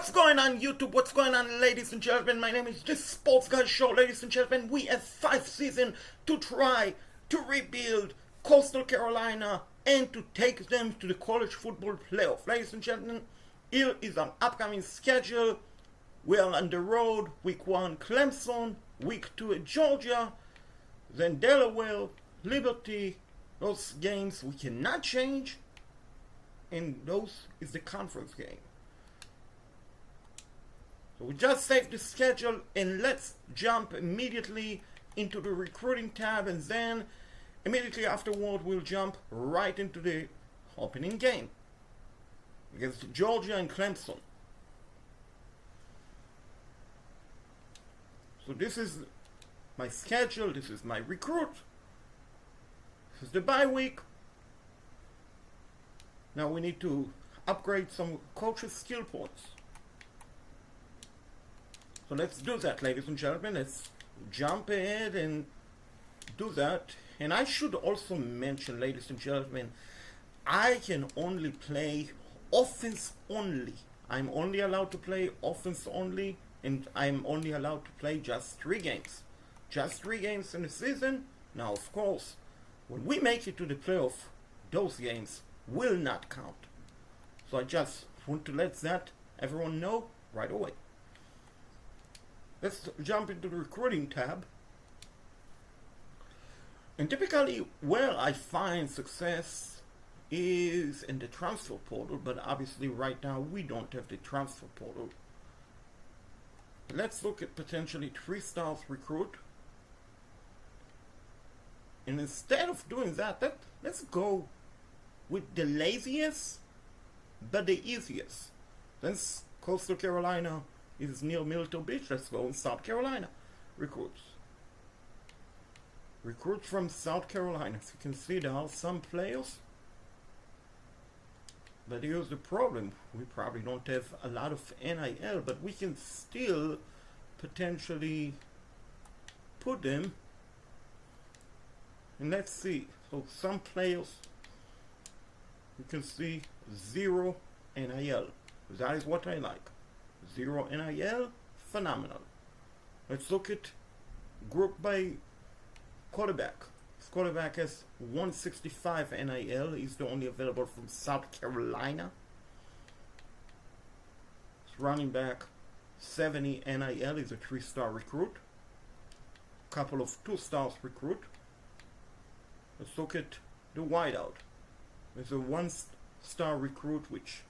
What's going on YouTube? What's going on, ladies and gentlemen? My name is the Sports Guy Show. Ladies and gentlemen, we have 5 seasons to try to rebuild Coastal Carolina and to take them to the college football playoff. Ladies and gentlemen, here is our upcoming schedule. We are on the road. Week 1 Clemson, week 2 at Georgia, then Delaware, Liberty. Those games we cannot change, and those is the conference game. So we just saved the schedule, and let's jump immediately into the recruiting tab, and then immediately afterward we'll jump right into the opening game against Georgia and Clemson. So this is my schedule, this is my recruit, this is the bye week. Now we need to upgrade some coaches' skill points. So let's do that, ladies and gentlemen. Let's jump ahead and do that. And I should also mention, ladies and gentlemen, I can only play offense only. I'm only allowed to play offense only, and I'm only allowed to play just 3 games. Just 3 games in the season. Now, of course, when we make it to the playoff, those games will not count. So I just want to let that everyone know right away. Let's jump into the recruiting tab. And typically where I find success is in the transfer portal, but obviously right now we don't have the transfer portal. Let's look at potentially 3-star recruit. And instead of doing that, let's go with the laziest but the easiest. Since Coastal Carolina is near Myrtle Beach, let's go in South Carolina. Recruits from South Carolina. As you can see, there are some players, but here's the problem. We probably don't have a lot of NIL, but we can still potentially put them. And let's see. So some players, you can see 0 NIL. That is what I like. 0 NIL, phenomenal. Let's look at group by quarterback. This quarterback has 165 NIL. He's the only available from South Carolina. This running back, 70 NIL. He's a 3-star recruit. Couple of 2-star recruit. Let's look at the wideout. There's a 1-star recruit, which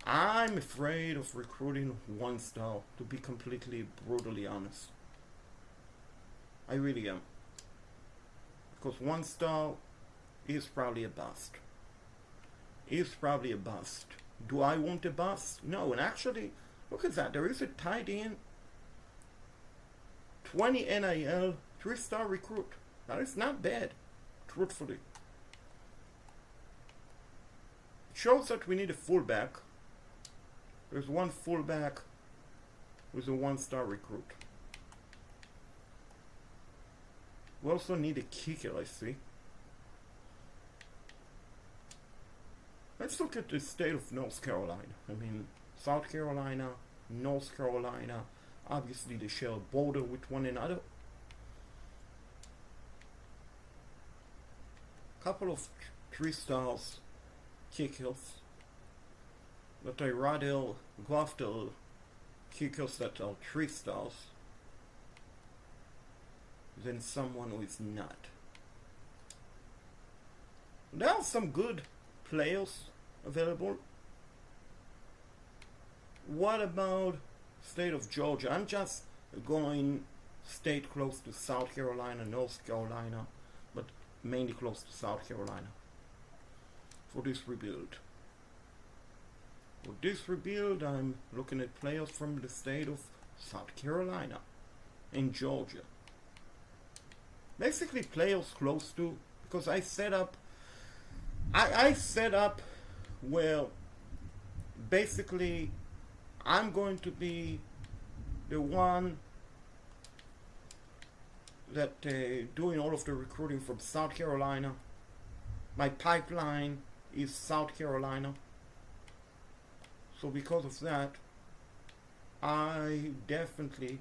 I'm afraid of recruiting 1-star, to be completely brutally honest. I really am. Because 1-star is probably a bust. Do I want a bust? No, and actually, look at that. There is a tight end, 20 NIL, 3-star recruit. That is not bad, truthfully. It shows that we need a fullback. There's one fullback with a 1-star recruit. We also need a kicker, I see. Let's look at the state of North Carolina. I mean, South Carolina, North Carolina, obviously they share a border with one another. Couple of 3-stars kickers, but I rather go after kickers that are 3-stars than someone who is not. There are some good players available. What about state of Georgia? I'm just going state close to South Carolina, North Carolina, but mainly close to South Carolina for this rebuild. For this rebuild, I'm looking at players from the state of South Carolina and Georgia. Basically players close to, because I set up where basically I'm going to be the one that doing all of the recruiting from South Carolina. My pipeline is South Carolina. So because of that, I definitely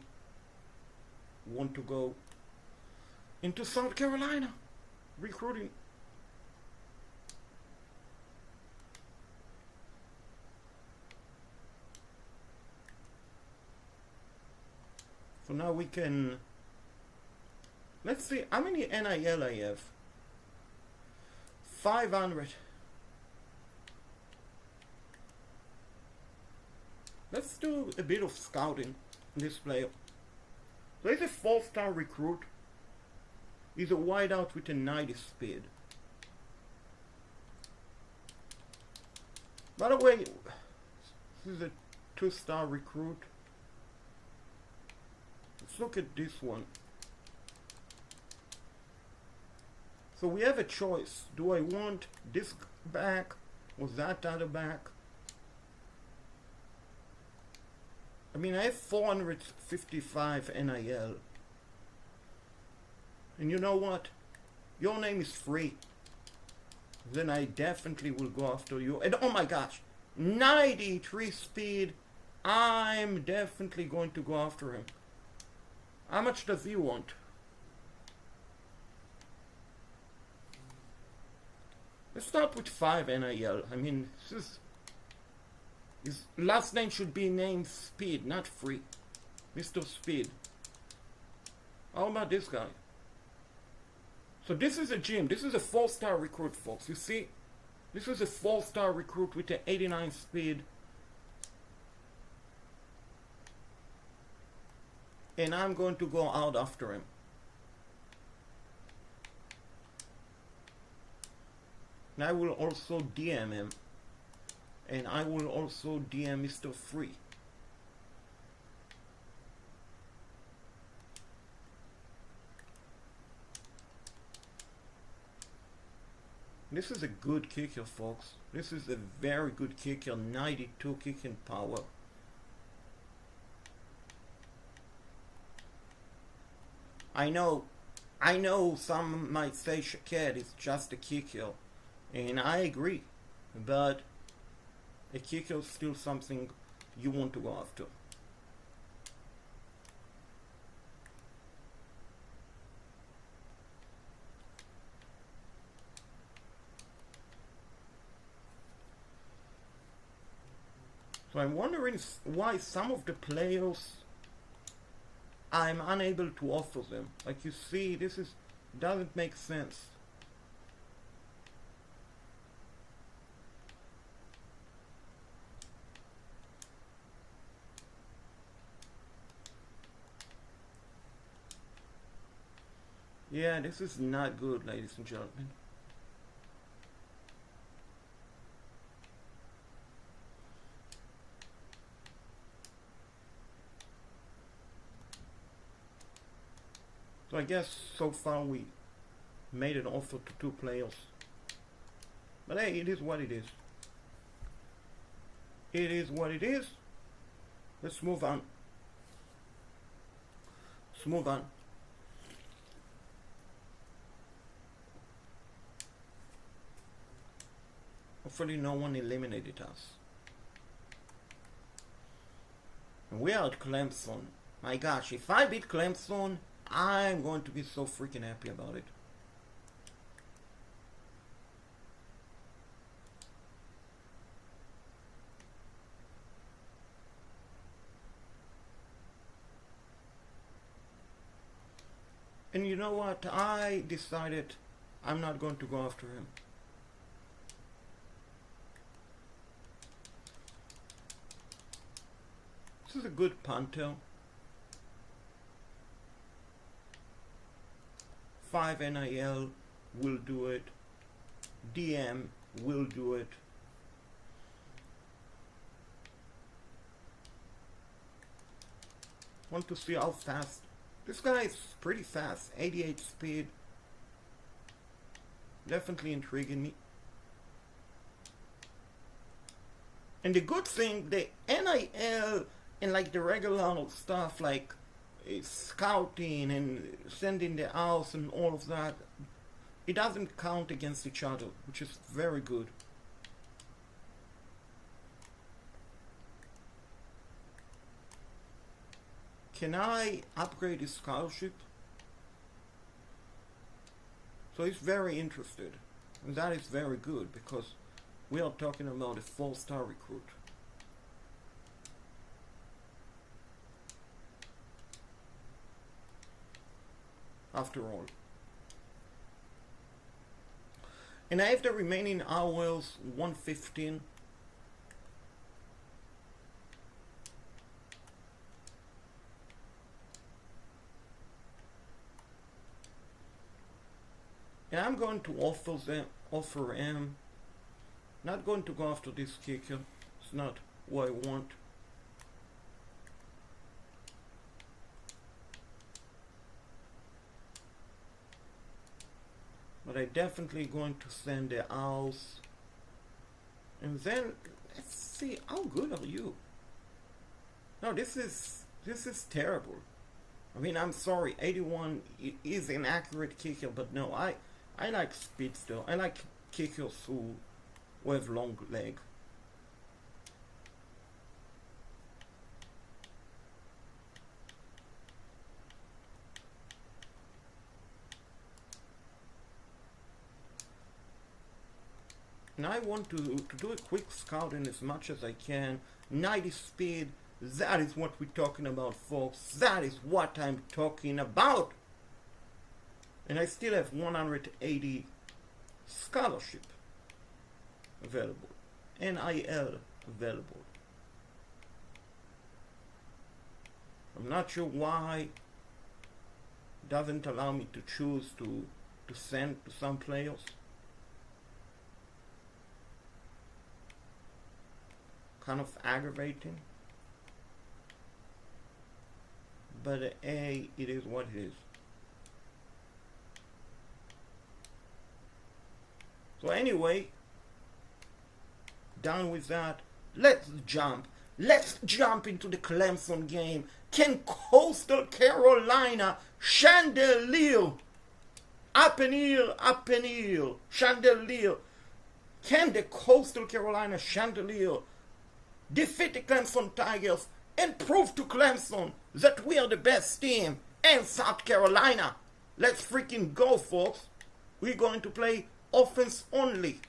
want to go into South Carolina recruiting. So now we can, let's see how many NIL I have. 500. Let's do a bit of scouting on this player. So he's a 4-star recruit. He's a wideout with a 90 speed. By the way, this is a 2-star recruit. Let's look at this one. So we have a choice. Do I want this back or that other back? I mean, I have 455 NIL. And you know what? Your name is free. Then I definitely will go after you. And oh my gosh, 93 speed. I'm definitely going to go after him. How much does he want? Let's start with 5 NIL. I mean, his last name should be named Speed, not Free. Mr. Speed. How about this guy? So this is a gym. This is a 4-star recruit, folks. You see? This is a 4-star recruit with an 89 speed. And I'm going to go out after him. And I will also DM him. And I will also DM Mr. Free. This is a good kicker, folks. This is a very good kicker. 92 kicking power. I know some might say Shaked is just a kicker. And I agree. But a kicker is still something you want to go after. So I'm wondering why some of the players I'm unable to offer them. Like you see, this doesn't make sense. Yeah, this is not good, ladies and gentlemen. So I guess so far we made an offer to 2 players. But hey, it is what it is. It is what it is. Let's move on. Let's move on. Hopefully no one eliminated us. And we are at Clemson. My gosh, if I beat Clemson, I'm going to be so freaking happy about it. And you know what? I decided I'm not going to go after him. This is a good punter. 5 NIL will do it. DM will do it. Want to see how fast. This guy is pretty fast. 88 speed. Definitely intriguing me. And the good thing, the NIL and like the regular stuff like scouting and sending the house and all of that, it doesn't count against each other, which is very good. can I upgrade his scholarship? So he's very interested. And that is very good because we are talking about a 4-star recruit. After all. And I have the remaining hours 115. And I'm going to offer him, not going to go after this kicker. It's not what I want. But I definitely going to send the house. And then let's see, how good are you? No, this is terrible. I mean, I'm sorry, 81 is an accurate kicker, but no, I like speedster. I like kickers who have long legs. And I want to do a quick scouting as much as I can. 90 speed, that is what we're talking about, folks. That is what I'm talking about. And I still have 180 scholarship available. NIL available. I'm not sure why it doesn't allow me to choose to send to some players. Kind of aggravating. But it is what it is. So anyway, done with that. Let's jump. Let's jump into the Clemson game. Can Coastal Carolina Chandelier up and here, Chandelier? Can the Coastal Carolina Chandelier defeat the Clemson Tigers and prove to Clemson that we are the best team in South Carolina? Let's freaking go, folks. We're going to play offense only.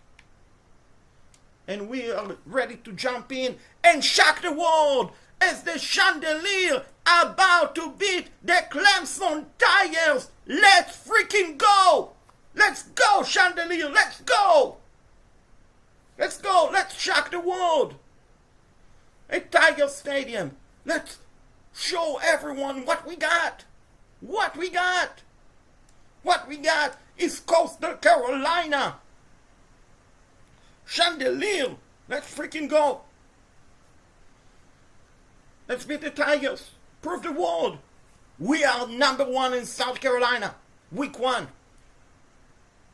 And we are ready to jump in and shock the world as the Chandelier are about to beat the Clemson Tigers. Let's freaking go. Let's go, Chandelier. Let's go. Let's go. Let's shock the world. At Tiger Stadium. Let's show everyone what we got. What we got. What we got is Coastal Carolina. Chandelier. Let's freaking go. Let's beat the Tigers. Prove the world. We are number 1 in South Carolina. Week 1.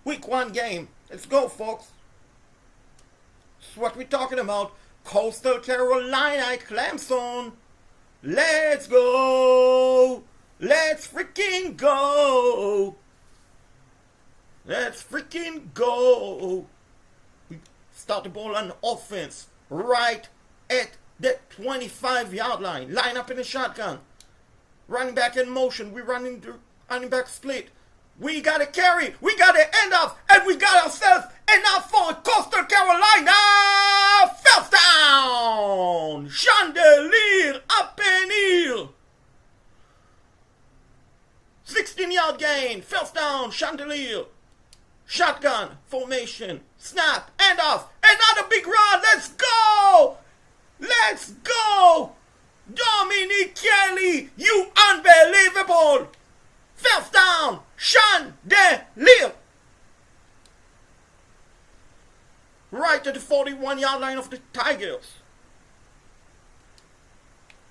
Week 1 game. Let's go, folks. That's what we're talking about. Coastal Carolina at Clemson. Let's go. Let's freaking go. Let's freaking go. We start the ball on offense right at the 25-yard line. Line up in the shotgun. Running back in motion. We're running the running back split. We got to carry. We got to end off. And we got ourselves enough for Coastal Carolina. First down. Chandelier up and here. 16-yard gain. First down. Chandelier. Shotgun formation. Snap. End off. Another big run. Let's go. Let's go. Dominic Kelly. You unbelievable. First down. Chandelier. Right at the 41-yard line of the Tigers.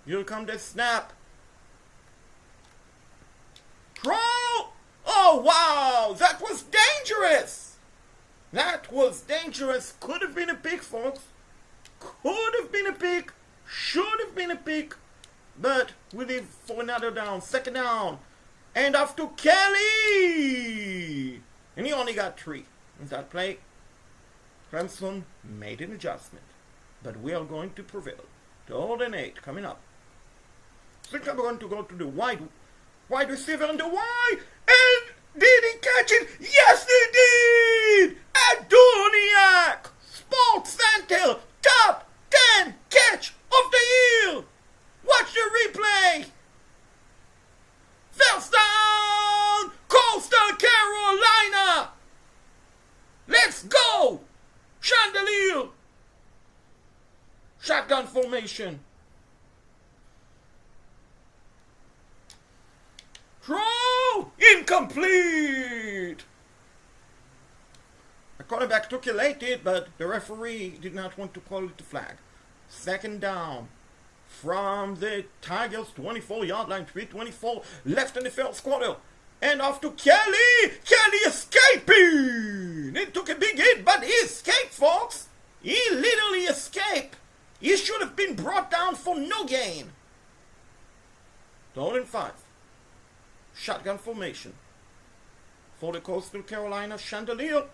Here come the snap. Throw. Oh, wow. That was dangerous. That was dangerous. Could have been a pick, folks. Could have been a pick. Should have been a pick. But we leave for another down. Second down. And off to Kelly. And he only got 3 in that play. Clemson made an adjustment. But we are going to prevail. Third and 8 coming up. think I'm going to go to the wide receiver on the Y. And did he catch it? Yes, he did! Adoniak! Sports Center, top 10 catch of the year! Watch the replay! First down! Coastal Carolina! Let's go! Chandelier! Shotgun formation. Throw! Incomplete! The quarterback took it late, but the referee did not want to call it the flag. Second down. From the Tigers' 24-yard line, 3:24 left in the first quarter. And off to Kelly! Kelly escaping! It took a big hit, but he escaped, folks! He literally escaped! He should have been brought down for no gain. 3rd and 5. Shotgun formation. For the Coastal Carolina Chandelier.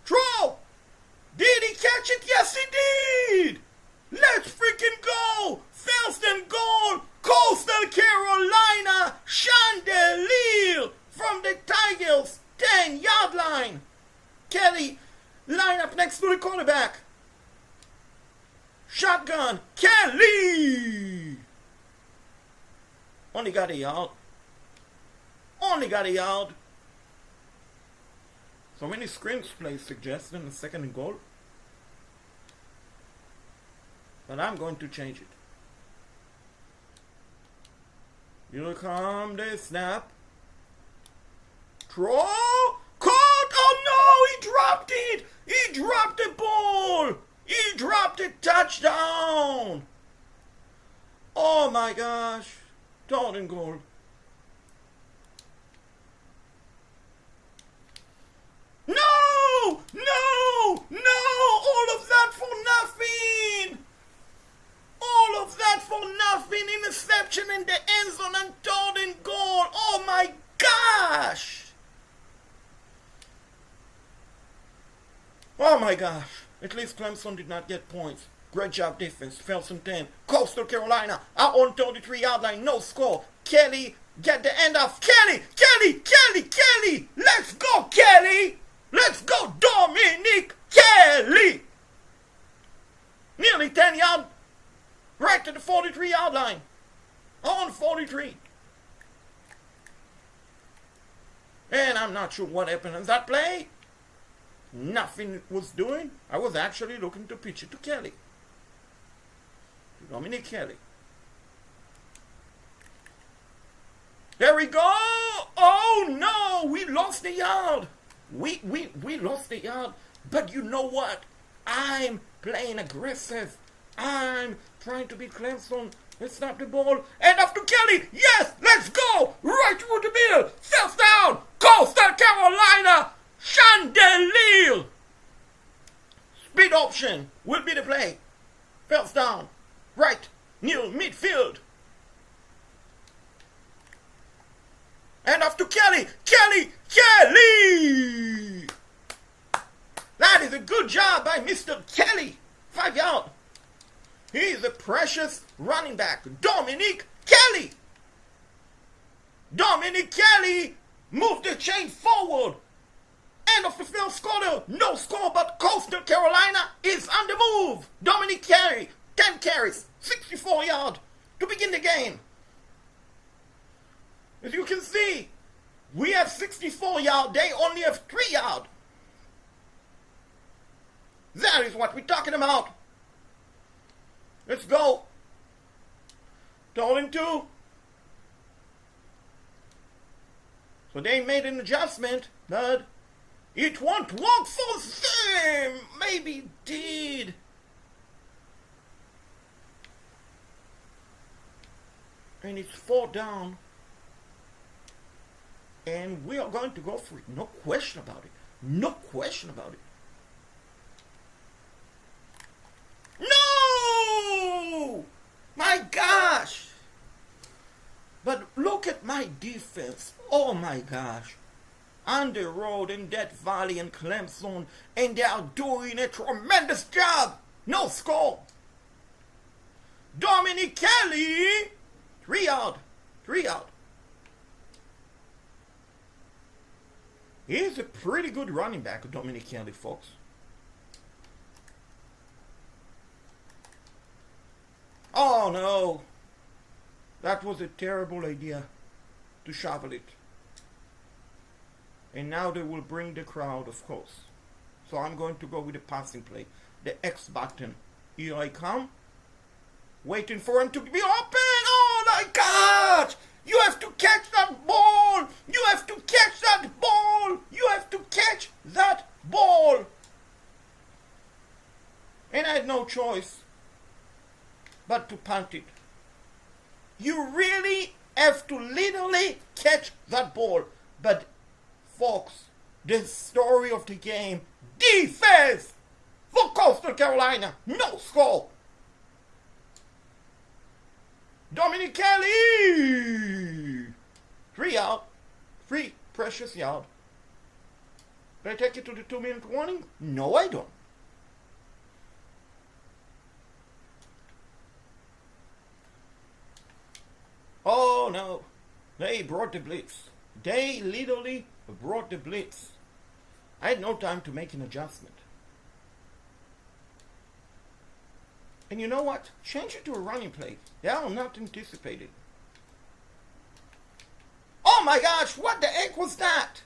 Throw! Did he catch it? Yes, he did! Let's freaking go! First and goal! Coastal Carolina Chandelier from the Tigers 10-yard line. Kelly line up next to the quarterback. Shotgun Kelly. Only got a yard. So many screenplays suggested in the 2nd and goal. But I'm going to change it. Here come the snap. Throw. Caught. Oh no, he dropped it. He dropped the ball. He dropped a touchdown. Oh my gosh. 3rd and goal. No! No! No! All of that for nothing! All of that for nothing! Interception in the end zone and 3rd and goal! Oh my gosh! Oh my gosh! At least Clemson did not get points. Great job defense. 1st and 10. Coastal Carolina our own 33-yard line. No score. Kelly get the end off. Kelly! Let's go, Kelly! Let's go, Dominic Kelly! Nearly 10 yards. Right to the 43-yard line. On 43. And I'm not sure what happened in that play. Nothing was doing. I was actually looking to pitch it to Kelly. To Dominic Kelly. There we go! Oh no! We lost the yard! We lost the yard. But you know what? I'm playing aggressive. I'm trying to beat Clemson. Let's snap the ball. And off to Kelly. Yes! Let's go! Right through the middle. First down! Coastal Carolina! Chandelier! Speed option will be the play. First down. Right near midfield. And off to Kelly. Kelly! That is a good job by Mr. Kelly. 5 yards. He's a precious running back. Dominic Kelly. Dominic Kelly moved the chain forward. End of the first quarter. No score, but Coastal Carolina is on the move. Dominic Kelly, 10 carries, 64 yards to begin the game. As you can see, we have 64 yards. They only have 3 yards. That is what we're talking about. Let's go. 3rd and 2. So they made an adjustment, but it won't work for them. Maybe it did. And it's 4 down. And we are going to go for it. No question about it. No question about it. No! My gosh! But look at my defense. Oh my gosh. On the road in Death Valley and Clemson, and they are doing a tremendous job. No score. Dominic Kelly, 3 yard. 3 yard. He's a pretty good running back, Dominic Kelly, folks. Oh no! That was a terrible idea to shovel it. And now they will bring the crowd, of course. So I'm going to go with the passing play. The X button. Here I come. Waiting for him to be open. Oh my God! You have to catch that ball! You have to catch that ball! You have to catch that ball! And I had no choice but to punt it. You really have to literally catch that ball. But folks, the story of the game, defense for Coastal Carolina, no score. Dominic Kelly, 3 yard, 3 precious yard. Do I take it to the 2-minute warning? No, I don't. Oh no, they brought the blitz. They literally brought the blitz. I had no time to make an adjustment. And you know what? Change it to a running play. They are not anticipated. Oh my gosh, what the heck was that?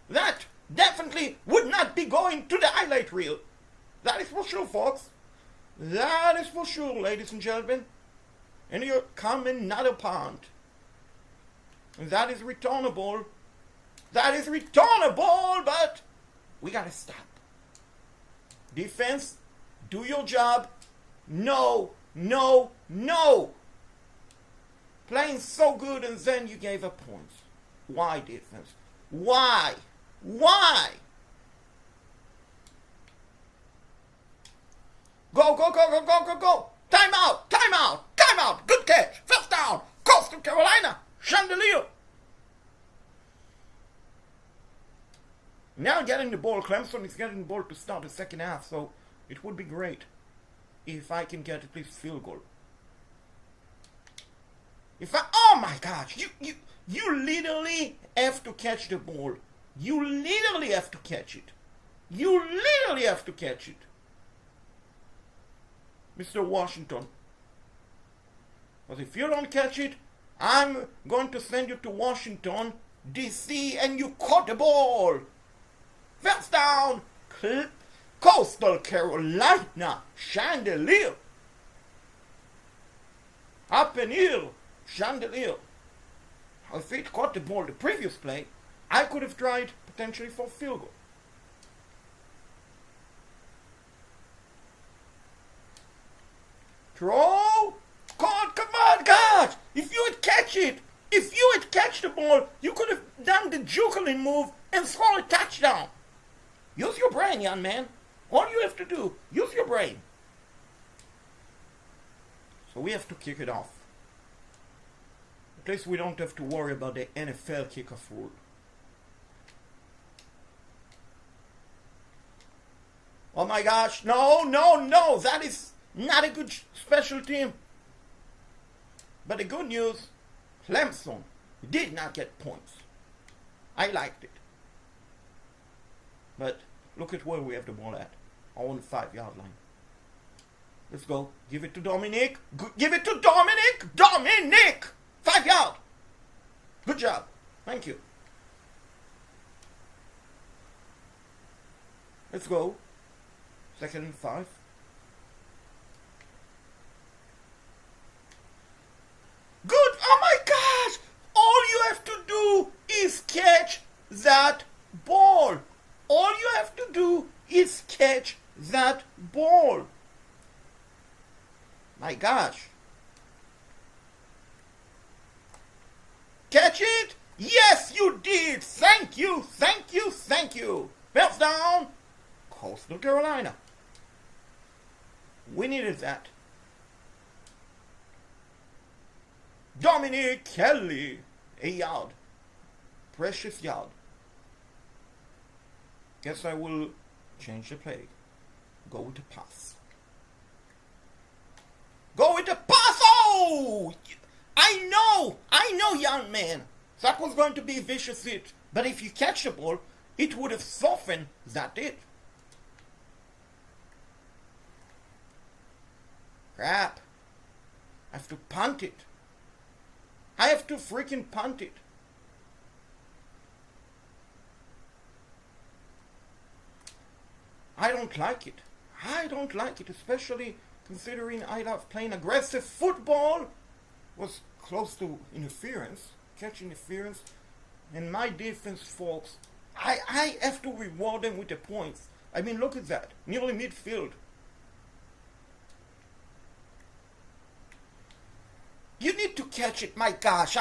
That definitely would not be going to the highlight reel. That is for sure, folks. That is for sure, ladies and gentlemen. And you're coming not a pound. And that is returnable. That is returnable, but we gotta stop. Defense, do your job. No, no, no. Playing so good and then you gave up points. Why, defense? Why? Why? Go, go, go, go, go, go, go. Time out, time out, time out. Good catch. First down. Coastal Carolina. Chandelier. Now getting the ball. Clemson is getting the ball to start the second half, so it would be great if I can get at least field goal. Oh my gosh, you literally have to catch the ball. You literally have to catch it. You literally have to catch it. Mr. Washington. Because if you don't catch it, I'm going to send you to Washington, D.C., and you caught the ball. First down, Coastal Carolina, Chandelier. Up and hill, Chandelier. If it caught the ball the previous play, I could have tried potentially for field goal. Throw! God, come on, God! If you had catch it, if you had catch the ball, you could have done the juggling move and score a touchdown. Use your brain, young man. All you have to do, use your brain. So we have to kick it off. At least we don't have to worry about the NFL kickoff rule. Oh my gosh, no, no, no, that is not a good special team. But the good news, Clemson did not get points. I liked it. But look at where we have the ball at. On the 5-yard line. Let's go. Give it to Dominic. Give it to Dominic. Dominic! 5 yard. Good job. Thank you. Let's go. 2nd and 5. Good. Oh my gosh. All you have to do is catch that ball. All you have to do is catch that ball. My gosh. Catch it? Yes, you did. Thank you, thank you, thank you. First down, Coastal Carolina. We needed that. Dominic Kelly, a yard. Precious yard. Guess I will change the play. Go with the pass. Go with the pass! Oh! I know, young man. That was going to be a vicious hit. But if you catch the ball, it would have softened that hit. Crap. I have to punt it. I have to freaking punt it. I don't like it. I don't like it, especially considering I love playing aggressive football. Was close to interference, catch interference, and my defense, folks, I have to reward them with the points. I mean, look at that, nearly midfield. You need to catch it, my gosh.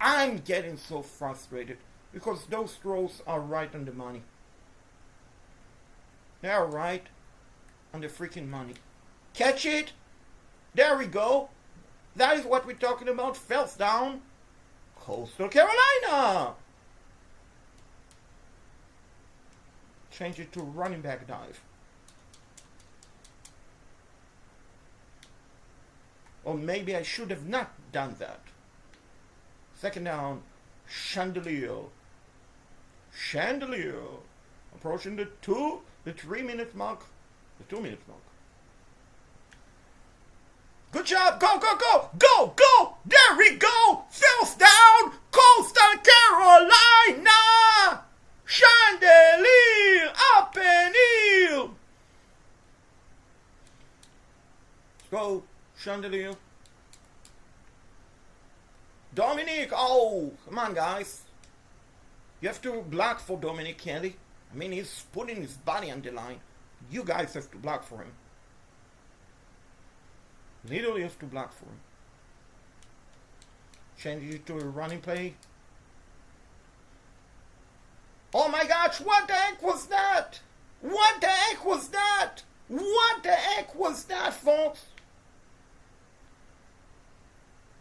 I'm getting so frustrated because those throws are right on the money. They are right on the freaking money. Catch it. There we go. That is what we're talking about. First down. Coastal Carolina. Change it to running back dive. Or maybe I should have not done that. Second down. Chandelier. Approaching the 3-minute mark. The 2-minute mark. Good job. Go. There we go. First down. Coastal Carolina. Chandelier. Up and in. Let's go. Chandelier. Dominic. Oh, come on, guys. You have to block for Dominic Kelly. I mean, he's putting his body on the line. You guys have to block for him. Literally have to block for him. Change it to a running play. Oh my gosh, what the heck was that? What the heck was that? What the heck was that, folks?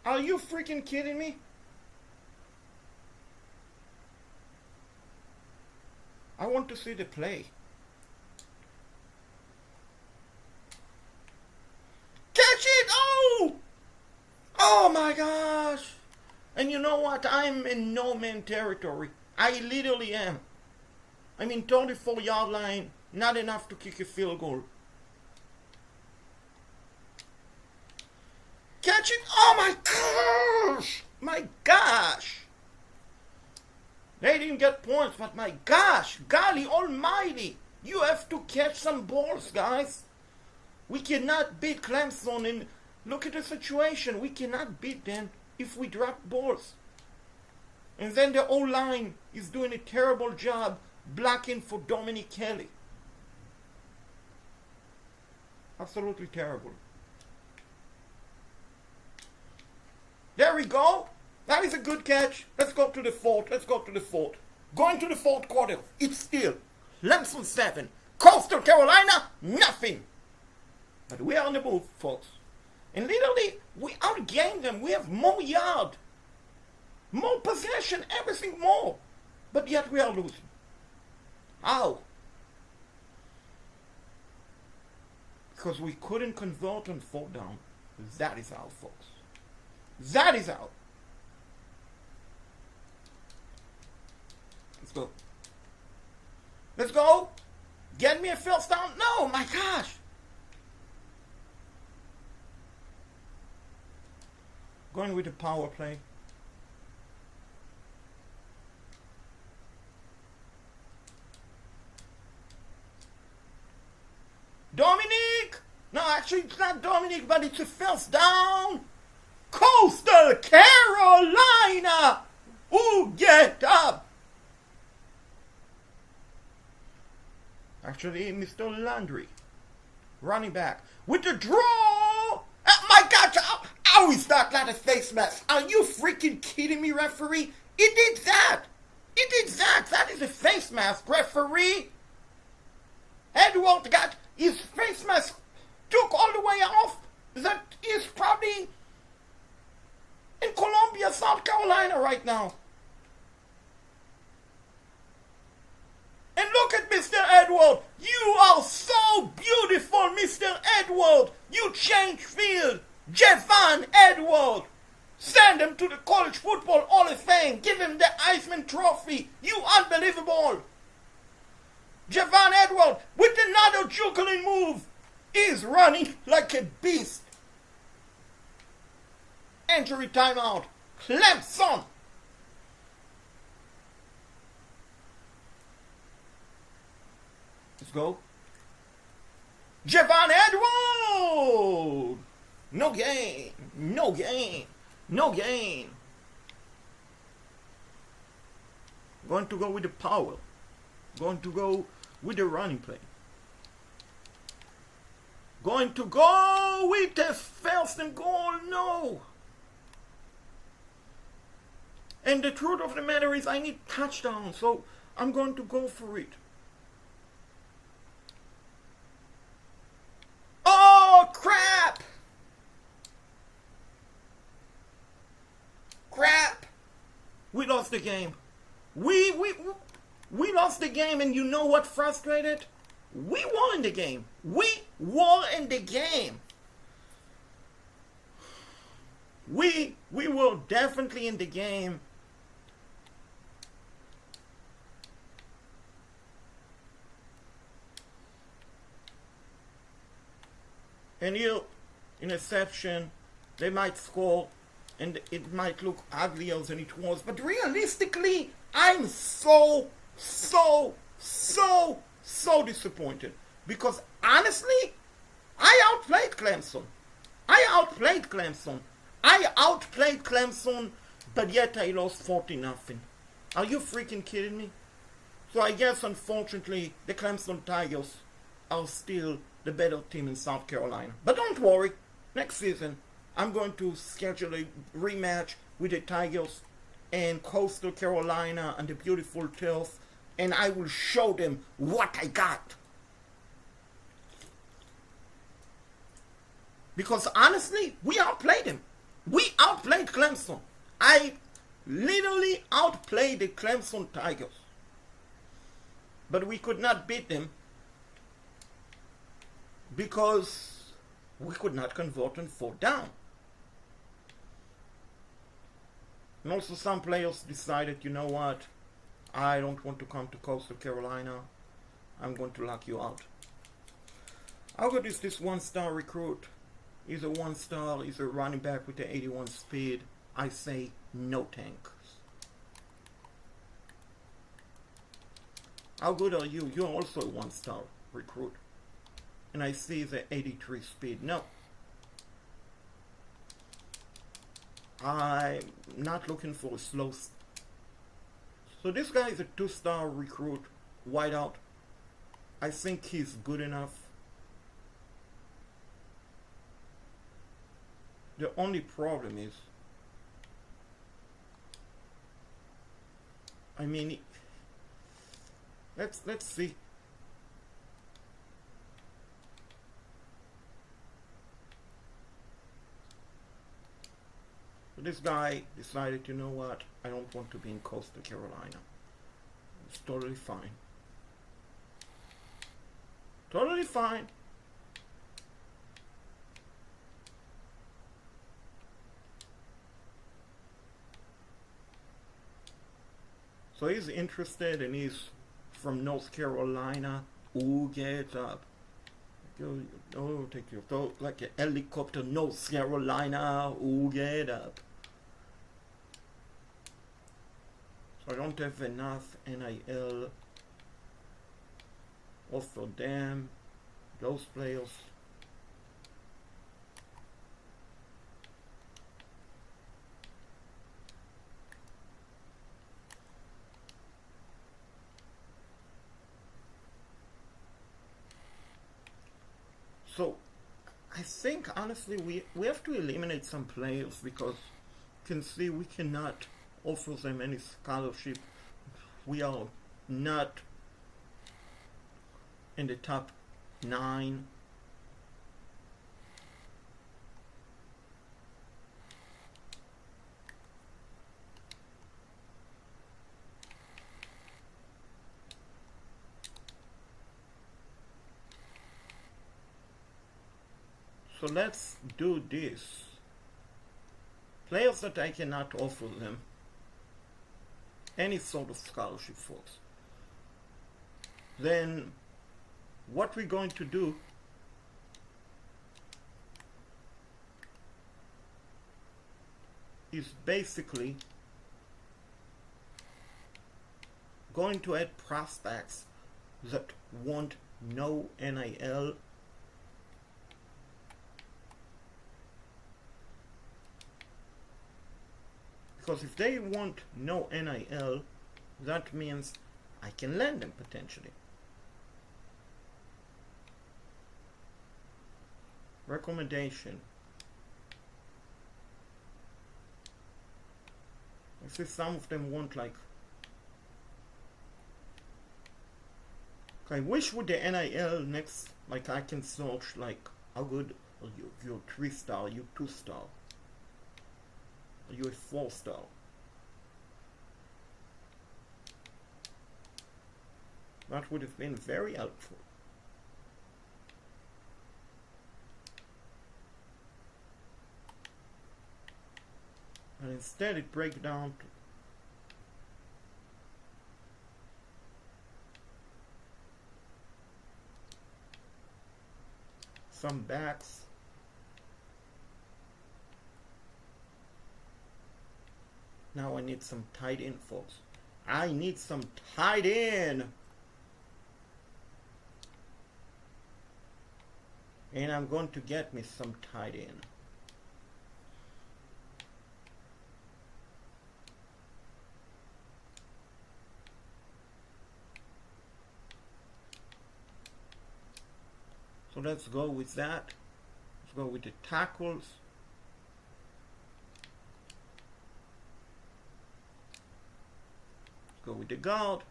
Are you freaking kidding me? I want to see the play. Catch it! Oh! Oh my gosh! And you know what? I'm in no man territory. I literally am. I mean, 34-yard line, not enough to kick a field goal. Catch it! Oh my gosh! My gosh! They didn't get points, but my gosh! Golly almighty! You have to catch some balls, guys. We cannot beat Clemson, and look at the situation. We cannot beat them if we drop balls. And then the O-line is doing a terrible job blocking for Dominic Kelly. Absolutely terrible. There we go. That is a good catch. Let's go to the fourth. Going to the fourth quarter. It's still Clemson 7. Coastal Carolina, nothing. But we are on the move, folks. And literally, we outgained them. We have more yard, more possession, everything more. But yet we are losing. How? Because we couldn't convert on 4th down. That is how, folks. That is how. Let's go. Let's go. Get me a first down. No, my gosh. Going with the power play. Dominic! No, actually it's not Dominic, but it's a first down. Coastal Carolina! Ooh, get up! Actually, Mr. Landry. Running back. With the draw! Oh my God! How is that not a face mask? Are you freaking kidding me, referee? He did that! He did that! That is a face mask, referee! Edward got his face mask took all the way off. That is probably in Columbia, South Carolina right now. And look at Mr. Edward. You are so beautiful, Mr. Edward. You change field. Javon Edward. Send him to the College Football Hall of Fame. Give him the Heisman Trophy. You unbelievable. Javon Edwards with another juggling move. He's running like a beast. Injury timeout. Clemson. Let's go. Javon Edwards. No gain. No gain. No gain. Going to go with the power. Going to go with the running play. Going to go with the first and goal. No. And the truth of the matter is I need touchdown. So I'm going to go for it. Oh, crap. Crap. We lost the game. We lost the game, and you know what frustrated? We won the game. We won the game. We were definitely in the game. And here, interception, they might score, and it might look uglier than it was. But realistically, I'm so disappointed. Because honestly, I outplayed Clemson. I outplayed Clemson, but yet I lost 40-0. Are you freaking kidding me? So I guess, unfortunately, the Clemson Tigers are still the better team in South Carolina. But don't worry, next season I'm going to schedule a rematch with the Tigers and Coastal Carolina and the beautiful turf, and I will show them what I got. Because honestly, we outplayed them. We outplayed Clemson. I literally outplayed the Clemson Tigers. But we could not beat them because we could not convert on fourth down. And also some players decided, you know what, I don't want to come to Coastal Carolina. I'm going to lock you out. How good is this one-star recruit? He's a one-star, he's a running back with the 81 speed. I say no thanks. How good are you? You're also a one-star recruit. And I see the 83 speed. No. I'm not looking for a slow. So this guy is a 2-star recruit, wideout. I think he's good enough. The only problem is, I mean, let's see. This guy decided, you know what, I don't want to be in Coastal Carolina. It's totally fine. Totally fine. So he's interested and he's from North Carolina. Ooh, get up. Oh, take your thought like a helicopter, North Carolina. Ooh, get up. So I don't have enough NIL for them, those players. So I think honestly we have to eliminate some players because you can see we cannot offer them any scholarship. We are not in the top 9. So let's do this. players that I cannot offer them any sort of scholarship for, then what we're going to do is basically going to add prospects that want no NIL because if they want no NIL, that means I can lend them potentially. Recommendation. I see some of them want like, I wish with the NIL next, like I can search like how good are you, you're 3-star, you 2-star, are you a 4-star. That would have been very helpful. And instead it breaks down to some backs. Now I need some tight end, folks. I need some tight end. And I'm going to get me some tight end. So let's go with that. Let's go with the tackles. Let's go with the guard.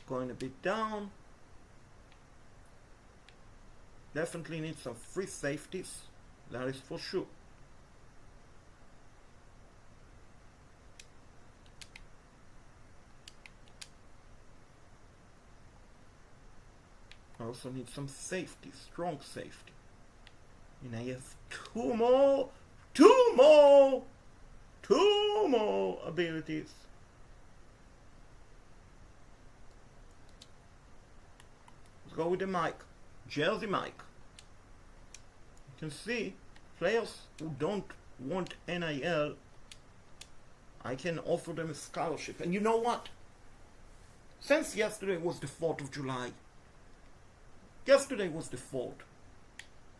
Going a bit down. Definitely need some free safeties. That is for sure. I also need some safety, strong safety. And I have two more abilities. Let's go with the Mike, Jersey Mike. You can see players who don't want NIL, I can offer them a scholarship. And you know what? Since yesterday was the 4th of July, yesterday was the 4th.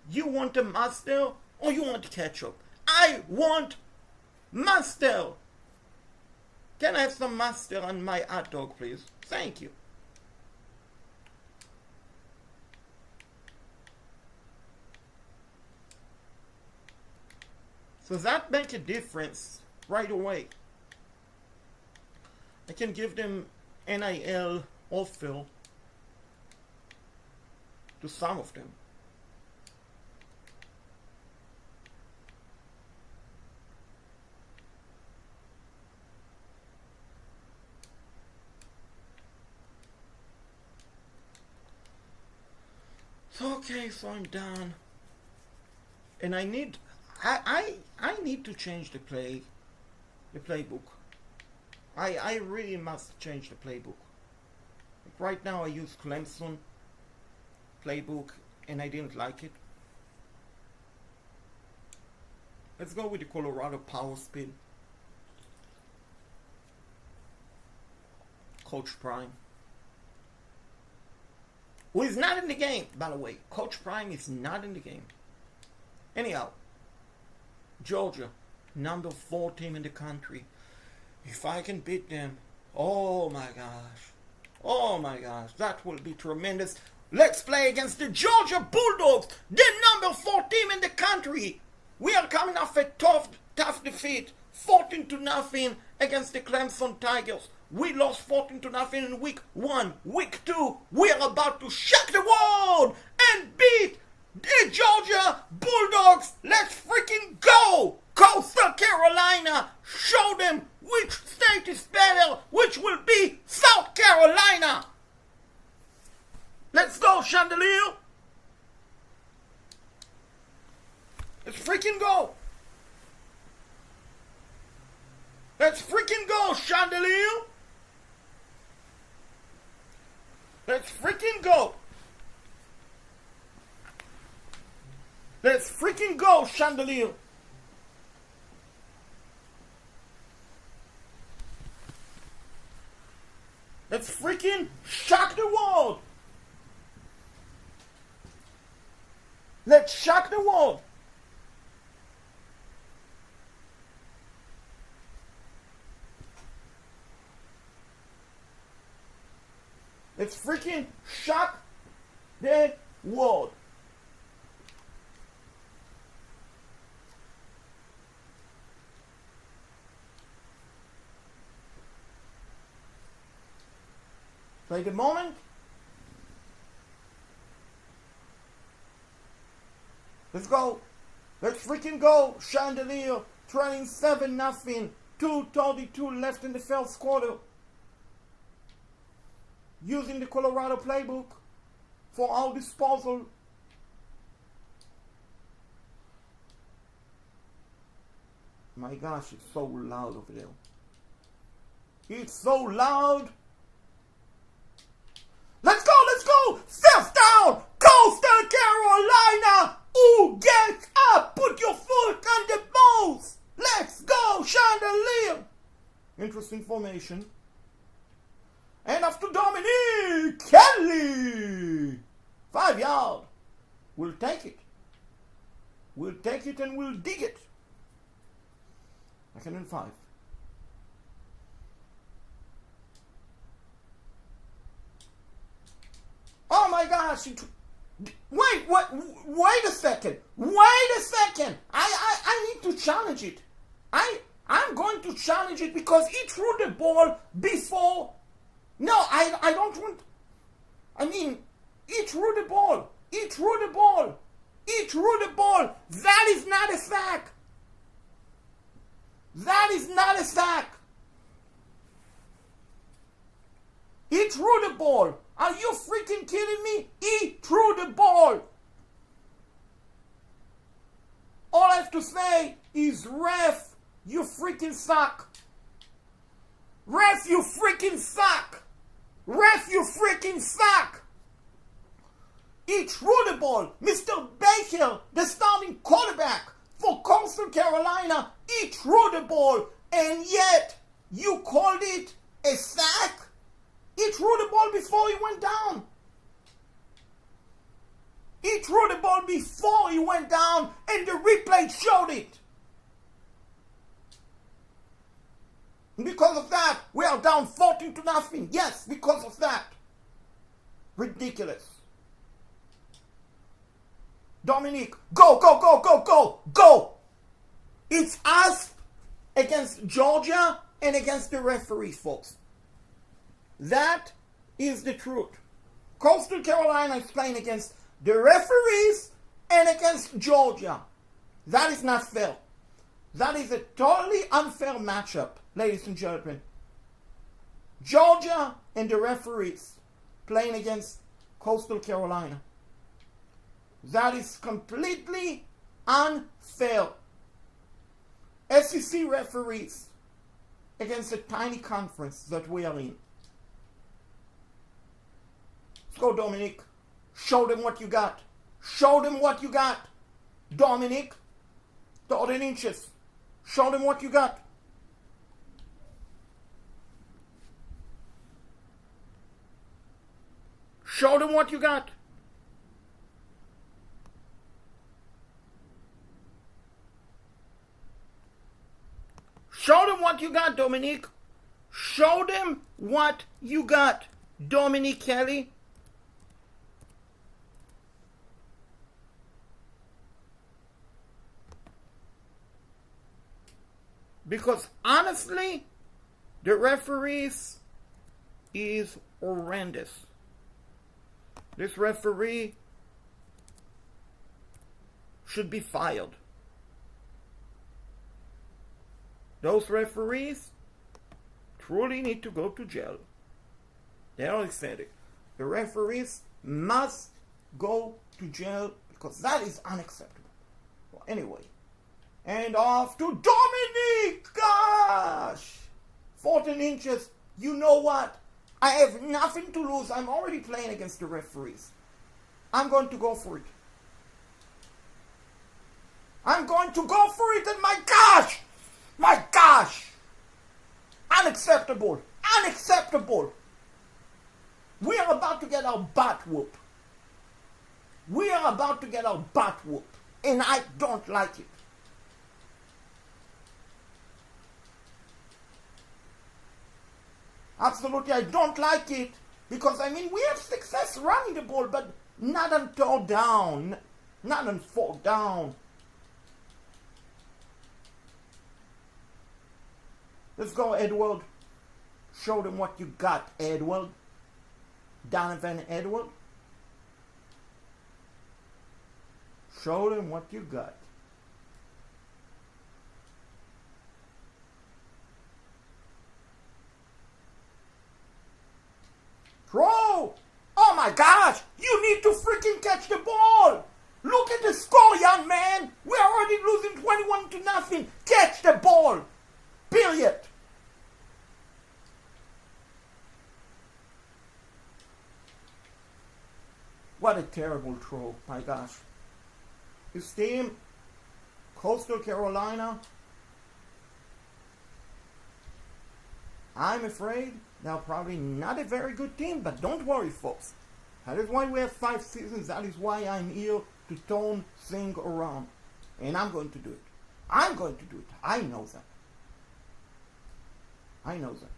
You want a master or you want ketchup? I want master. Can I have some master on my hot dog, please? Thank you. So that makes a difference right away. I can give them NIL offer to some of them. So okay, so I'm done. And I need to change the playbook. I really must change the playbook. Like right now I use Clemson playbook and I didn't like it. Let's go with the Colorado Power Speed. Coach Prime, who is not in the game, by the way. Coach Prime is not in the game. Anyhow, Georgia, number 4 team in the country. If I can beat them, oh my gosh, that will be tremendous. Let's play against the Georgia Bulldogs, the number 4 team in the country. We are coming off a tough defeat, 14-0 against the Clemson Tigers. We lost 14-0 in week 1. Week 2, we are about to shock the world and beat the Georgia Bulldogs. Let's freaking go! Coastal Carolina, show them which state is better, which will be South Carolina. Let's go, Chandelier! Let's freaking go! Let's freaking go, Chandelier! Let's freaking go! Let's freaking go, Chandelier! Let's freaking shock the world! Let's shock the world! Let's freaking shock the world! Play the moment. Let's go. Let's freaking go. Chandelier trailing 7-0. 2:32 left in the first quarter. Using the Colorado playbook for our disposal. My gosh, it's so loud over there. It's so loud. Let's go, let's go! First down! Coastal Carolina! Ooh, get up! Put your foot on the balls! Let's go, Chandelier! Interesting formation. And after Dominique Kelly! 5 yard. We'll take it. We'll take it and we'll dig it. 2nd and 5. Oh my gosh! Wait a second! Wait a second! I need to challenge it. I'm going to challenge it because he threw the ball before. No, I don't want. I mean, he threw the ball. He threw the ball. He threw the ball. That is not a sack. That is not a sack. He threw the ball. Are you freaking kidding me? He threw the ball. All I have to say is, ref, you freaking suck. Ref, you freaking suck. Ref, you freaking suck. He threw the ball. Mr. Baker, the starting quarterback for Coastal Carolina, he threw the ball, and yet you called it a sack? He threw the ball before he went down. He threw the ball before he went down, and the replay showed it. And because of that, we are down 14-0. Yes, because of that. Ridiculous. Dominique, go, go, go, go, go, go. It's us against Georgia and against the referees, folks. That is the truth. Coastal Carolina is playing against the referees and against Georgia. That is not fair. That is a totally unfair matchup, ladies and gentlemen. Georgia and the referees playing against Coastal Carolina. That is completely unfair. SEC referees against a tiny conference that we are in. Let's go, Dominique. Show them what you got. Show them what you got. Dominique, 13 inches. Show them what you got. Show them what you got. Show them what you got, Dominique. Show them what you got, Dominique Kelly. Because honestly, the referees is horrendous. This referee should be fired. Those referees truly need to go to jail. They already said it. The referees must go to jail because that is unacceptable. Well, anyway, and off to Dominic. Gosh, 14 inches. You know what? I have nothing to lose. I'm already playing against the referees. I'm going to go for it. I'm going to go for it, and my gosh, unacceptable, unacceptable. We are about to get our butt whooped. We are about to get our butt whooped, and I don't like it. Absolutely, I don't like it, because, I mean, we have success running the ball, but not on third down, not on fourth down. Let's go, Edward. Show them what you got, Edward. Donovan Edward. Show them what you got. Throw! Oh my gosh! You need to freaking catch the ball! Look at the score, young man! We're already losing 21-0. Catch the ball! Period. What a terrible throw, my gosh. His team, Coastal Carolina, I'm afraid they're probably not a very good team, but don't worry, folks. That is why we have 5 seasons. That is why I'm here to turn things around. And I'm going to do it. I'm going to do it. I know that. I know that.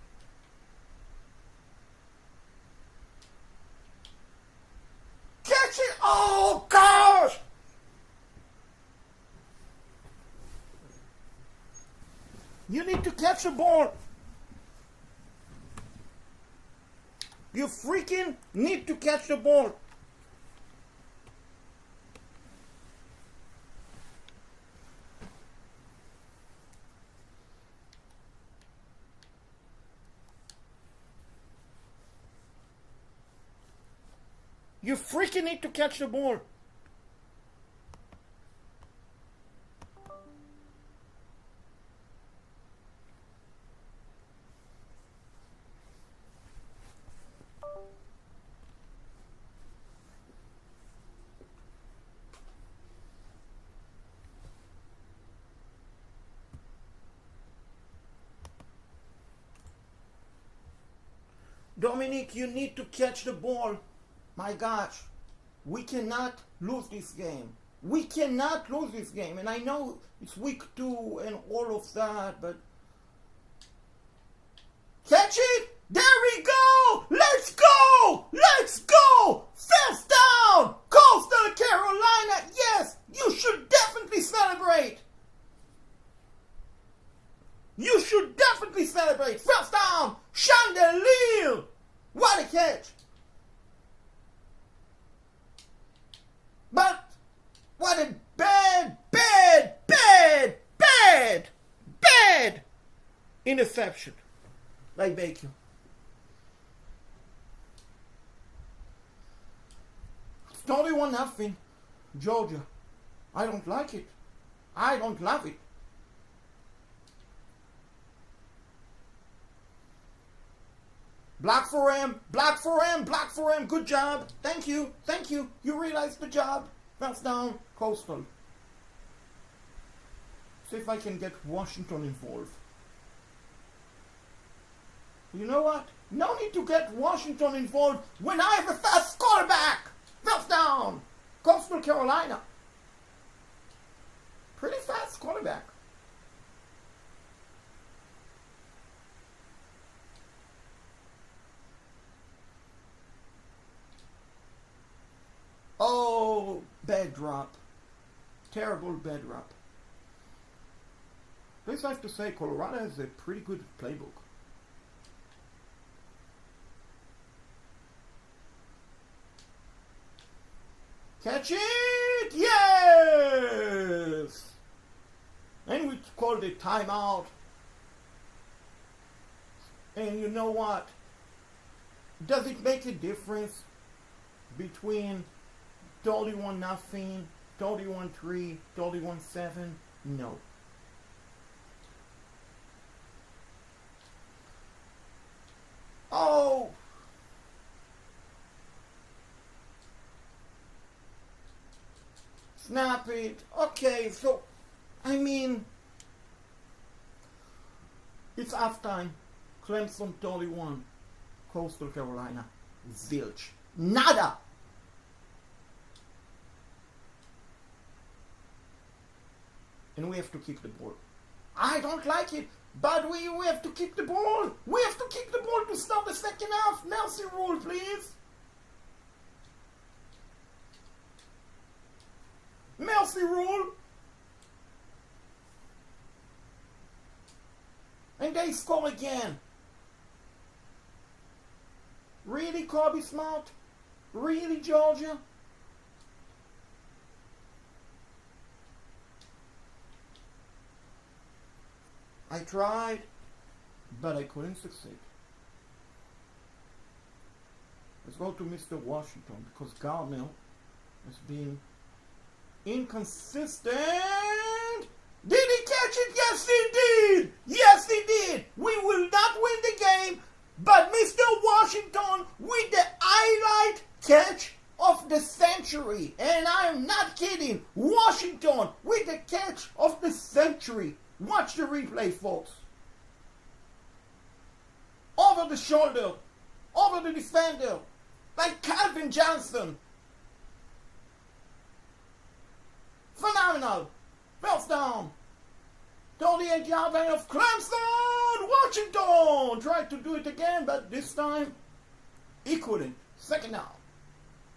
Catch it! Oh, gosh! You need to catch the ball. You freaking need to catch the ball. You freaking need to catch the ball. Dominic, you need to catch the ball. My gosh, we cannot lose this game. We cannot lose this game. And I know it's week 2 and all of that, but catch it! There we go! Let's go! Let's go! First down! Coastal Carolina! Yes! You should definitely celebrate! You should definitely celebrate! First down! Chandelier! What a catch! But what a bad interception by Baker. It's 31-0, Georgia. I don't like it. I don't love it. Block for him, block for him, block for him. Good job. Thank you, thank you. You realized the job. First down, Coastal. See if I can get Washington involved. You know what? No need to get Washington involved when I have a fast quarterback. First down, Coastal Carolina. Pretty fast quarterback. Oh, bad drop. Terrible bad drop. At least I have to say, Colorado has a pretty good playbook. Catch it! Yes! And we called it timeout. And you know what? Does it make a difference? between 31-0, 31-3, 31-7. No. Oh! Snap it. Okay, so, I mean, it's halftime. Clemson 31. Coastal Carolina. Zilch. Nada! And we have to kick the ball. I don't like it, but we have to kick the ball. We have to kick the ball to start the second half. Mercy rule, please. Mercy rule. And they score again. Really, Kobe Smart? Really, Georgia? I tried, but I couldn't succeed. Let's go to Mr. Washington, because Gardner has been inconsistent. Did he catch it? Yes, he did. Yes, he did. We will not win the game, but Mr. Washington with the highlight catch of the century. And I'm not kidding. Washington with the catch of the century. Watch the replay, folks. Over the shoulder, over the defender, like Calvin Johnson. Phenomenal. First down. 38-yard line of Clemson. Washington tried to do it again, but this time he couldn't. Second down.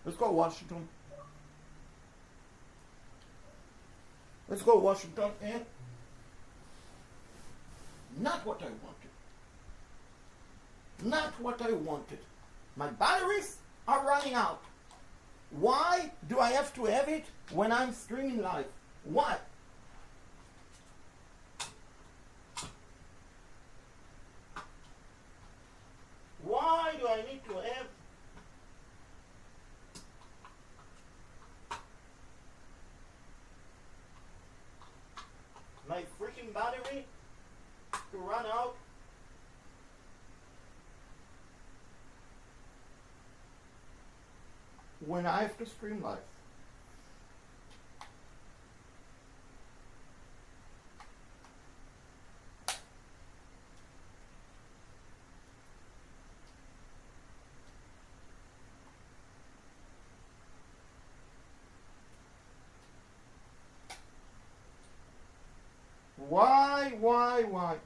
Let's go, Washington. Let's go, Washington. And not what I wanted. Not what I wanted. My batteries are running out. Why do I have to have it when I'm streaming live? Why? Why do I need to have my freaking battery to run out? When I have to stream live. Why? Why? Why?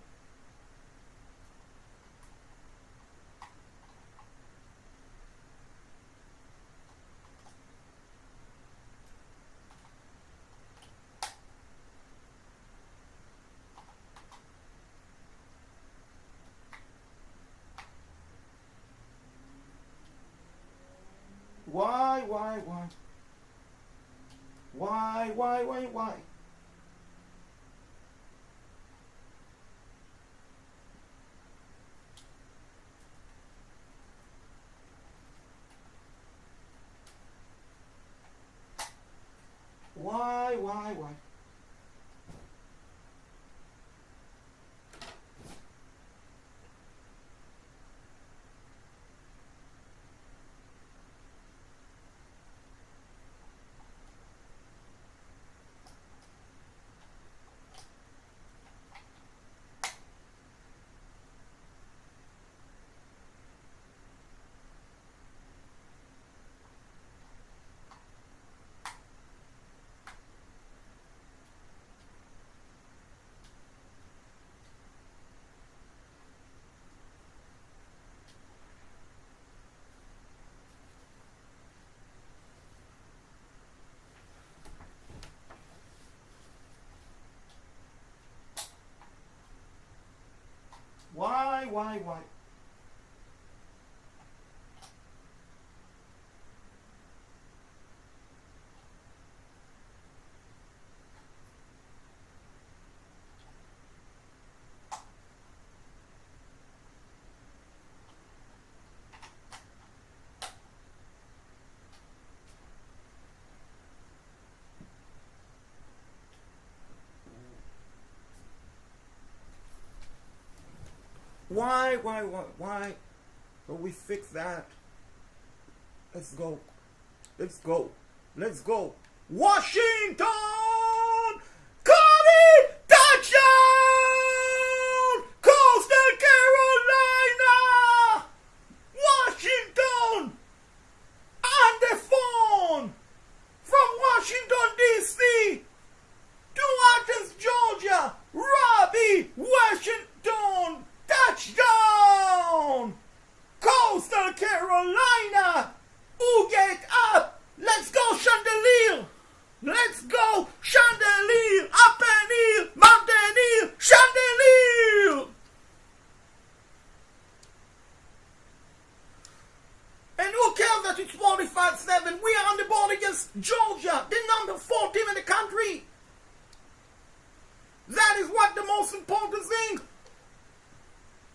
Why? Why? Why? Why? So we fix that. Let's go. Let's go. Let's go. Washington! Cody! Touchdown! Coastal Carolina! Washington! On the phone! From Washington, D.C. to Athens, Georgia! Robbie Washington! Touchdown! Coastal Carolina! Who get up? Let's go, Chandelier! Let's go, Chandelier! Up and hill, mountain hill, Chandelier! And who cares that it's 45-7? We are on the board against Georgia, the number 4 team in the country. That is what the most important thing.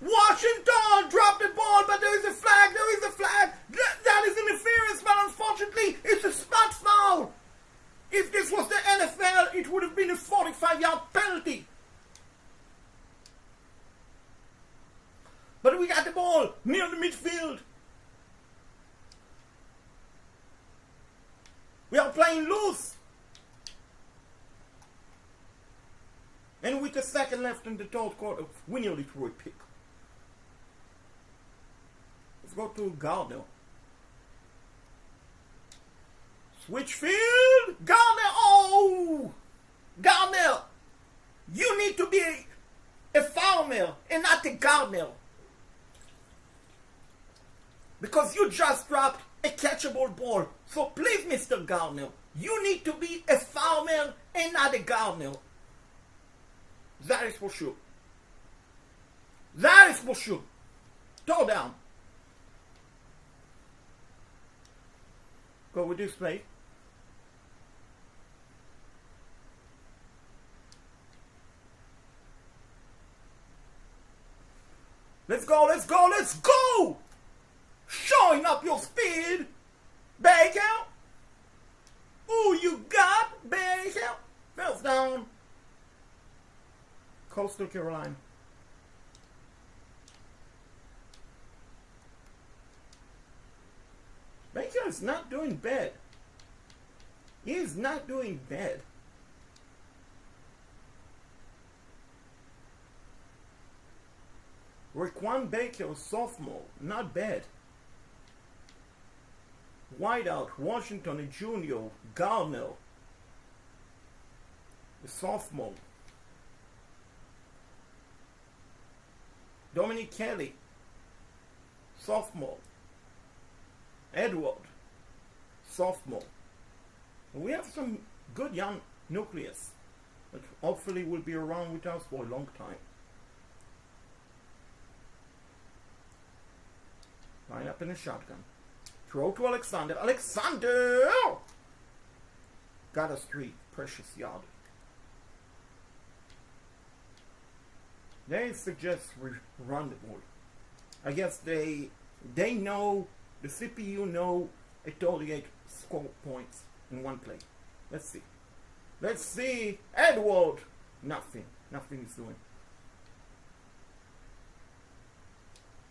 Washington dropped the ball, but there is a flag. That is interference, but unfortunately, it's a spot foul. If this was the NFL, it would have been a 45-yard penalty. But we got the ball near the midfield. We are playing loose. And with a second left in the third quarter, we nearly threw a pick. Let's go to Gardner. Switch field. Gardner. Oh! Gardner. You need to be a farmer and not a gardener. Because you just dropped a catchable ball. So please, Mr. Gardner, you need to be a farmer and not a gardener. That is for sure. That is for sure. Throw down. Go with this play. Let's go, let's go, let's go! Showing up your speed, Baker. Who you got, Baker? First down. Coastal Carolina. Baker is not doing bad. He is not doing bad. Raquan Baker, sophomore, not bad. Wideout, Washington, a junior, Gardner, a sophomore. Dominic Kelly, sophomore. Edward, sophomore. We have some good young nucleus that hopefully will be around with us for a long time. Line up in a shotgun. Throw to Alexander. Alexander! Got us 3 precious yards. They suggest we run the ball. I guess they know, the CPU know a 38 score points in one play. Let's see. Let's see. Edward! Nothing is doing.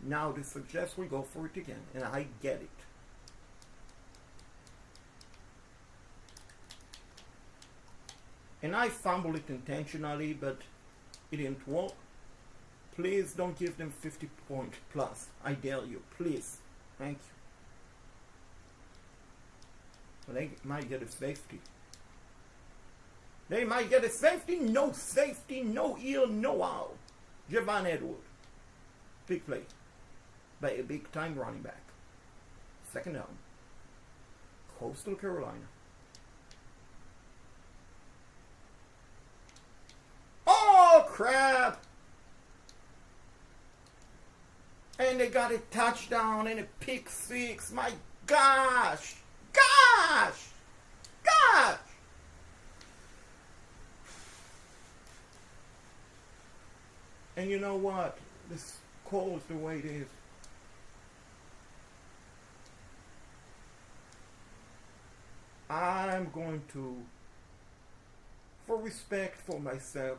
Now they suggest we go for it again, and I get it. And I fumbled it intentionally, but it didn't work. Please don't give them 50 point plus. I dare you. Please. Thank you. Well, they might get a safety. They might get a safety. No safety. No ear. No owl. Javon Edward. Big play. By a big time running back. Second down. Coastal Carolina. Oh, crap! And they got a touchdown and a pick 6. My gosh! Gosh! And you know what? This calls the way it is. I'm going to, for respect for myself,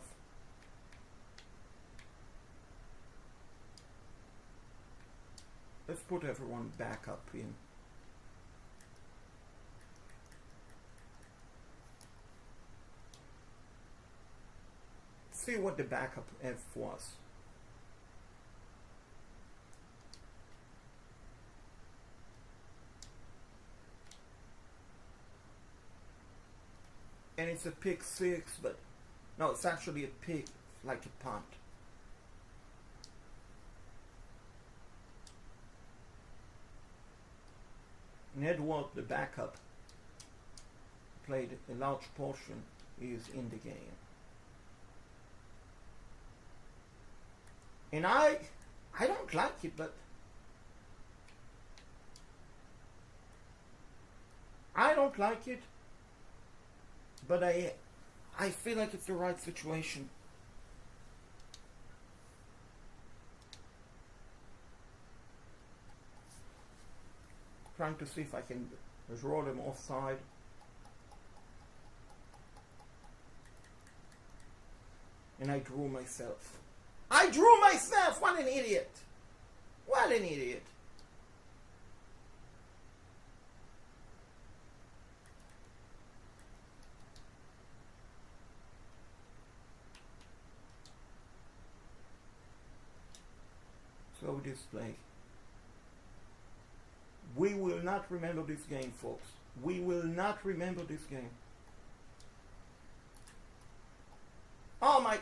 Let's put everyone back up in. See what the backup F was. And it's a pick six, but no, it's actually a pick, like a punt. And Edward, the backup, played a large portion, is in the game. And I don't like it, but I don't like it, but I feel like it's the right situation. Trying to see if I can draw them offside. And I drew myself. I drew myself! What an idiot! What an idiot! So display. We will not remember this game, folks. We will not remember this game. Oh my...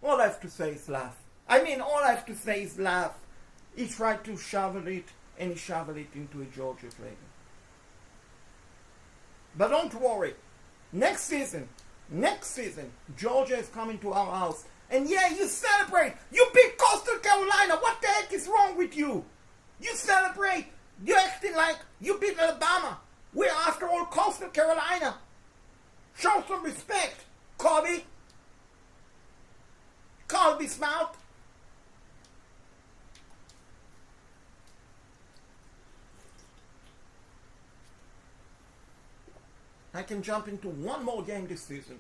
All I have to say is laugh. I mean, all I have to say is laugh. He tried to shovel it, and he shoveled it into a Georgia player. But don't worry. Next season, Georgia is coming to our house. And yeah, you celebrate. You beat Coastal Carolina. What the heck is wrong with you? You celebrate. You're acting like you beat Alabama. We're after all Coastal Carolina. Show some respect, Kobe. Colby Smout. I can jump into one more game this season.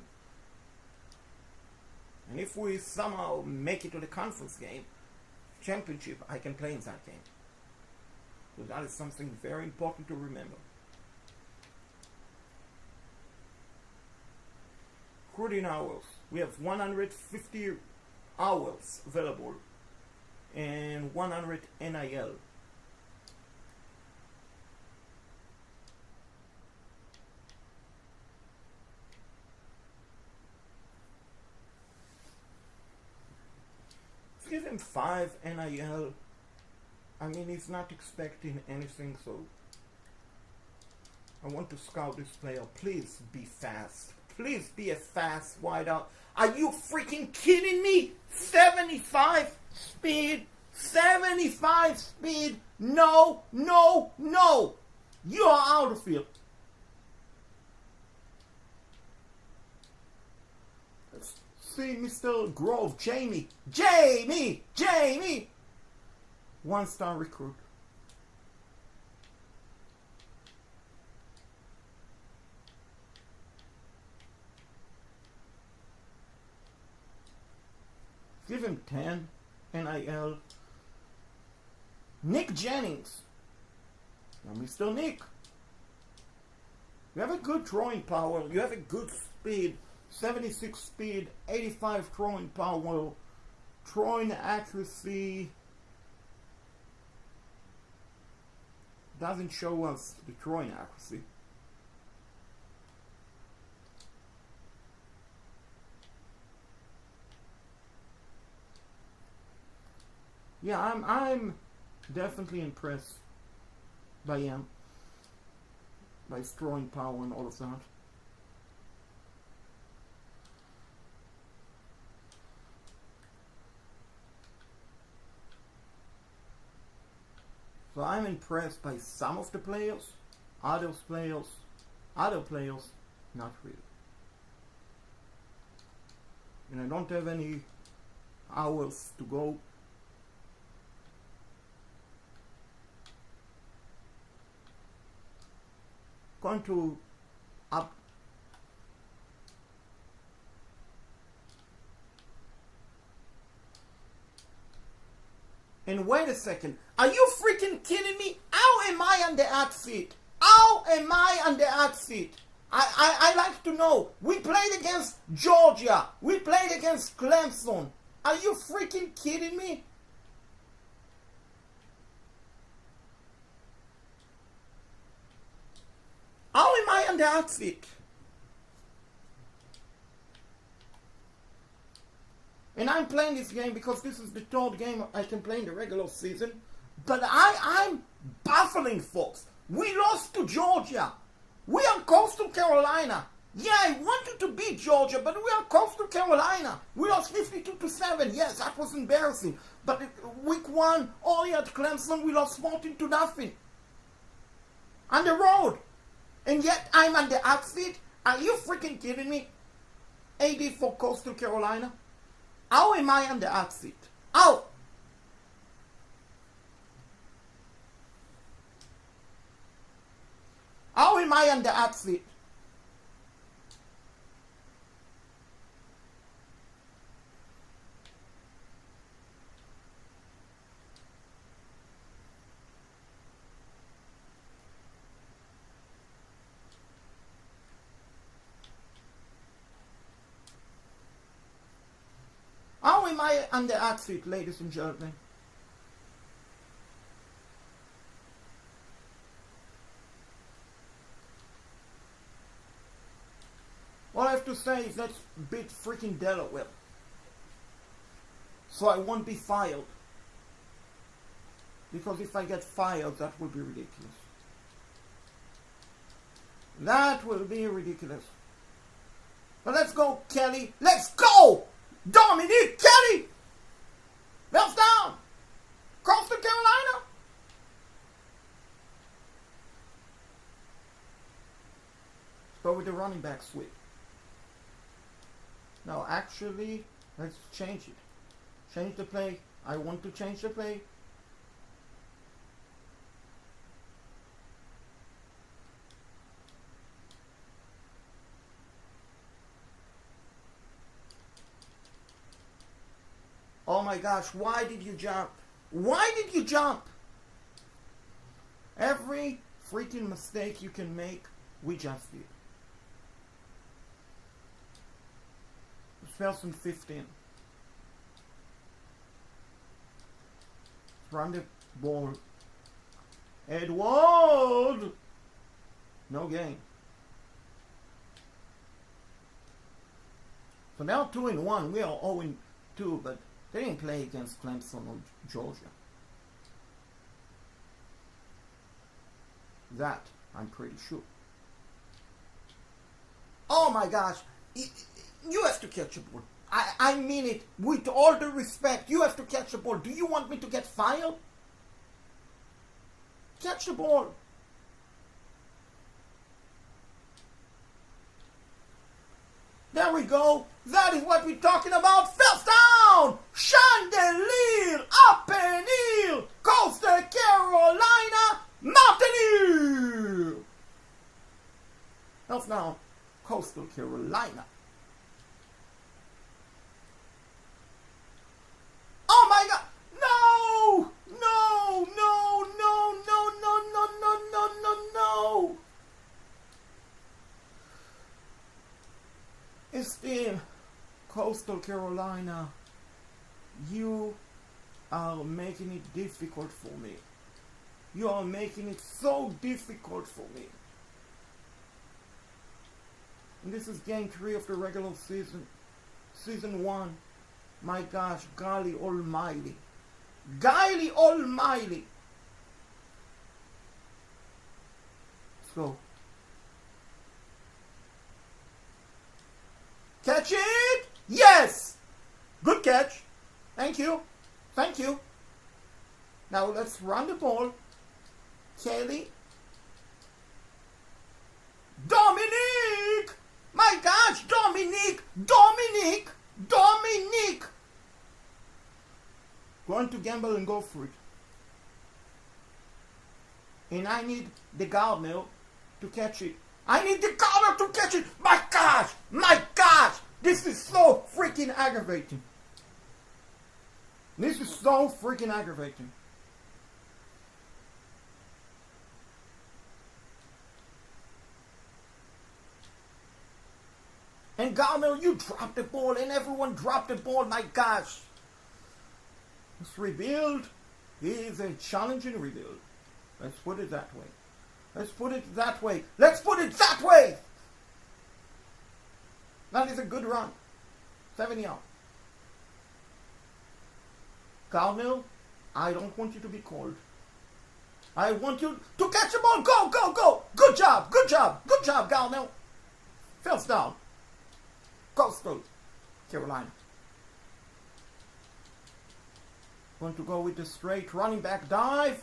And if we somehow make it to the conference game, championship, I can play in that game. So that is something very important to remember. Recruiting hours. We have 150 hours available and 100 NIL. Let's give him 5 NIL. I mean, he's not expecting anything, so I want to scout this player. Please be fast. Please be a fast wideout. Are you freaking kidding me? 75 speed. 75 speed. No, no, no. You are out of field. Let's see Mr. Grove. Jamie. 1-star recruit. Give him 10 NIL. Nick Jennings. Now, Mr. Nick. You have a good throwing power. You have a good speed. 76 speed, 85 throwing power, throwing accuracy. Doesn't show us the throwing accuracy. Yeah, I'm definitely impressed by him, by his throwing power and all of that. So I'm impressed by some of the players, other players, not really. And I don't have any hours to go. Going to up and wait a second. Are you freaking kidding me? How am I on the hot seat? How am I on the hot seat? I like to know. We played against Georgia. We played against Clemson. Are you freaking kidding me? How am I on the hot seat? And I'm playing this game because this is the third game I can play in the regular season. But I'm baffling, folks. We lost to Georgia. We are Coastal Carolina. Yeah, I wanted to beat Georgia, but we are Coastal Carolina. We lost 52-7. Yes, that was embarrassing. But week 1, only at Clemson, we lost 14-0. On the road. And yet I'm on the hot seat. Are you freaking kidding me? AD for Coastal Carolina. How am I on the hot seat? How? How am I on the hot seat? How am I on the hot seat, ladies and gentlemen? All I have to say is let's beat freaking Delaware. So I won't be fired. Because if I get fired, that will be ridiculous. That will be ridiculous. But let's go, Kelly. Let's go! Dominique Kelly! Bells down! Coastal Carolina! Let's go with the running back sweep. No, actually, let's change it. Change the play. I want to change the play. Oh my gosh, why did you jump? Why did you jump? Every freaking mistake you can make, we just did. It's 2015. Run the ball. Edward! No gain. So now 2-1. We are 0-2, but they didn't play against Clemson or Georgia. That, I'm pretty sure. Oh my gosh. You have to catch a ball. I mean it. With all the respect, you have to catch a ball. Do you want me to get fired? Catch the ball. There we go. That is what we're talking about. First down. Chandelier. Up and heel. Coastal Carolina. Mountaineer. First down. Coastal Carolina. Oh my God. No. No. No. No. No. No. No. No. No. No. No. It's still Coastal Carolina. You are making it difficult for me. You are making it so difficult for me. And this is game 3 of the regular season. Season 1. My gosh, golly almighty. Golly almighty. Let's go. Catch it! Yes! Good catch. Thank you. Thank you. Now let's run the ball. Kelly. Dominique! My gosh, Dominique! Dominique! Dominique! Going to gamble and go for it. And I need the Gardner to catch it. I need the Gardner to catch it! My gosh! My gosh! This is so freaking aggravating. This is so freaking aggravating. And Garner, you dropped the ball, and everyone dropped the ball. My gosh. This rebuild is a challenging rebuild. Let's put it that way. Let's put it that way. Let's put it that way. That is a good run. 7 yards. Garner, I don't want you to be cold. I want you to catch the ball. Go, go, go. Good job, good job, good job, Garner. First down. Coastal Carolina. Want to go with the straight running back dive.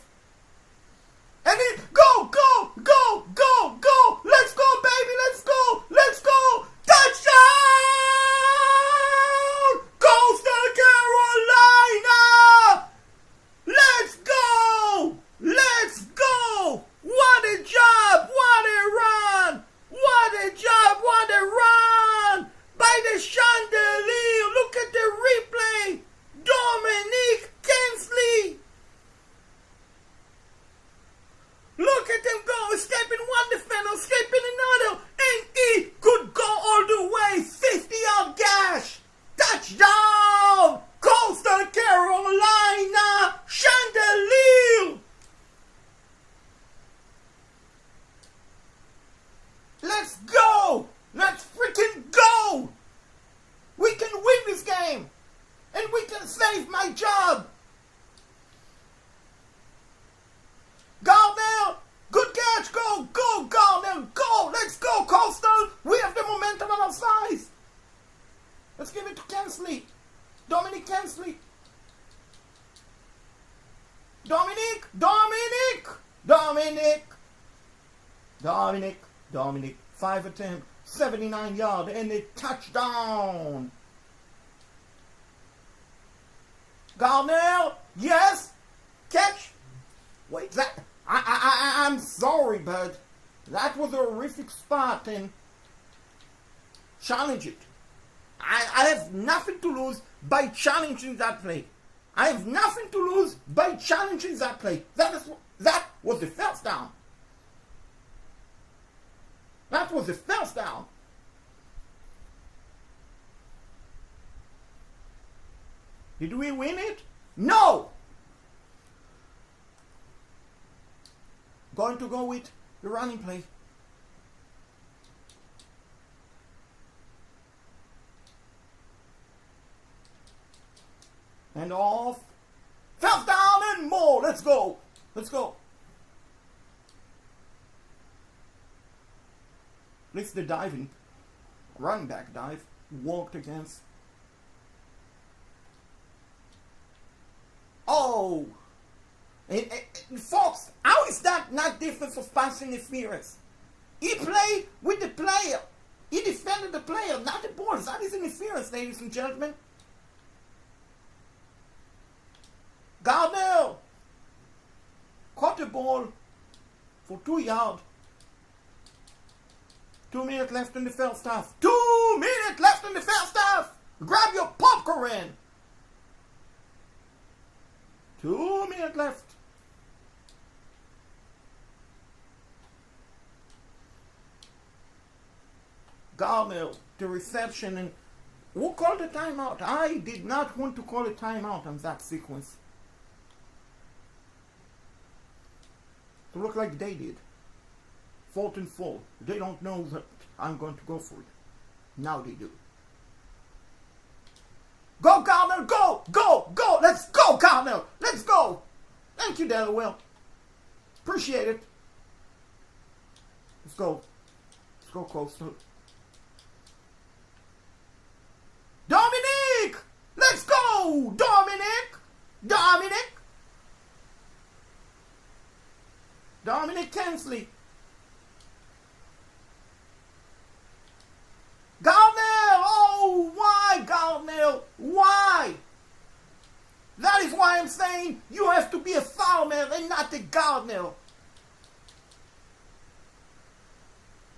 And then go, go, go, go, go. Let's go, baby. Let's go. Let's go. Touchdown! Coastal Carolina! Let's go! Let's go! What a job! What a run! What a job! What a run! By the chandelier! Look at the replay! Dominique Kinsley! Look at him go! Escaping one defender, escaping another, and he could go all the way! 50-yard gash! Touchdown! Coastal Carolina! Chandelier! Let's go! Let's freaking go! We can win this game! And we can save my job! Garner! Good catch! Go! Go, Garner! Go! Let's go, Coastal! We have the momentum on our side! Let's give it to Kensley! Dominic Kensley! Dominic! Dominic! Dominic! Dominic! Dominic! 5 attempt, 79 yard, and a touchdown! Garner! Yes! Catch! Wait, that... I'm sorry, but that was a horrific spot, and challenge it. I have nothing to lose by challenging that play. I have nothing to lose by challenging that play. That was the first down. That was the first down. Did we win it? No! Going to go with the running play. And off. First down and more. Let's go. Let's go. At least the diving, running back dive, walked against. Oh! Folks, how is that not difference of pass interference? He played with the player. He defended the player, not the ball. That is interference, ladies and gentlemen. Gardner caught the ball for 2 yards. 2 minutes left in the first half. 2 minutes left in the first half. Grab your popcorn. 2 minutes left. Gardner, the reception, and who called the timeout? I did not want to call a timeout on that sequence. To look like they did. 4th and 4. They don't know that I'm going to go for it. Now they do. Go, Garner! Go! Go! Go! Let's go, Garner! Let's go! Thank you, Delaware. Appreciate it. Let's go. Let's go, Coastal. Dominic! Let's go! Dominic! Dominic! Dominic Kensley. Garner! Oh, why, Garner? Why? That is why I'm saying you have to be a farmer and not a gardener.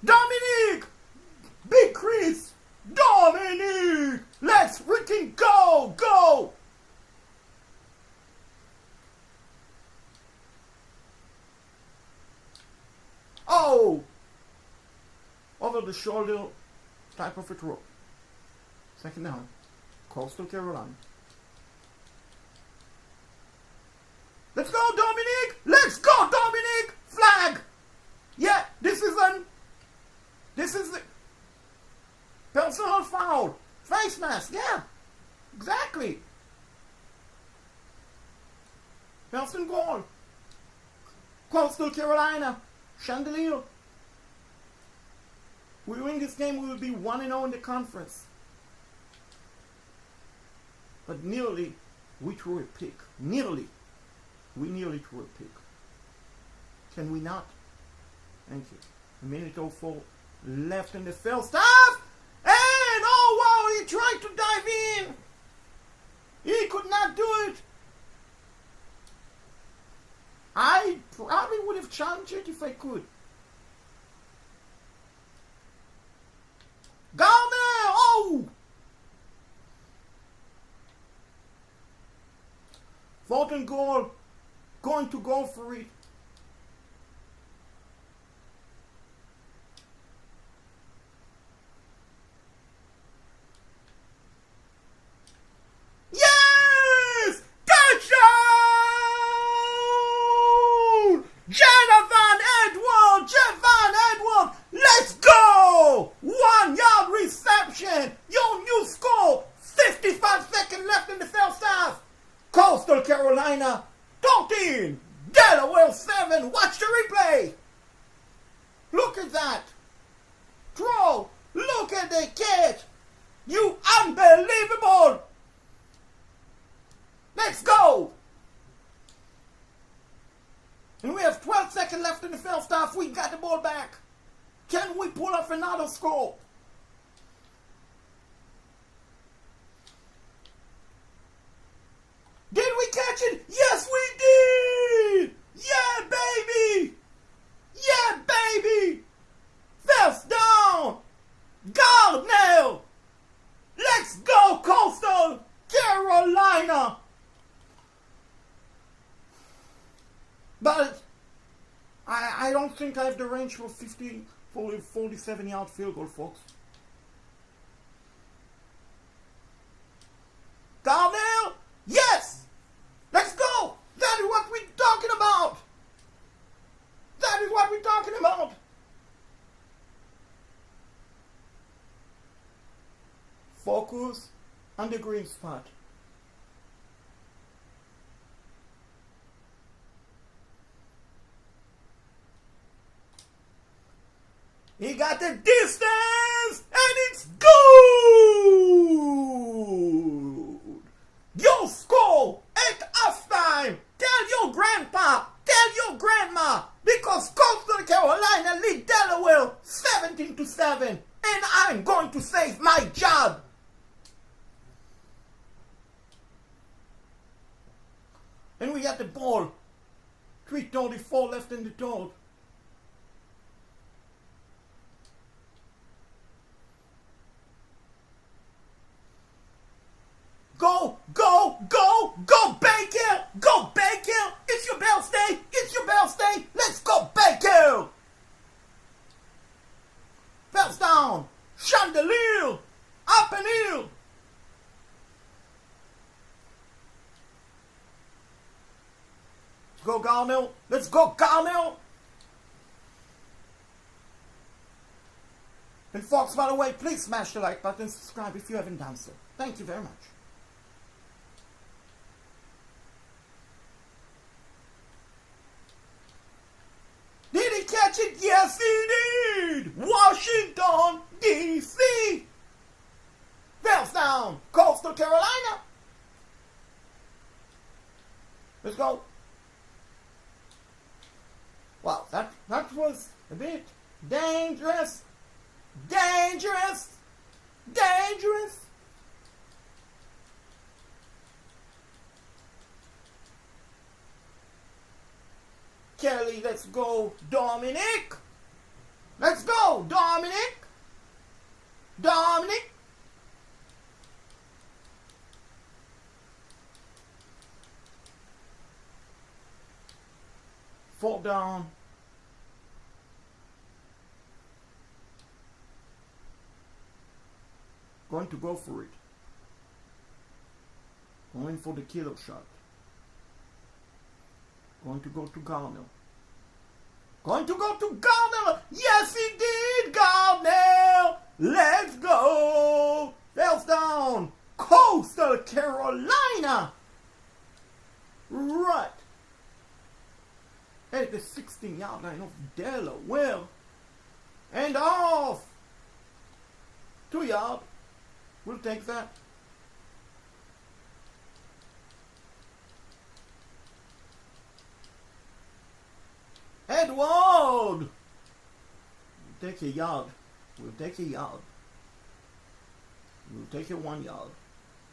Dominic! Big Chris! Dominic! Let's freaking go! Go! Oh! Over the shoulder type of a throw. Second down. Coastal Carolina. Let's go, Dominic! Let's go, Dominic! Flag! Yeah, this is the personal foul. Face mask, yeah. Exactly. First and goal. Coastal Carolina. Chandelier. We win this game, we will be 1-0 in the conference. But nearly, we threw a pick. Nearly. We nearly threw a pick. Can we not? Thank you. A minute 04 left in the first half. And oh wow, he tried to dive in. He could not do it. I probably would have challenged it if I could. Garner! Oh! Fourth and goal. Going to go for it. Yes! Touchdown! Javon Edward! Let's go! 1 yard reception. Your new score. 55 seconds left in the first half. Coastal Carolina 13, Delaware 7. Watch the replay. Look at that. Throw. Look at the catch. You unbelievable. Let's go. And we have 12 seconds left in the first half. We got the ball back. Can we pull off another score? Did we catch it? Yes, we did! Yeah, baby! Yeah, baby! First down! Guard now! Let's go, Coastal Carolina! But I don't think I have the range for 47-yard field goal, folks. Darnell? Yes! Let's go! That is what we're talking about! That is what we're talking about! Focus on the green spot. He got the distance, and it's good! Your score at halftime. Tell your grandpa, tell your grandma, because Coastal Carolina lead Delaware 17-7, and I'm going to save my job. And we got the ball. 3:34 left in the third. Go, go, go, go Baker! Go Baker! It's your birthday! It's your birthday! Let's go Baker! First down! Chandelier! Up and in! Let's go Garnell! Let's go Garnell! And folks, by the way, please smash the like button and subscribe if you haven't done so. Thank you very much. Did he catch it? Yes, he did! Washington, D.C. First down, Coastal Carolina. Let's go. Wow, that was a bit dangerous. Dangerous. Dangerous. Kelly, let's go, Dominic. Let's go, Dominic. Dominic. Fall down. Going to go for it. Going for the killer shot. Going to go to Garner. Going to go to Garner! Yes, he did, Garner! Let's go! First down! Coastal Carolina! Right at the 16-yard line of Delaware. And off! 2 yards. We'll take that. Edward! We'll take a yard. We'll take a yard. We'll take a 1 yard.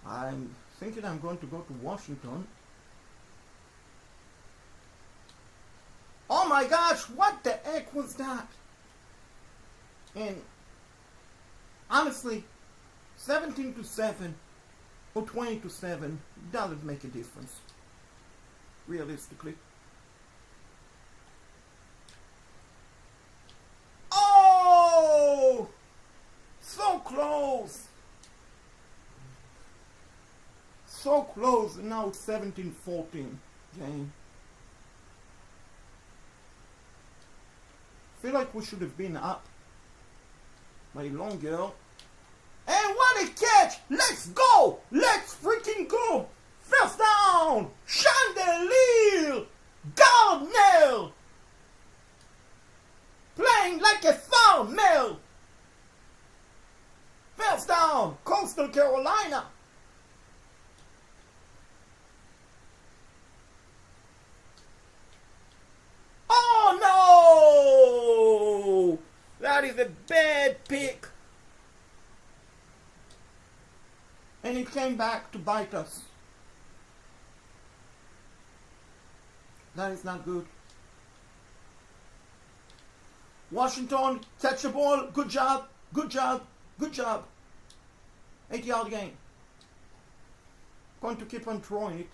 I'm thinking I'm going to go to Washington. Oh my gosh, what the heck was that? And honestly, 17-7 or 20-7 doesn't make a difference, realistically. Oh! So close! So close, and now it's 17-14 game. Feel like we should have been up way longer. And what a catch! Let's go! Let's freaking go! First down! Chandelier! Gardner! Playing like a farmer! First down! Coastal Carolina! Oh no! That is a bad pick. And it came back to bite us. That is not good. Washington, catch the ball. Good job. Good job. Good job. 8-yard gain. Going to keep on throwing it.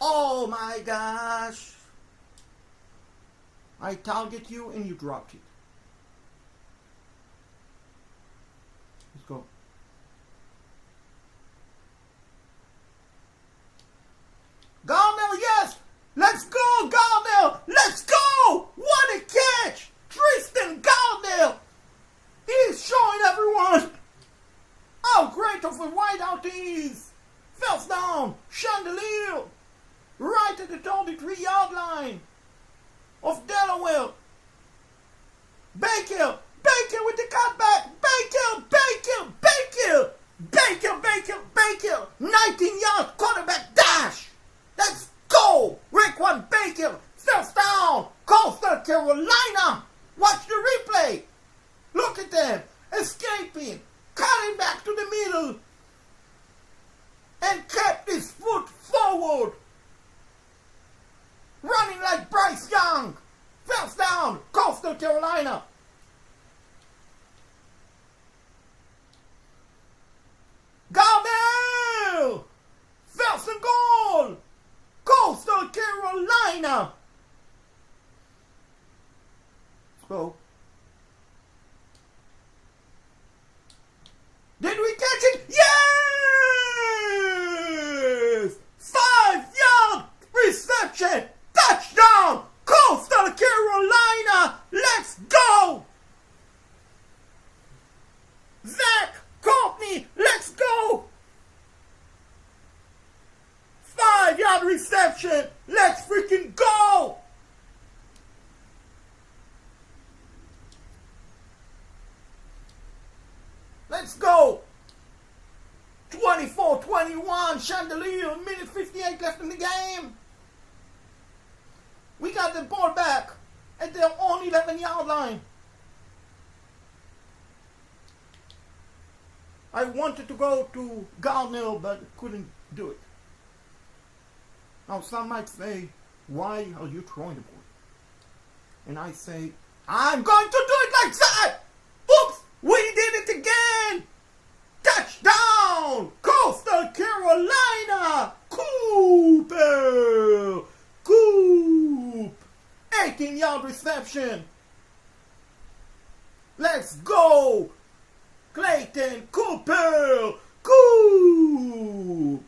Oh my gosh. I target you and you dropped it. Let's go. Garnell, yes! Let's go, Garnell! Let's go! What a catch! Tristan Garnell! He's showing everyone how great of a wideout he is. First down, Chandelier! Right at the 33-yard line of Delaware. Baker! Baker with the cutback! Baker! Baker! Baker! Baker! Baker! Baker! 19-yard quarterback dash! Let's go! Raekwon Baker! First down! Coastal Carolina! Watch the replay! Look at them! Escaping! Cutting back to the middle! And kept his foot forward! Running like Bryce Young! First down! Coastal Carolina! Garnell! First and goal! Coastal Carolina! Let's go. Did we catch it? Yes! 5-yard reception! Touchdown! Coastal Carolina! Let's go! Zach Courtney, let's go! 5-yard reception! Let's freaking go! Let's go! 24-21, Chandelier, minute 58 left in the game. We got the ball back at their own 11-yard line. I wanted to go to Garnell, but couldn't do it. Now some might say, why are you throwing the ball? And I say, I'm going to do it like that! Oops! We did it again! Touchdown! Coastal Carolina! Cooper! Coop! 18-yard reception! Let's go! Clayton Cooper! Coop!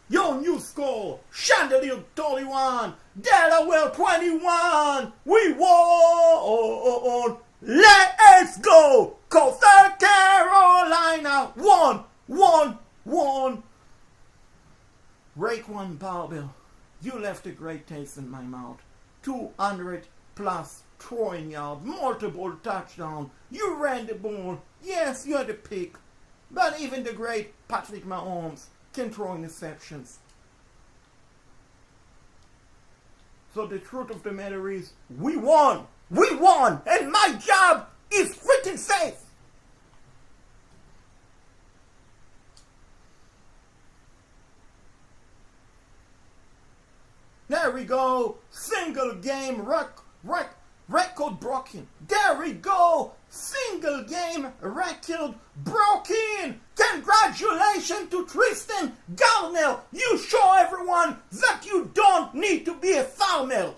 Your new score, Chandelier 31, Delaware 21. We won! Let's go! Coastal Carolina 1-1-1. Raekwon Barbell, you left a great taste in my mouth. 200 plus throwing yard, multiple touchdown. You ran the ball. Yes, you had a pick. But even the great Patrick Mahomes can throw interceptions. So the truth of the matter is, we won! We won! And my job is freaking safe! There we go! Single game record broken. There we go! Single game record broken! Congratulations to Tristan Garnell! You show everyone that you don't need to be a farmer!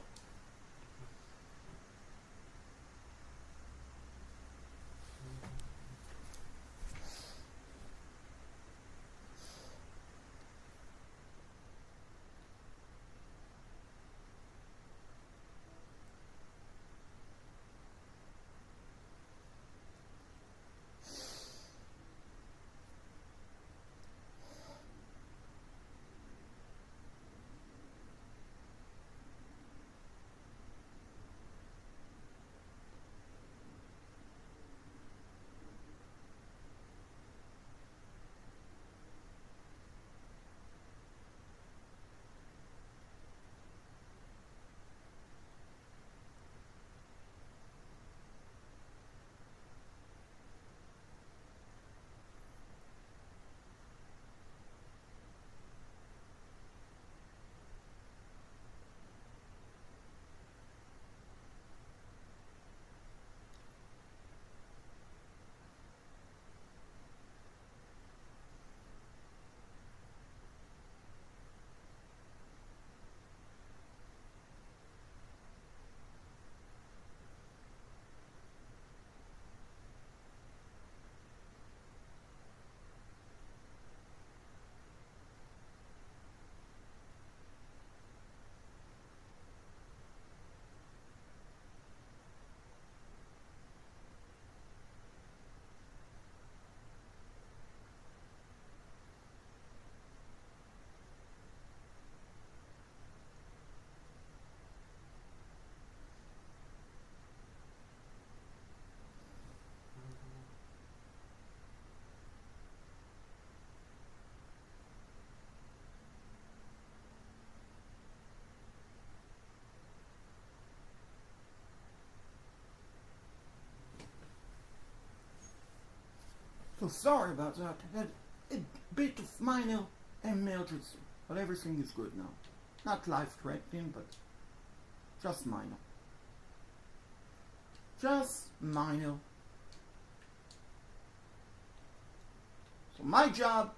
So sorry about that. Had a bit of minor emergency. But everything is good now. Not life-threatening, but just minor. Just minor. So my job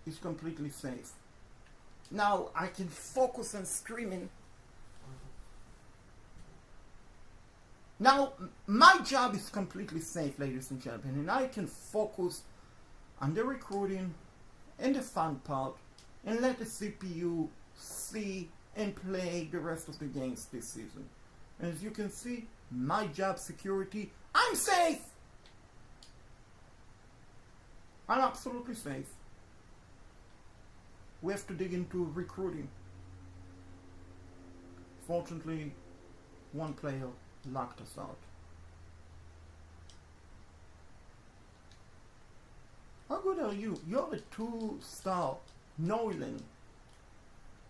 is completely safe. Now I can focus on screaming. Now, my job is completely safe, ladies and gentlemen, and I can focus on the recruiting and the fun part and let the CPU see and play the rest of the games this season. And as you can see, my job security, I'm safe! I'm absolutely safe. We have to dig into recruiting. Fortunately, one player locked us out. How good are you? You're a 2-star Nolan.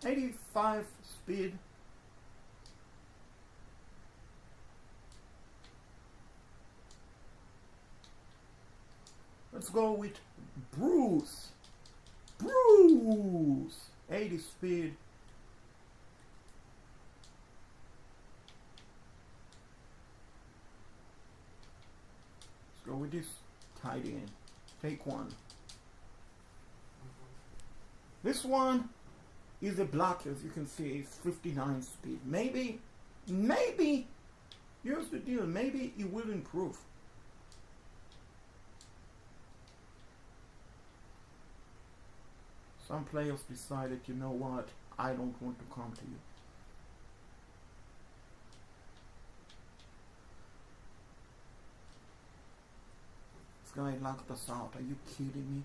85 speed. Let's go with Bruce. Bruce! 80 speed. Go with this tight end. Take one. This one is a blocker, as you can see, 59 speed. Maybe, here's the deal, maybe it will improve. Some players decided, you know what, I don't want to come to you. This guy locked us out. Are you kidding me?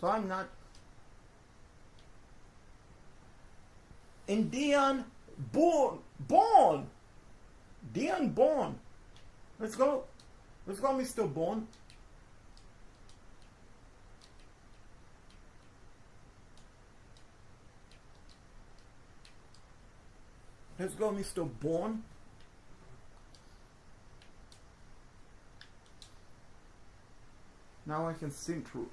So I'm not. And Dion Born. Dion Born. Let's go. Let's go, Mr. Born. Let's go, Mr. Born. Now I can see through.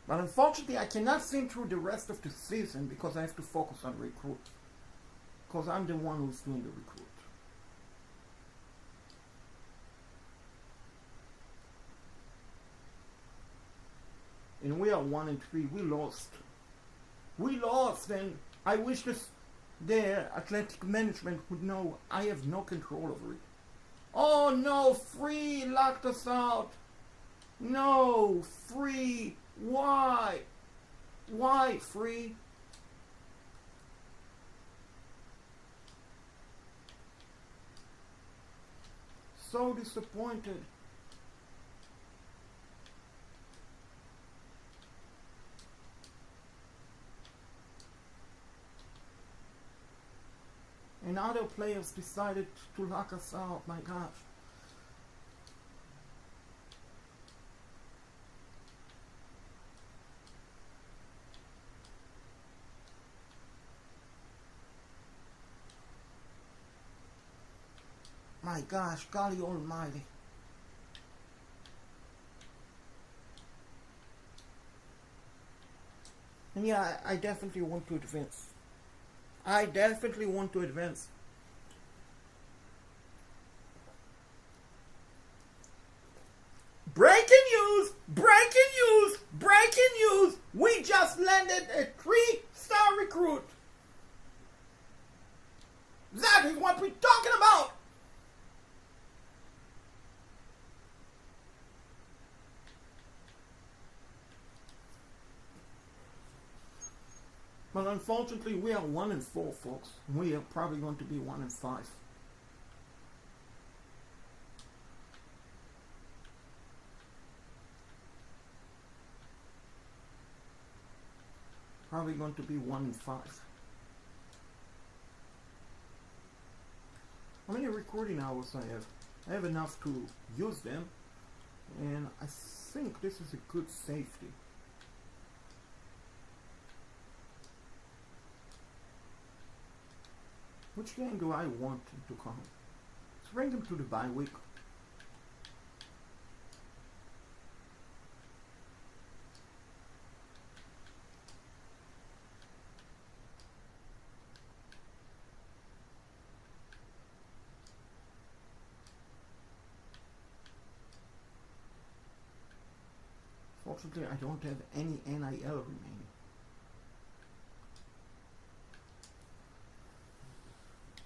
But unfortunately, I cannot see through the rest of the season because I have to focus on recruit. Because I'm the one who's doing the recruit. And we are 1-3. We lost. We lost, and I wish the athletic management would know I have no control over it. Oh no, Free locked us out. No, Free. Why? Why, Free? So disappointed. And other players decided to lock us out. My gosh. My gosh, golly almighty. And yeah, I definitely want to advance. I definitely want to advance. Breaking news! Breaking news! Breaking news! We just landed a 3-star recruit. That is what we're talking about. But unfortunately, we are 1-4, folks. We are probably going to be 1-5. Probably going to be 1-5. How many recruiting hours I have? I have enough to use them, and I think this is a good safety. Which game do I want him to come? Let's bring him to the bye week. Fortunately, I don't have any NIL remaining.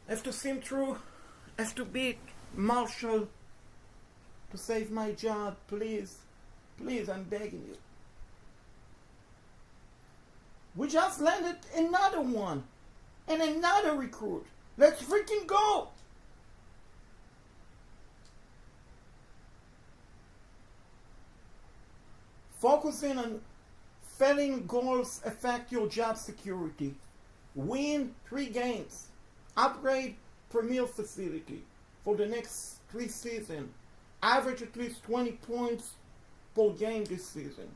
I have to sim through. I have to beat Marshall to save my job. Please. Please, I'm begging you. We just landed another one. And another recruit. Let's freaking go! Focusing on failing goals affect your job security. Win 3 games. Upgrade premier facility for the next 3 seasons. Average at least 20 points per game this season.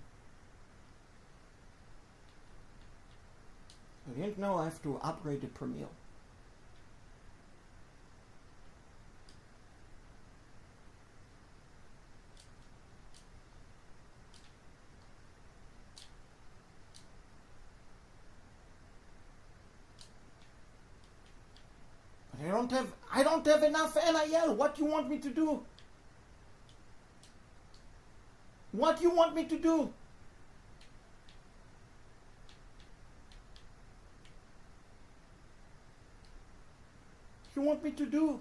I didn't know I have to upgrade the premier. I don't have enough NIL. What do you want me to do? What do you want me to do? you want me to do?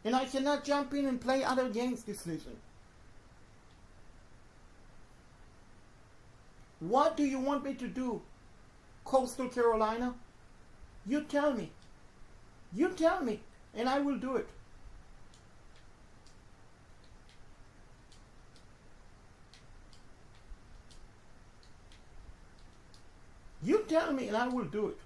And I cannot jump in and play other games this season. What do you want me to do, Coastal Carolina? You tell me. You tell me, and I will do it. You tell me, and I will do it.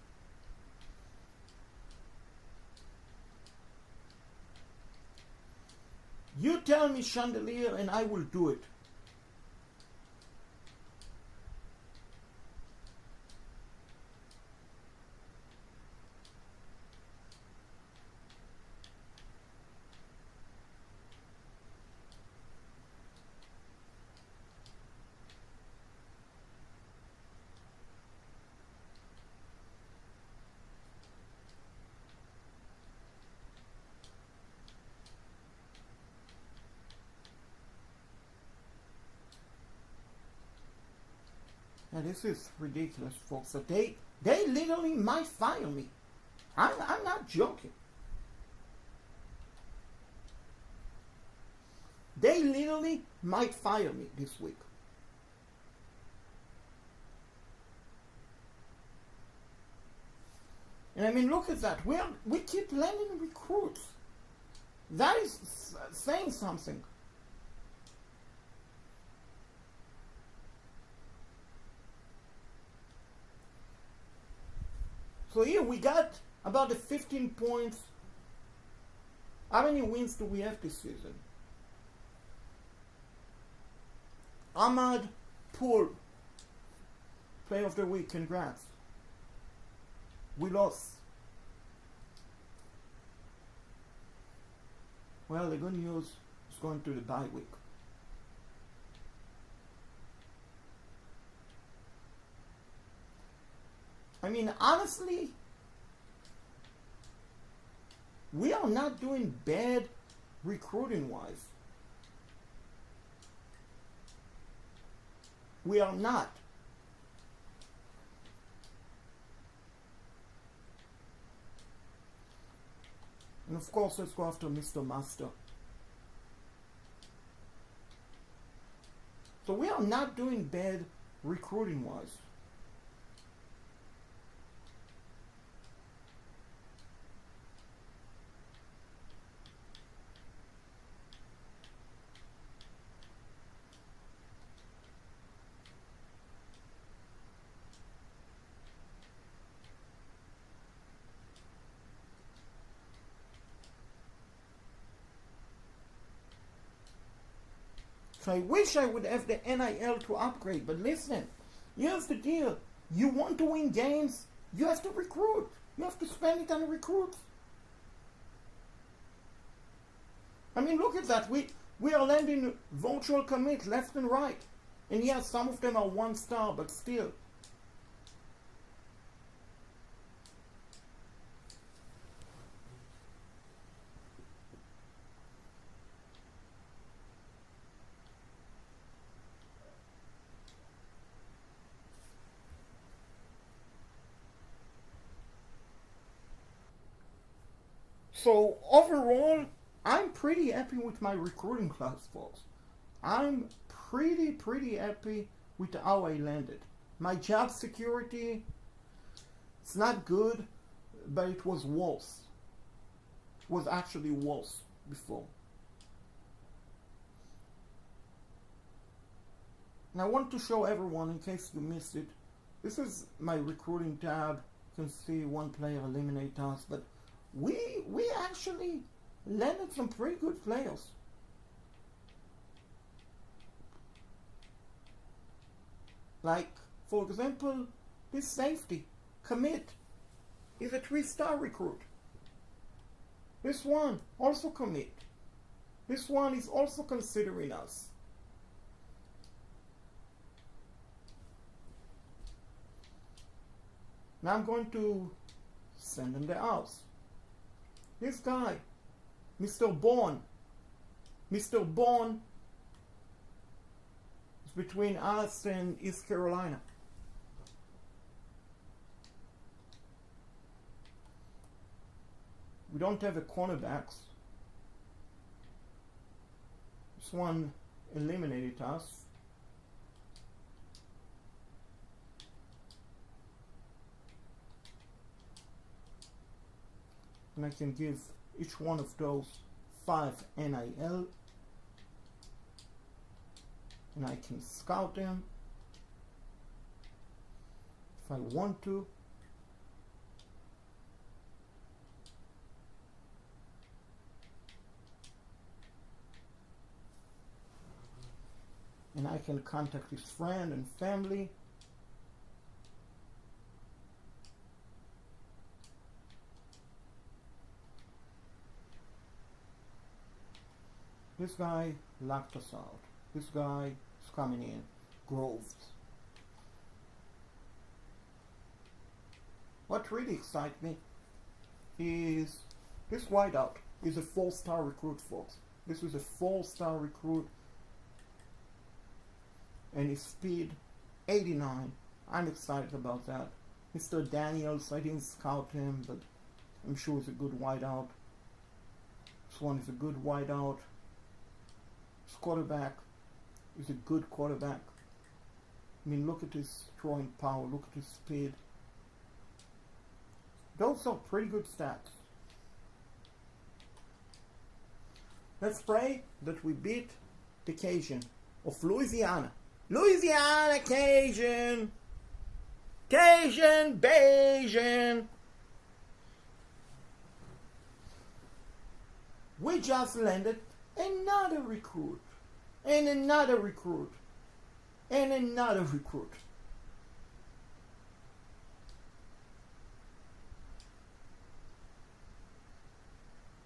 You tell me, Chandelier, and I will do it. Now this is ridiculous, folks. So they literally might fire me. I'm not joking. They literally might fire me this week. And I mean, look at that. We keep landing recruits. That is saying something. So here we got about the 15 points. How many wins do we have this season? Ahmad Pool, Player of the Week, congrats. We lost. Well, the good news is going to the bye week. I mean, honestly, we are not doing bad recruiting-wise. We are not. And of course, let's go after Mr. Master. So we are not doing bad recruiting-wise. So I wish I would have the NIL to upgrade, but listen, here's the deal. You want to win games, you have to recruit. You have to spend it on recruits. I mean, look at that. We are landing virtual commits left and right. And yes, some of them are 1 star, but still. So overall, I'm pretty happy with my recruiting class, folks. I'm pretty happy with how I landed. My job security, it's not good, but it was worse. It was actually worse before. And I want to show everyone, in case you missed it, this is my recruiting tab. You can see one player eliminate us, but we actually landed some pretty good players. Like, for example, this safety, commit, is a 3-star recruit. This one, also commit. This one is also considering us. Now I'm going to send them the house. This guy, Mr. Bourne. Mr. Bourne is between us and East Carolina. We don't have a cornerbacks. This one eliminated us. And I can give each one of those 5 NIL. And I can scout them if I want to. And I can contact his friend and family. This guy locked us out. This guy is coming in. Groves. What really excites me is this wideout is a 4-star recruit, folks. This is a 4-star recruit. And his speed, 89. I'm excited about that. Mr. Daniels, I didn't scout him, but I'm sure he's a good wideout. This one is a good wideout. This quarterback is a good quarterback. I mean, look at his throwing power, look at his speed. Those are pretty good stats. Let's pray that we beat the Cajun of Louisiana. Louisiana Cajun! Cajun Bayesian! We just landed another recruit. And another recruit. And another recruit.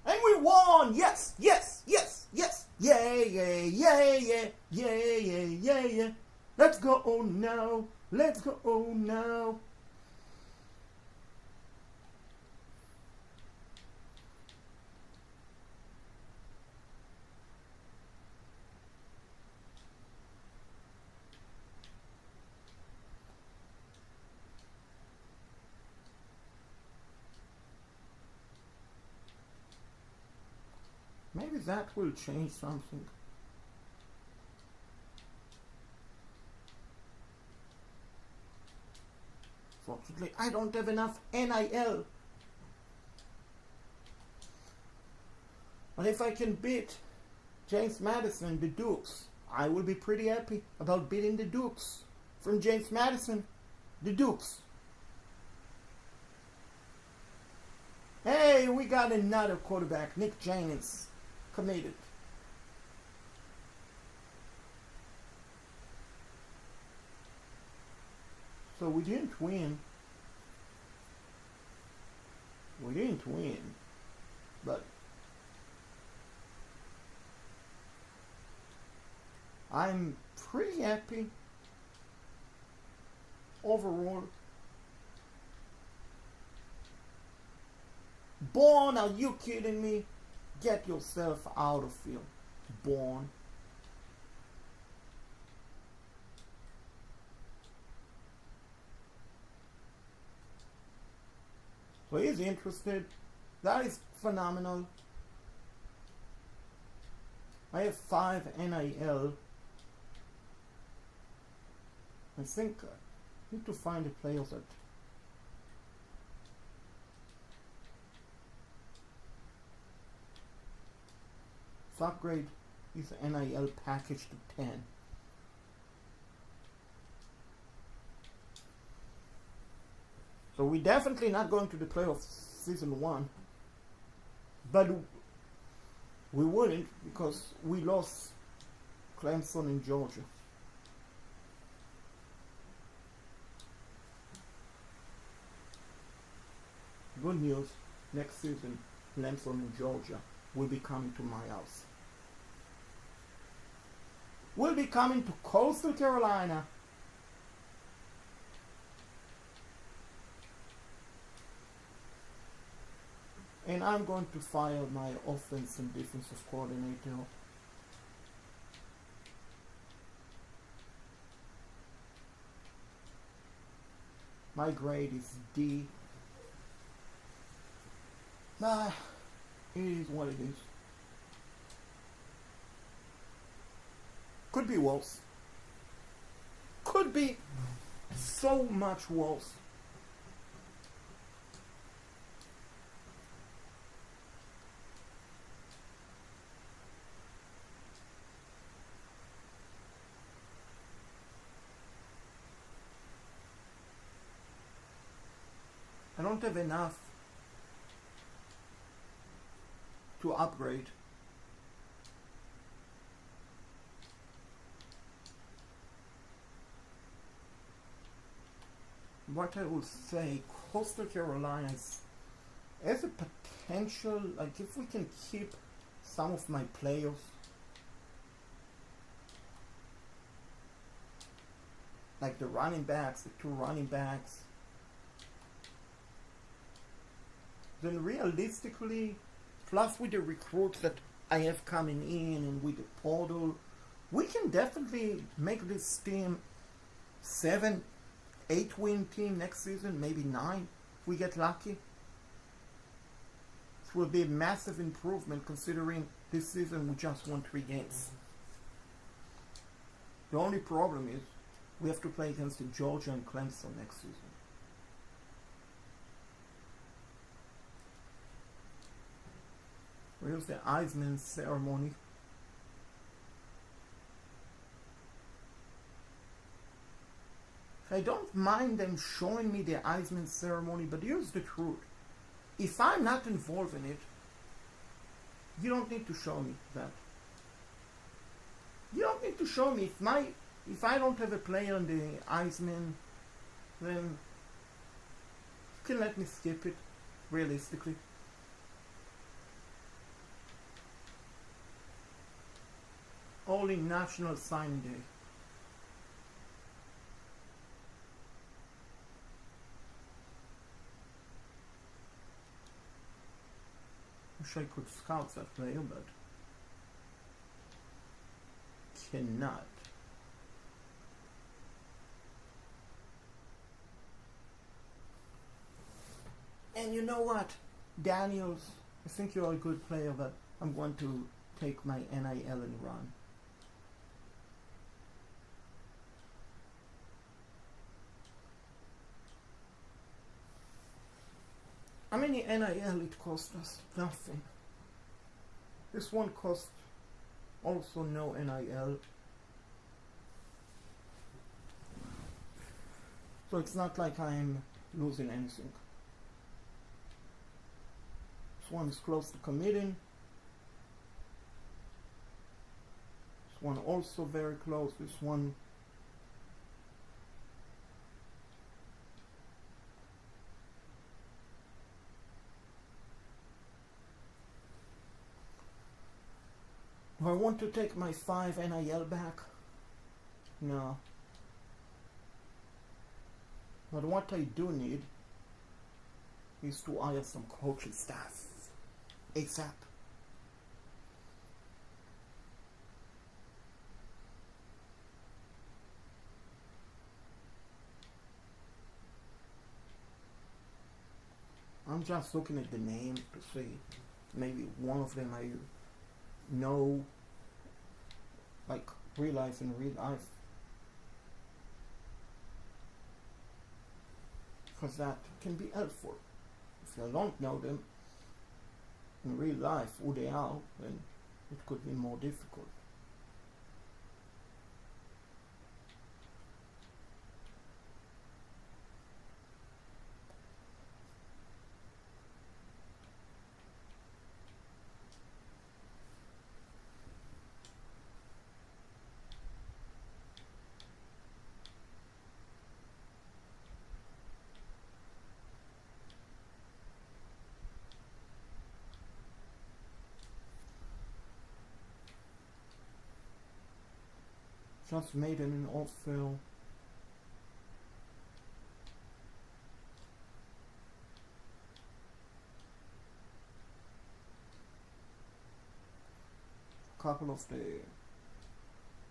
And we won! Yes, yes, yes, yes! Yeah, yeah, yeah, yeah, yeah, yeah, yeah, yeah. Let's go now. Let's go now. Maybe that will change something. Fortunately, I don't have enough NIL. But if I can beat James Madison, the Dukes, I will be pretty happy about beating the Dukes. From James Madison, the Dukes. Hey, we got another quarterback, Nick Jennings, committed. So we didn't win. We didn't win, but I'm pretty happy overall. Born, are you kidding me? Get yourself out of here, Born. So he's interested. That is phenomenal. I have 5 NIL. I think I need to find a player that upgrade his NIL package to 10. So we're definitely not going to the playoffs season 1. But we wouldn't because we lost Clemson and Georgia. Good news, next season Clemson and Georgia will be coming to my house. We'll be coming to Coastal Carolina. And I'm going to fire my offense and defensive coordinator. My grade is D. It is what it is. Could be worse. Could be so much worse. I don't have enough to upgrade. What I would say, Coastal Carolina has a potential, like if we can keep some of my players, like the running backs, the two running backs, then realistically, plus with the recruits that I have coming in and with the portal, we can definitely make this team 7, 8 win team next season, maybe 9 if we get lucky. It will be a massive improvement considering this season we just won 3 games. The only problem is we have to play against the Georgia and Clemson next season. Where's the Heisman ceremony? I don't mind them showing me the Heisman ceremony, but here's the truth. If I'm not involved in it, you don't need to show me that. You don't need to show me. If I don't have a player in the Heisman, then you can let me skip it, realistically. Only National Signing Day. Wish I could scout that player, but cannot. And you know what, Daniels, I think you're a good player, but I'm going to take my NIL and run. How many NIL it cost us? Nothing. This one cost also no NIL. So it's not like I'm losing anything. This one is close to committing. This one also very close. This one do I want to take my 5 NIL back? No. But what I do need is to hire some coaching staff ASAP. I'm just looking at the names to see maybe one of them I know, like real life and real life, because that can be helpful. If I don't know them in real life who they are, then it could be more difficult. Just made an offer. Couple of the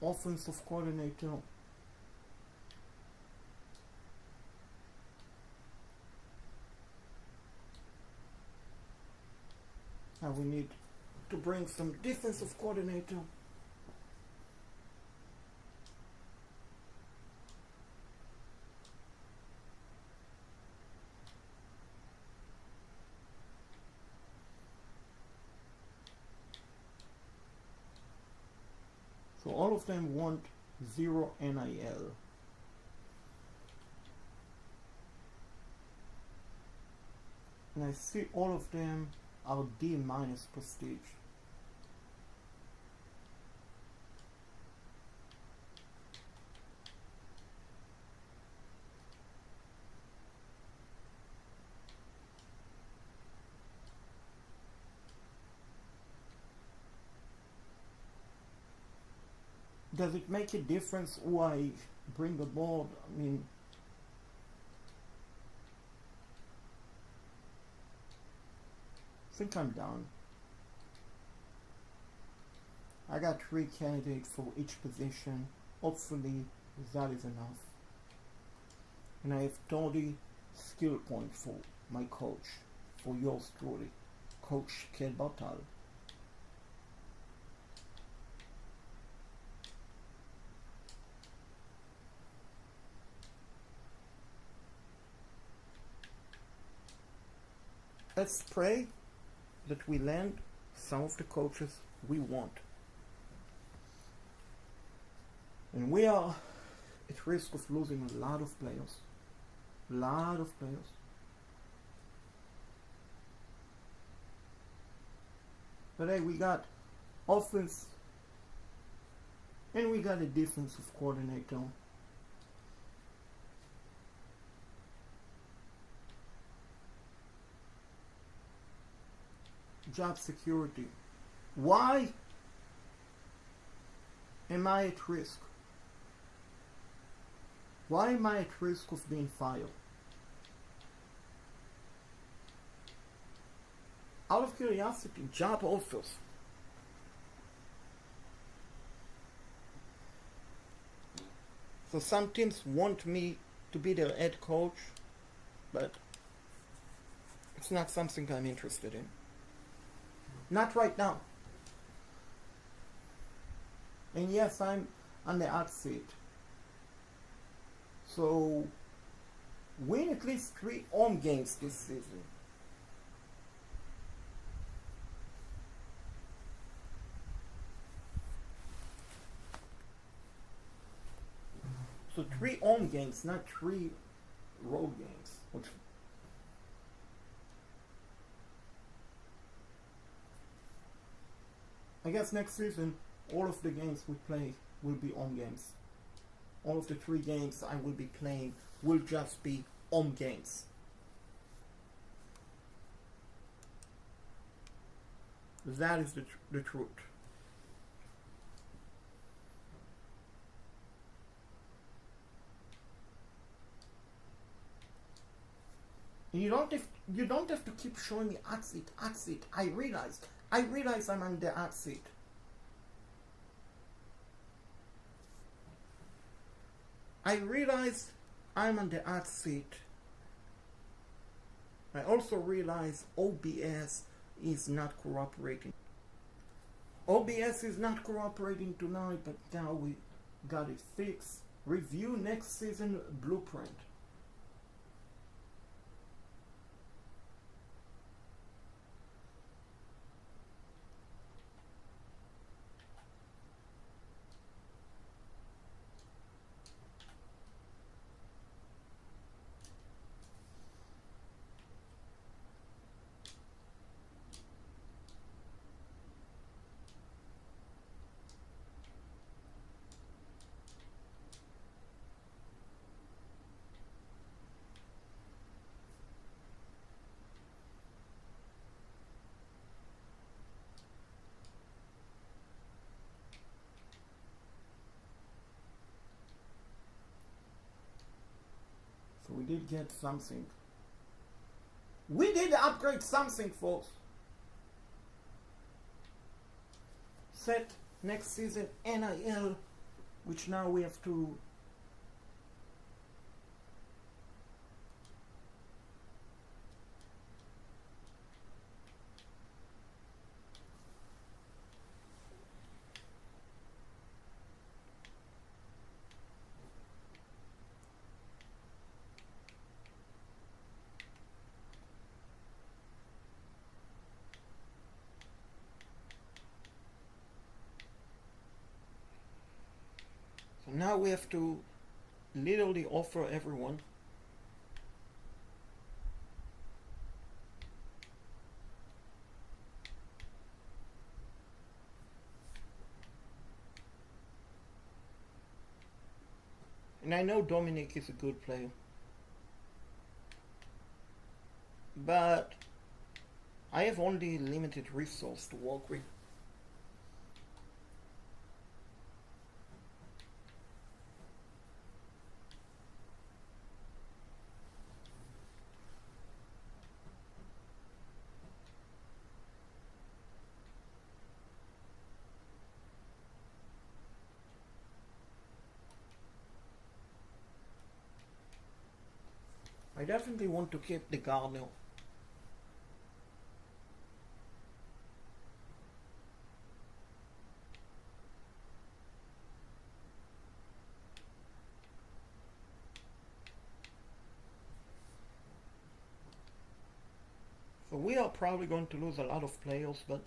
offensive coordinator. And we need to bring some defensive coordinator. So all of them want 0 NIL. And I see all of them are D minus prestige. Does it make a difference who I bring aboard? I mean, I think I'm done. I got 3 candidates for each position. Hopefully that is enough. And I have 30 skill points for my coach, for yours truly, Coach Ken Bartal. Let's pray that we land some of the coaches we want. And we are at risk of losing a lot of players. But hey, we got offense and we got a defensive coordinator. Job security. Why am I at risk? Why am I at risk of being fired? Out of curiosity, job offers. So some teams want me to be their head coach, but it's not something I'm interested in. Not right now. And yes, I'm on the hot seat. So, win at least 3 home games this season. So 3 home games, not 3 road games. Which I guess next season, all of the games we play will be home games. All of the 3 games I will be playing will just be home games. That is the truth. And you don't have to keep showing me hot seat. I realize I'm on the hot seat. I realize I'm on the hot seat. I also realize OBS is not cooperating. OBS is not cooperating tonight, but now we got it fixed. Review next season blueprint. So we did get something. We did upgrade something, folks. Set next season NIL, which now we have to Now we have to literally offer everyone. And I know Dominic is a good player. But I have only limited resource to work with. I definitely want to keep the Garner. So we are probably going to lose a lot of players, but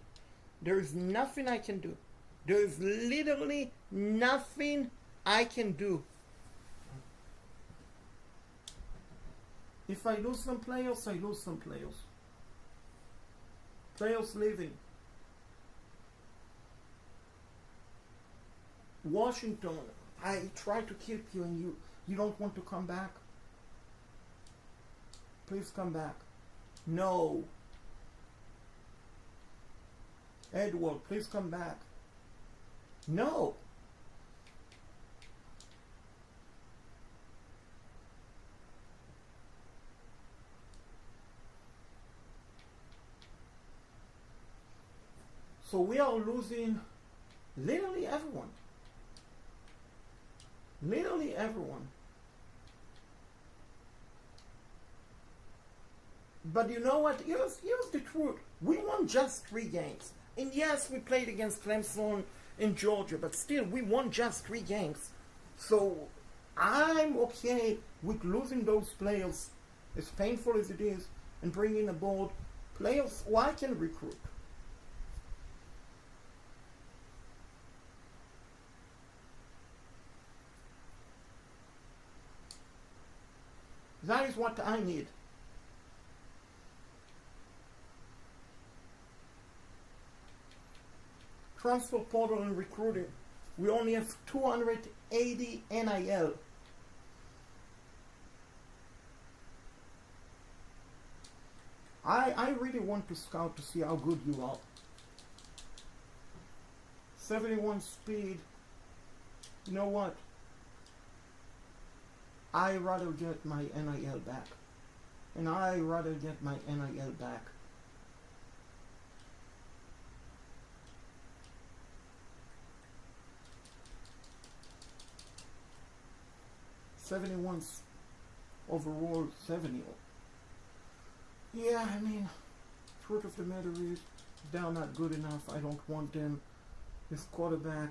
there is nothing I can do. There is literally nothing I can do. If I lose some players, I lose some players. Players leaving. Washington, I try to keep you and you don't want to come back. Please come back. No. Edward, please come back. No. So we are losing literally everyone. Literally everyone. But you know what? Here's the truth. We won just 3 games. And yes, we played against Clemson in Georgia, but still, we won just 3 games. So I'm okay with losing those players, as painful as it is, and bringing aboard players who I can recruit. That is what I need. Transfer portal and recruiting. We only have 280 NIL. I really want to scout to see how good you are. 71 speed. You know what? I rather get my NIL back. And I rather get my NIL back. '71 overall 70. Yeah, I mean, truth of the matter is, they're not good enough. I don't want them. His quarterback,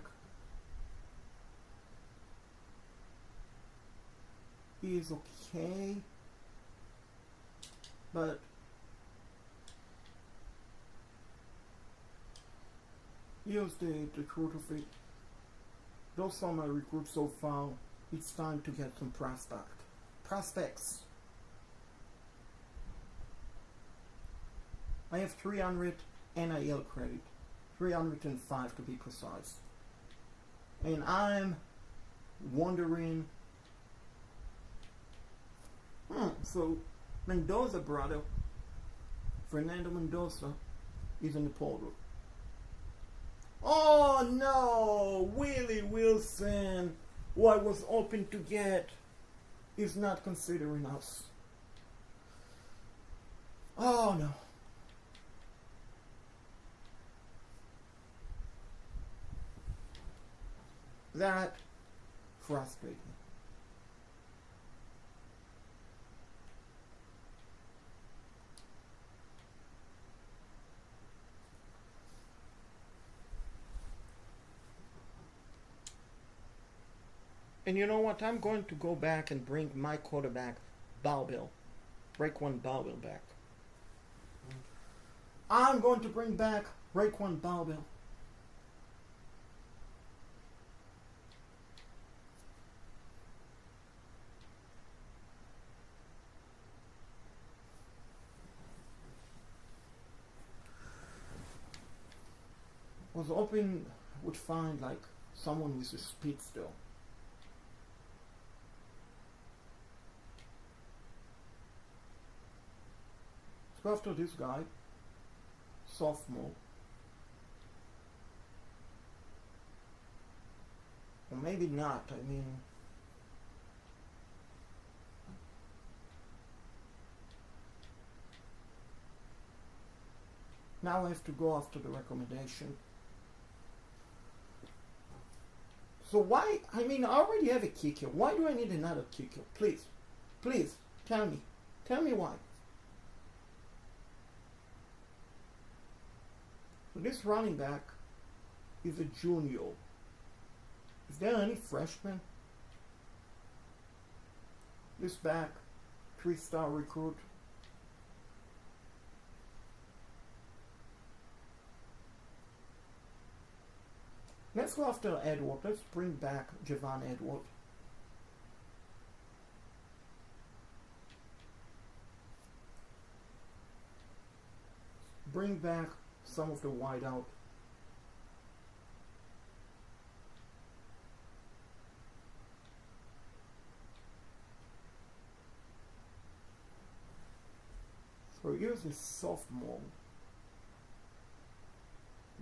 he is okay, but here's the truth of it. Those are my recruits so far. It's time to get some prospects. I have 300 NIL credit, 305 to be precise. And I'm wondering, so Mendoza brother, Fernando Mendoza, is in the portal. Oh no, Willie Wilson, who I was hoping to get, is not considering us. Oh no. That frustrates me. And you know what? I'm going to go back and bring my quarterback, Bowbill. Raekwon Bowbill back. I'm going to bring back Raekwon Bowbill. was hoping I would find like someone with a speed still. Let's go after this guy, sophomore. Or maybe not, I mean, now I have to go after the recommendation. So why, I mean, I already have a kicker. Why do I need another kicker? Please, please, tell me. Tell me why. So this running back is a junior. Is there any freshman? This back, 3-star recruit. Let's go after Edward. Let's bring back Javon Edward. Bring back some of the wideout. So here's a sophomore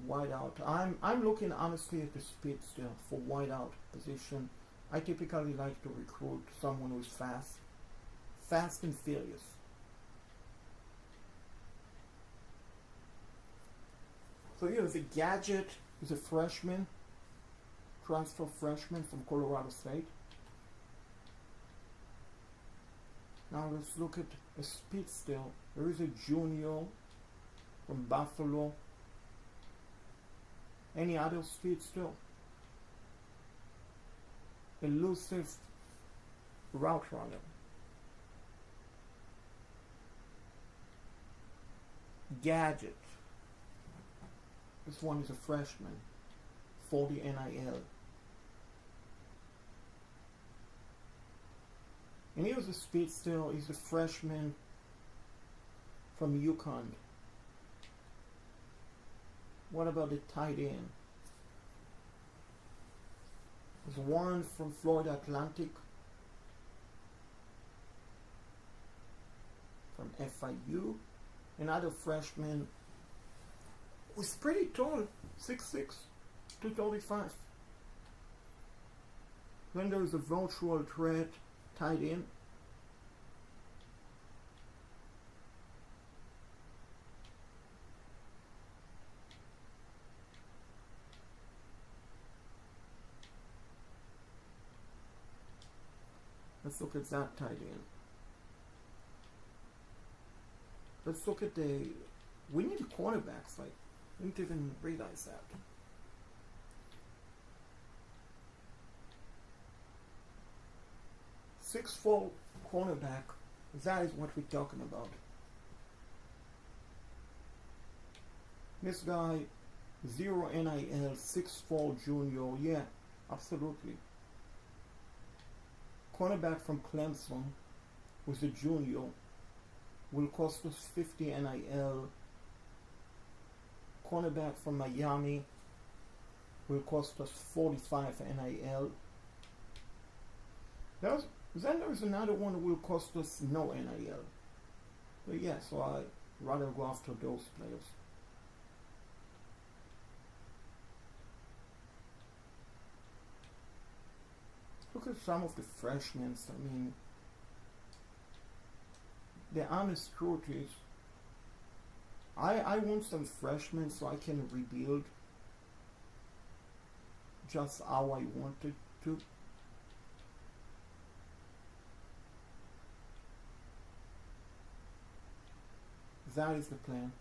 wideout. I'm looking honestly at the speed still for wideout position. I typically like to recruit someone who's fast and furious. So here's a gadget. He's a freshman, transfer freshman from Colorado State. Now let's look at a speed still. There is a junior from Buffalo. Any other speed still? Elusive route runner. Gadget. This one is a freshman. 40 NIL. And here's a speed still. He's a freshman from UConn. What about the tight end? There's one from Florida Atlantic, from FIU. Another freshman who's pretty tall, 6'6", 235. Then there's a virtual threat tight end. Let's look at that tight end. Let's look at the... We need cornerbacks, like, I didn't even realize that. Six-foot cornerback, that is what we're talking about. This guy, 0 NIL, 6'4" junior, yeah, absolutely. Cornerback from Clemson, who's a junior, will cost us 50 NIL. Cornerback from Miami will cost us 45 NIL. Then there's another one who will cost us no NIL. But yeah, so I'd rather go after those players. Look at some of the freshmen. I mean, the honest truth is, I want some freshmen so I can rebuild just how I wanted to. That is the plan.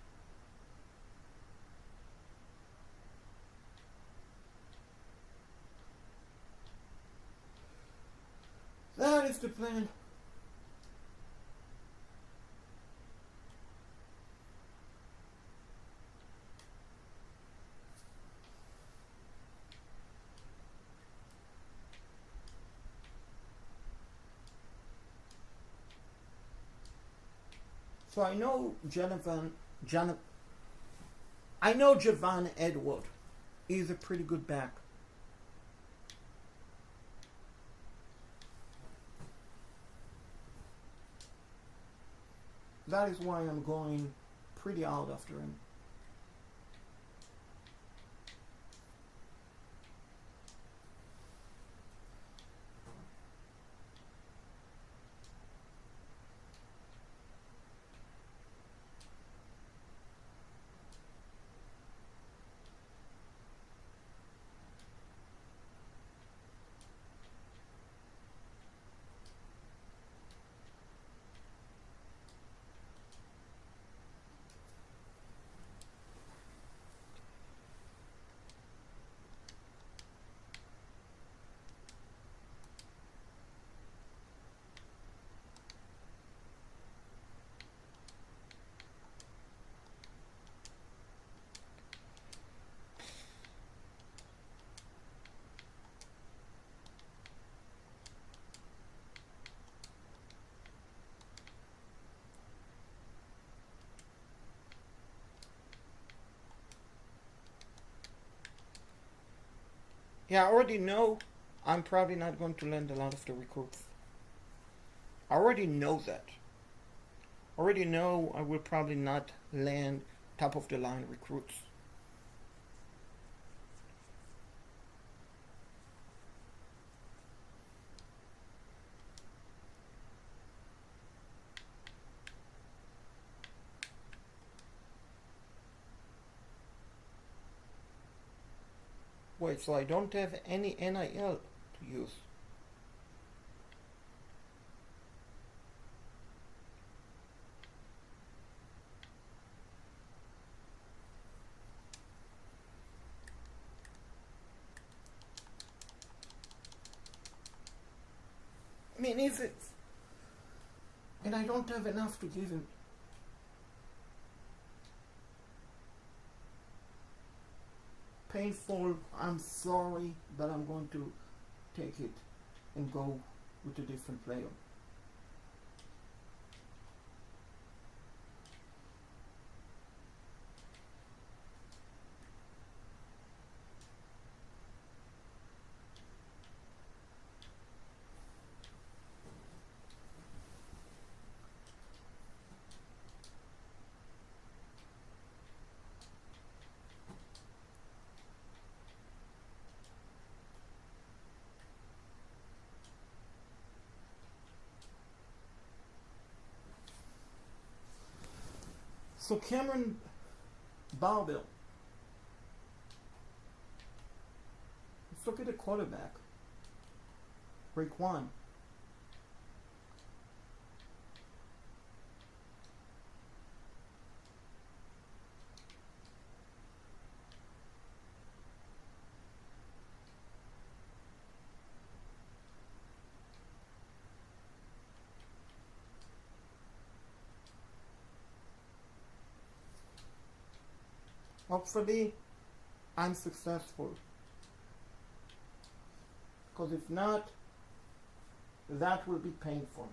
That is the plan. So I know Javon Edward is a pretty good back. That is why I'm going pretty hard after him. Yeah, I already know I'm probably not going to land a lot of the recruits. I already know that. I already know I will probably not land top of the line recruits. Wait, so I don't have any NIL to use. I mean, is it? And I don't have enough to give him. Painful, I'm sorry, but I'm going to take it and go with a different player. So Cameron Barbell. Let's look at the quarterback. Raekwon. Hopefully, I'm successful. Because if not, that will be painful.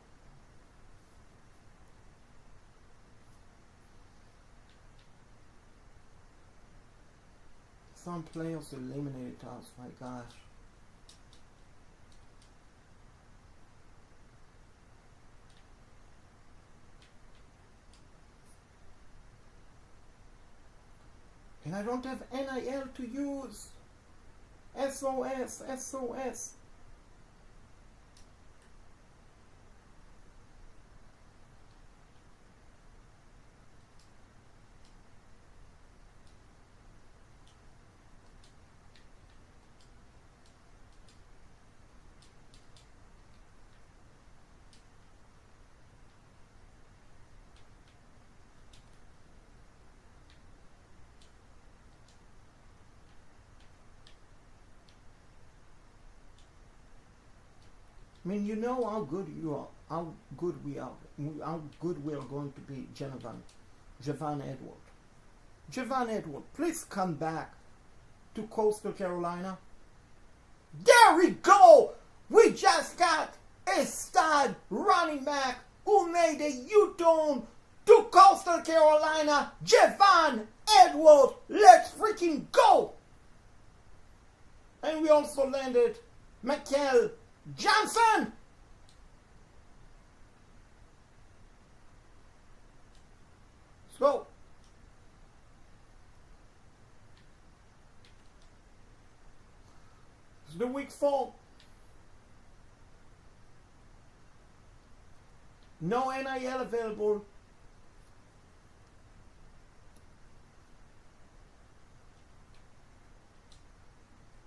Some players eliminated us, my gosh. And I don't have NIL to use. SOS, SOS. I mean, you know how good you are, how good we are, how good we are going to be, Javon Edward. Javon Edward, please come back to Coastal Carolina. There we go! We just got a stud running back who made a U-turn to Coastal Carolina, Javon Edward. Let's freaking go! we also landed Michael Johnson. Let's go. It's the week 4. No NIL available.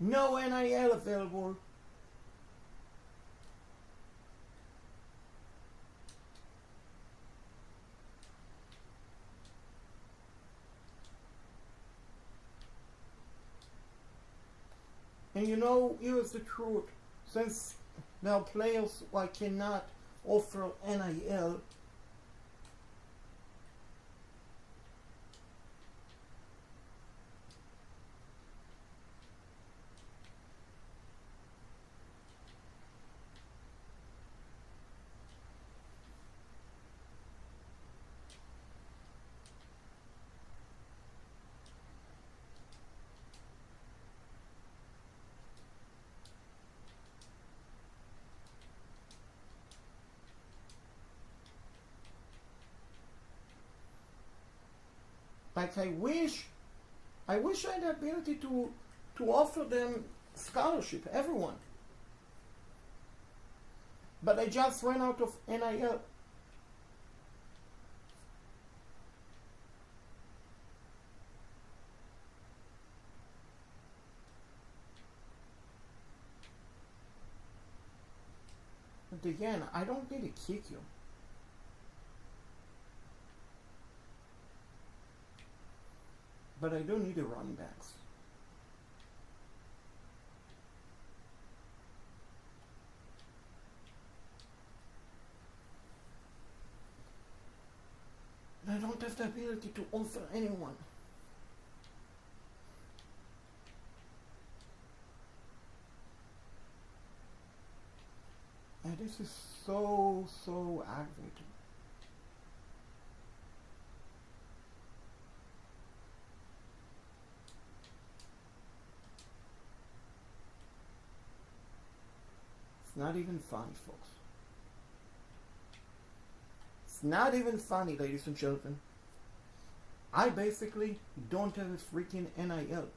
No NIL available. And you know, here's the truth. Since now players cannot offer NIL, like I wish I had the ability to offer them scholarship, everyone. But I just ran out of NIL. But again, I don't need to kick you. But I do need the running backs. And I don't have the ability to offer anyone. And this is so aggravating. It's not even funny, folks. It's not even funny, ladies and gentlemen. I basically don't have a freaking NIL.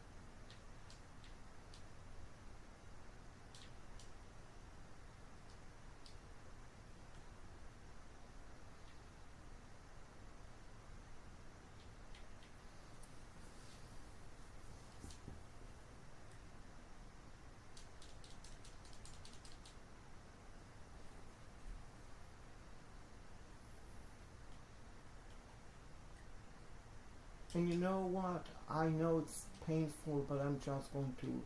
And you know what? I know it's painful, but I'm just going to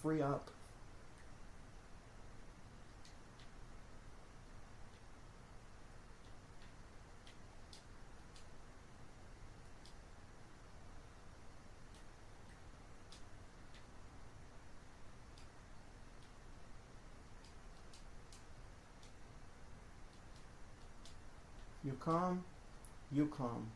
free up. You come, you come.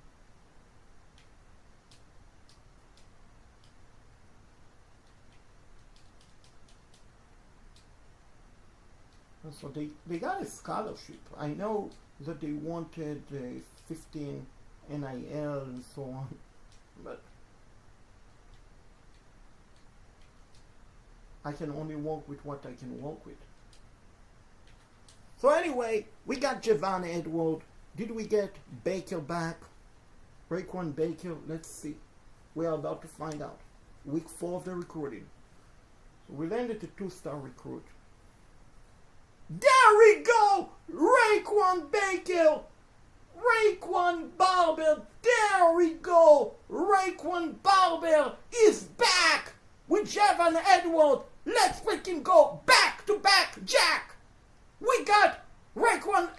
So they got a scholarship. I know that they wanted 15 NIL and so on, but I can only work with what I can work with. So anyway, we got Javon Edward. Did we get Baker back? Raekwon Baker, let's see. We are about to find out. Week 4 of the recruiting. So we landed a 2-star recruit. There we go! Raekwon Baker! Raekwon Barber! There we go! Raekwon Barber is back! With Javon Edward! Let's freaking go! Back to back, Jack! We got Raekwon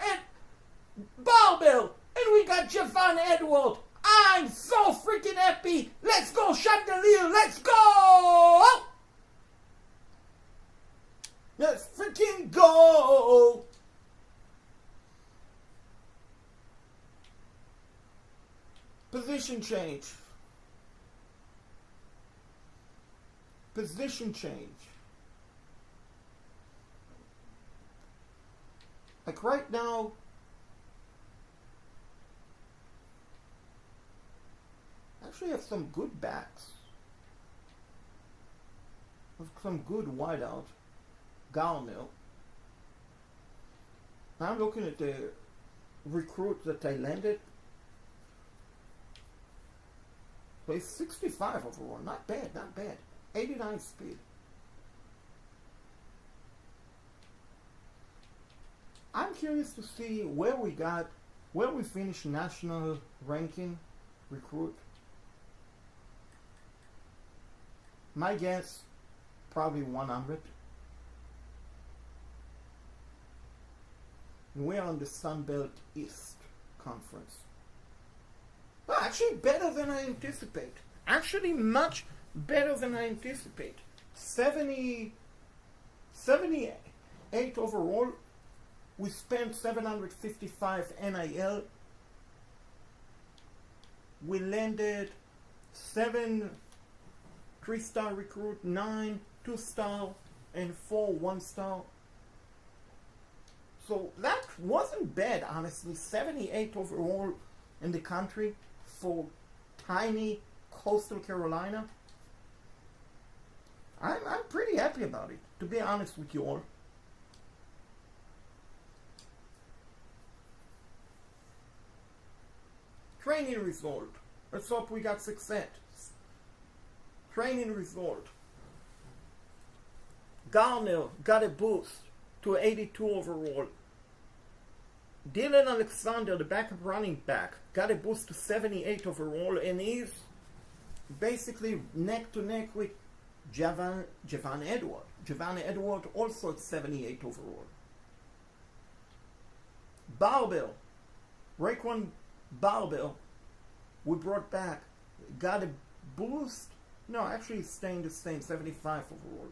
Barber! And we got Javon Edward! I'm so freaking happy! Let's go, Chandelier! Let's go! Let's freaking go! Position change. position change. Like right now, I actually have some good backs. With some good wideout. Garnell. I'm looking at the recruit that I landed. So he's 65 overall. Not bad, not bad. 89 speed. I'm curious to see where we finished national ranking recruit. My guess, probably 100. And we're on the Sunbelt East Conference. Well, actually better than I anticipate. Actually much better than I anticipate. 78 overall. We spent 755 NIL. We landed 7 3-star recruit, 9 2-star, and 4 1-star. So that wasn't bad, honestly. 78 overall in the country for tiny coastal Carolina. I'm pretty happy about it, to be honest with you all. Training result. Let's hope we got success. Training result. Garner got a boost to 82 overall. Dylan Alexander, the backup running back, got a boost to 78 overall, and he's basically neck to neck with Javan Edward. Javan Edward also at 78 overall. Barbell, Raekwon Barbell, we brought back, got a boost. No, actually he's staying the same, 75 overall.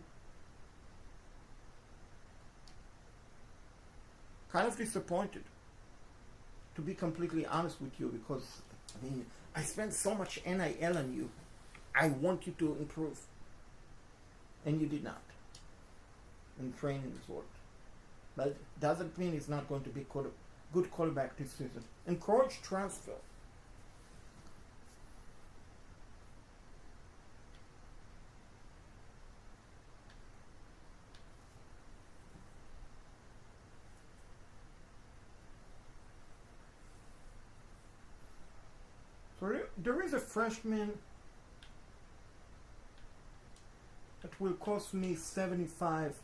Kind of disappointed, to be completely honest with you, because, I mean, I spent so much NIL on you. I want you to improve. And you did not. In training resort. But doesn't mean he's not going to be good quarterback this season. Encourage transfer. So there is a freshman that will cost me 75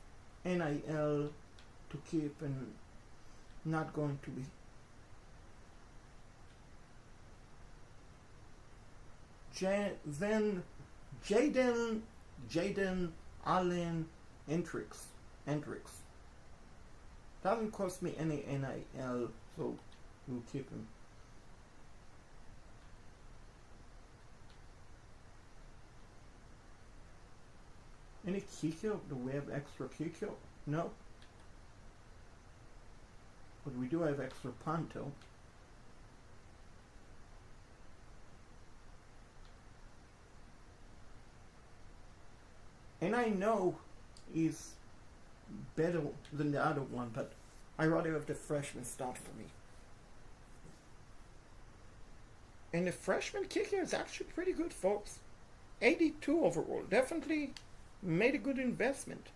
NIL to keep, and not going to be. Then Jaden Allen Hendricks. Doesn't cost me any NIL, so we'll keep him. Any kicker? Do we have extra kicker? No. But we do have extra punter. And I know he's better than the other one, but I rather have the freshman start for me. And the freshman kicker is actually pretty good, folks. 82 overall. Definitely made a good investment.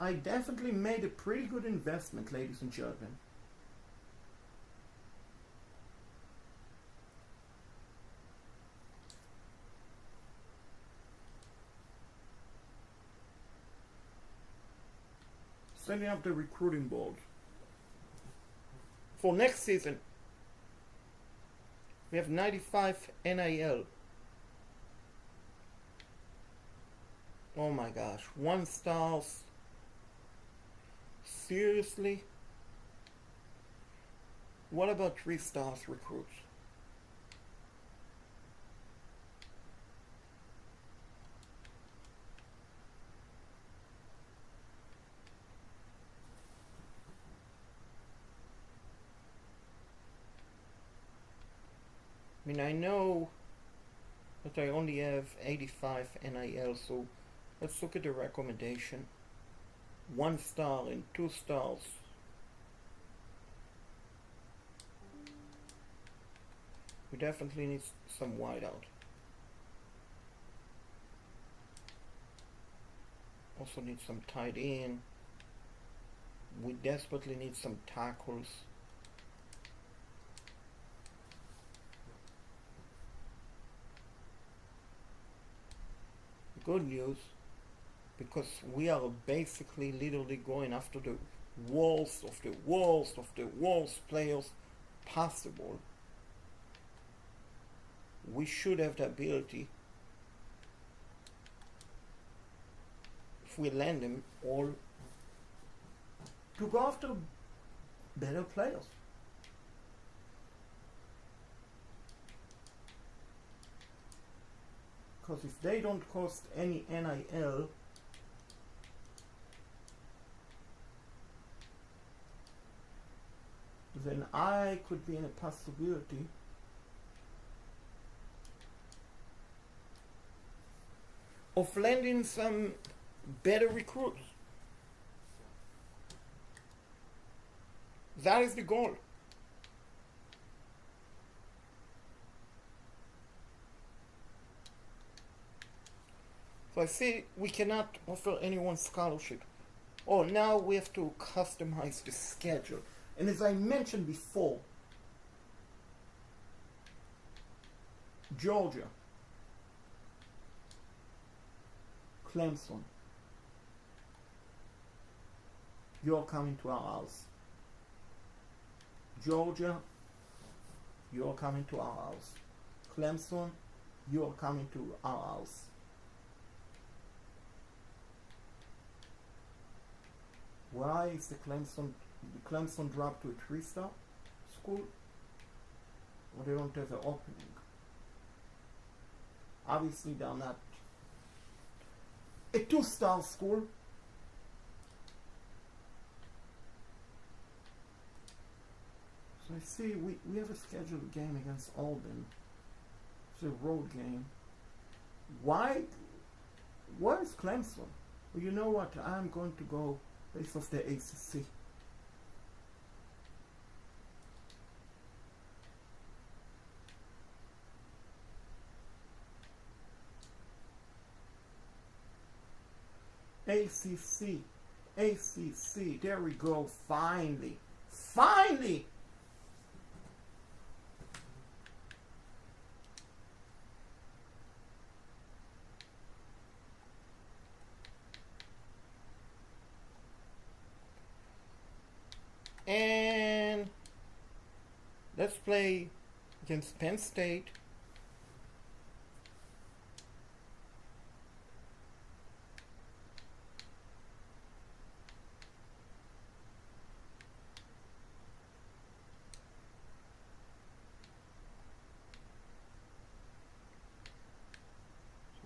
I definitely made a pretty good investment, ladies and gentlemen. Setting up the recruiting board for next season. We have 95 NIL. Oh my gosh, 1-stars. Seriously? What about 3-stars recruits? I mean, I know that I only have 85 NIL, so let's look at the recommendation. 1 star and 2 stars. We definitely need some wideout. Also need some tight end. We desperately need some tackles. Good news, because we are basically literally going after the worst of the worst of the worst players possible. We should have the ability, if we land them all, to go after better players. Because if they don't cost any NIL, then I could be in a possibility of landing some better recruits. That is the goal. So I see we cannot offer anyone scholarship. Oh, now we have to customize the schedule. And as I mentioned before, Georgia, Clemson, you're coming to our house. Georgia, you're coming to our house. Clemson, you're coming to our house. Why is the Clemson dropped to a 3-star school? Or they don't have an opening? Obviously they're not a 2-star school. So I see we have a scheduled game against Auburn. It's a road game. Why is Clemson? Well, you know what? I'm going to go based off the ACC. ACC, there we go, finally. And let's play against Penn State.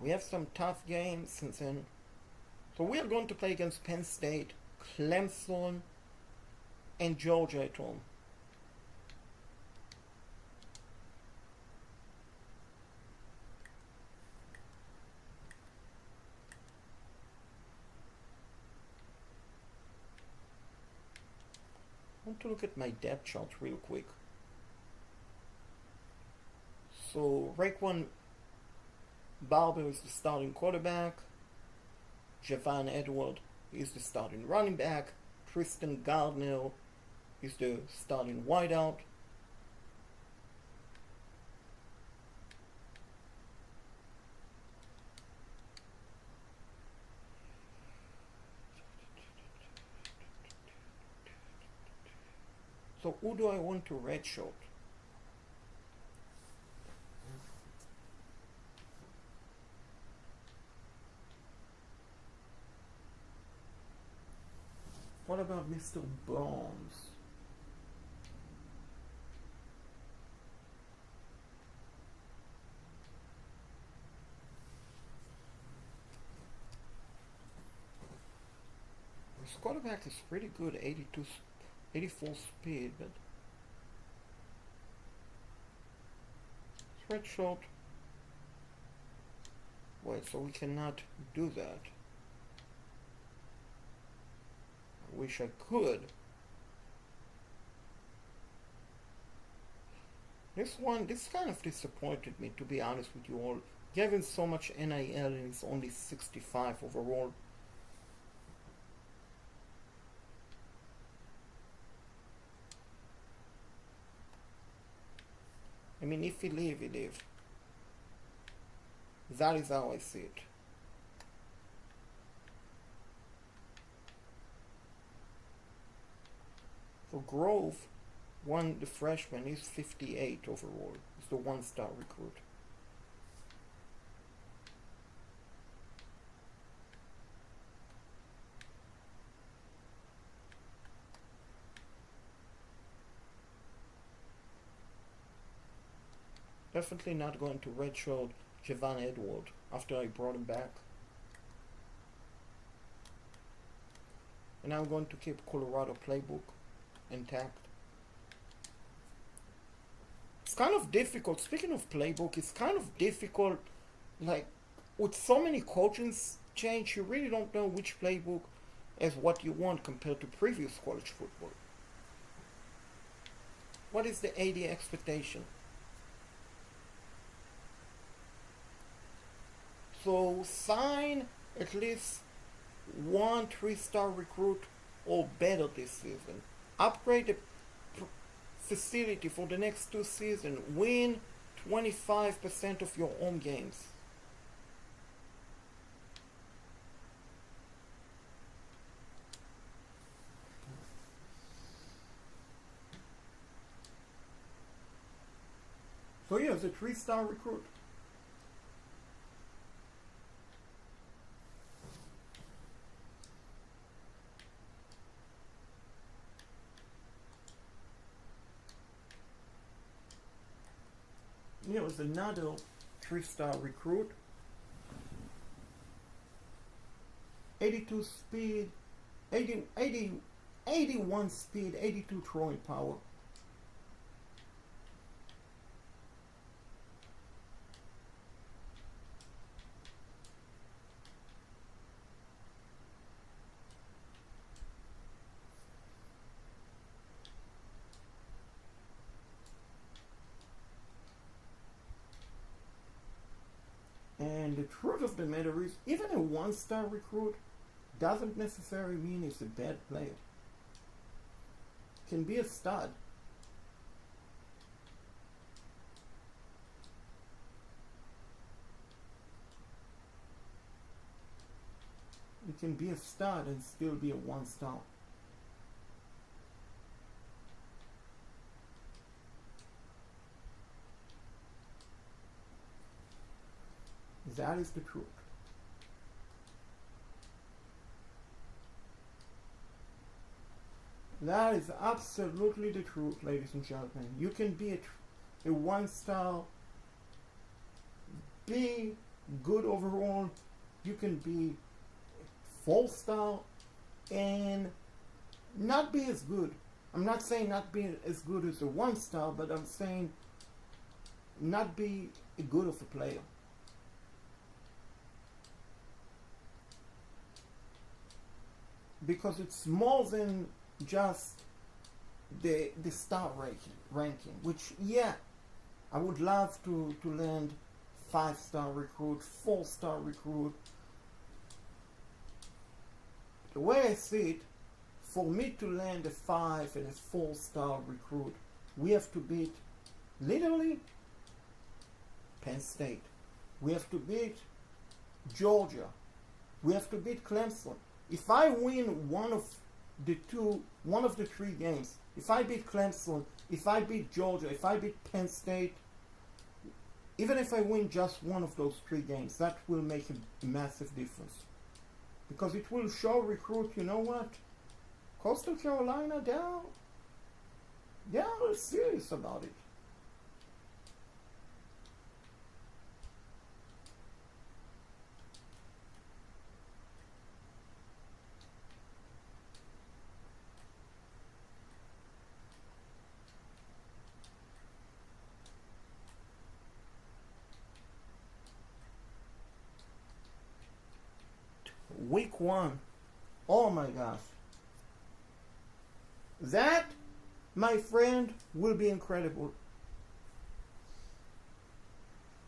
We have some tough games since then. So we are going to play against Penn State, Clemson, and Georgia at home. I want to look at my depth chart real quick. So Raekwon Barber is the starting quarterback. Javon Edward is the starting running back. Tristan Gardner is the starting wideout. So who do I want to redshirt? What about Mr. Bones? His quarterback is pretty good, 84 speed, but redshirt. Wait, so we cannot do that. I wish I could. This kind of disappointed me, to be honest with you all. Given so much NIL and it's only 65 overall. I mean, if he leave, he leave. That is how I see it. For Grove, the freshman, is 58 overall. He's the one-star recruit. Definitely not going to redshirt Javon Edward after I brought him back. And I'm going to keep Colorado playbook intact. It's kind of difficult. Speaking of playbook, it's kind of difficult. Like, with so many coaching change, you really don't know which playbook is what you want compared to previous college football. What is the AD expectation? So sign at least one 3-star recruit or better this season. Upgrade the facility for the next 2 seasons. Win 25% of your home games. So yeah, it's a 3-star recruit. Here was another 3-star recruit. 82 speed, 81 speed, 82 throwing power. And the truth of the matter is, even a 1-star recruit doesn't necessarily mean he's a bad player. Can be a stud. You can be a stud and still be a 1-star. That is the truth. That is absolutely the truth, ladies and gentlemen. You can be a 1-star, be good overall. You can be 4-star and not be as good. I'm not saying not be as good as a 1-star, but I'm saying not be a good of a player. Because it's more than just the star ranking, which, yeah, I would love to land 5-star recruit, 4-star recruit. The way I see it, for me to land a 5 and a 4-star recruit, we have to beat literally Penn State. We have to beat Georgia. We have to beat Clemson. If I win one of the 3 games, if I beat Clemson, if I beat Georgia, if I beat Penn State, even if I win just one of those 3 games, that will make a massive difference. Because it will show recruit, you know what? Coastal Carolina, they're serious about it. Week 1. Oh my gosh. That, my friend, will be incredible.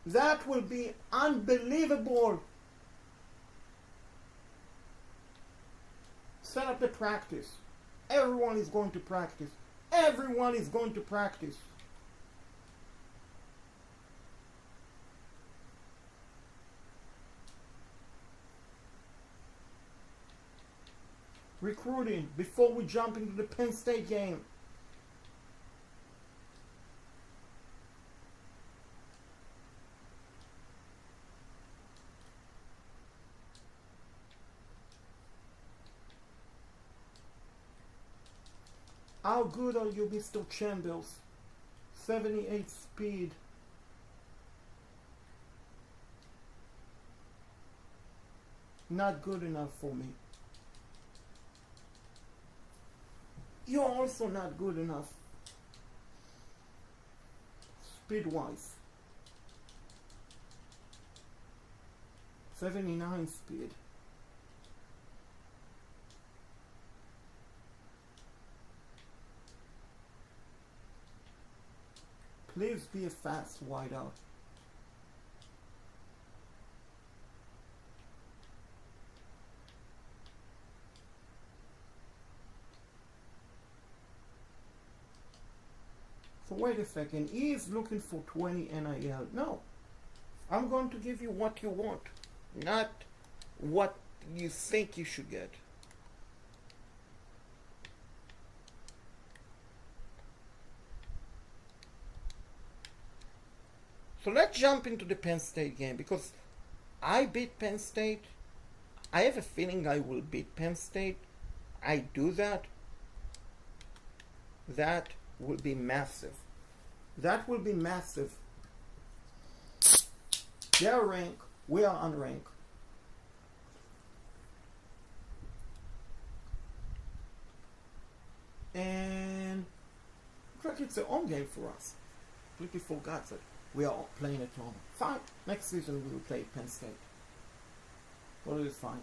That will be unbelievable. Set up the practice. Everyone is going to practice. Everyone is going to practice. Recruiting before we jump into the Penn State game. How good are you, Mr. Chambers? 78 speed. Not good enough for me. You're also not good enough. Speed-wise. 79 speed. Please be a fast wideout. So wait a second, he is looking for 20 NIL. No, I'm going to give you what you want, not what you think you should get. So let's jump into the Penn State game, because I beat Penn State. I have a feeling I will beat Penn State. I do that. That will be massive. That will be massive. They are ranked. We are unranked. And looks like it's a home game for us. Completely forgot that we are playing at home. Fine. Next season we will play Penn State. But it is fine.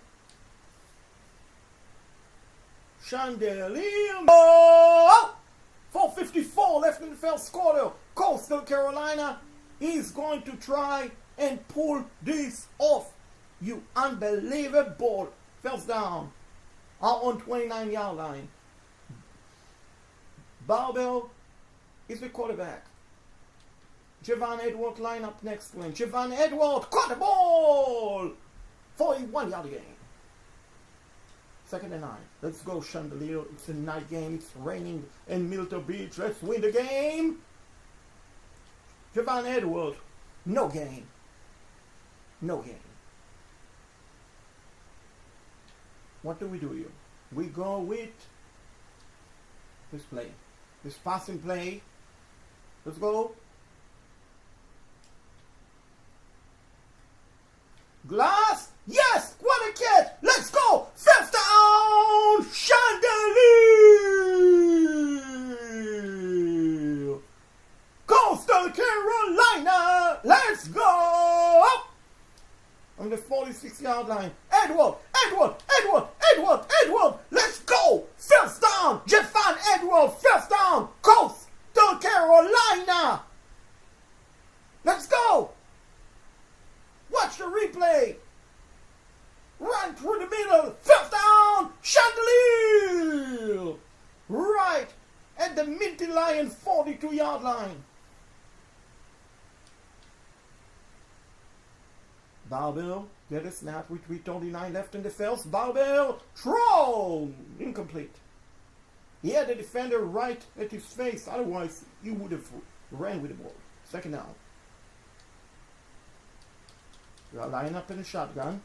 Chandelier. Oh! 4:54 left in the first quarter. Coastal Carolina is going to try and pull this off. You unbelievable. First down. Our own 29-yard line. Barbell is the quarterback. Javon Edwards line up next to him. Javon Edwards caught the ball! 41-yard gain. 2nd and 9. Let's go, Chandelier. It's a night game. It's raining in Milton Beach. Let's win the game. Javon Edwards. No gain. No gain. What do we do here? We go with this play. This passing play. Let's go. Glass. Yes. What a catch. Let's go. First down. Chandelier. Coastal Carolina. Let's go. On the 46-yard line. Edward. Let's go. First down. Javon Edward. First down. Coastal Carolina. Let's go. Watch the replay. Run through the middle. First down. Chandelier. Right at the Minty Lion 42-yard line. Barbell, get a snap with 3:39 left in the first. Barbell, throw! Incomplete. He had the defender right at his face. Otherwise, he would have ran with the ball. 2nd down. We are lining up in the shotgun.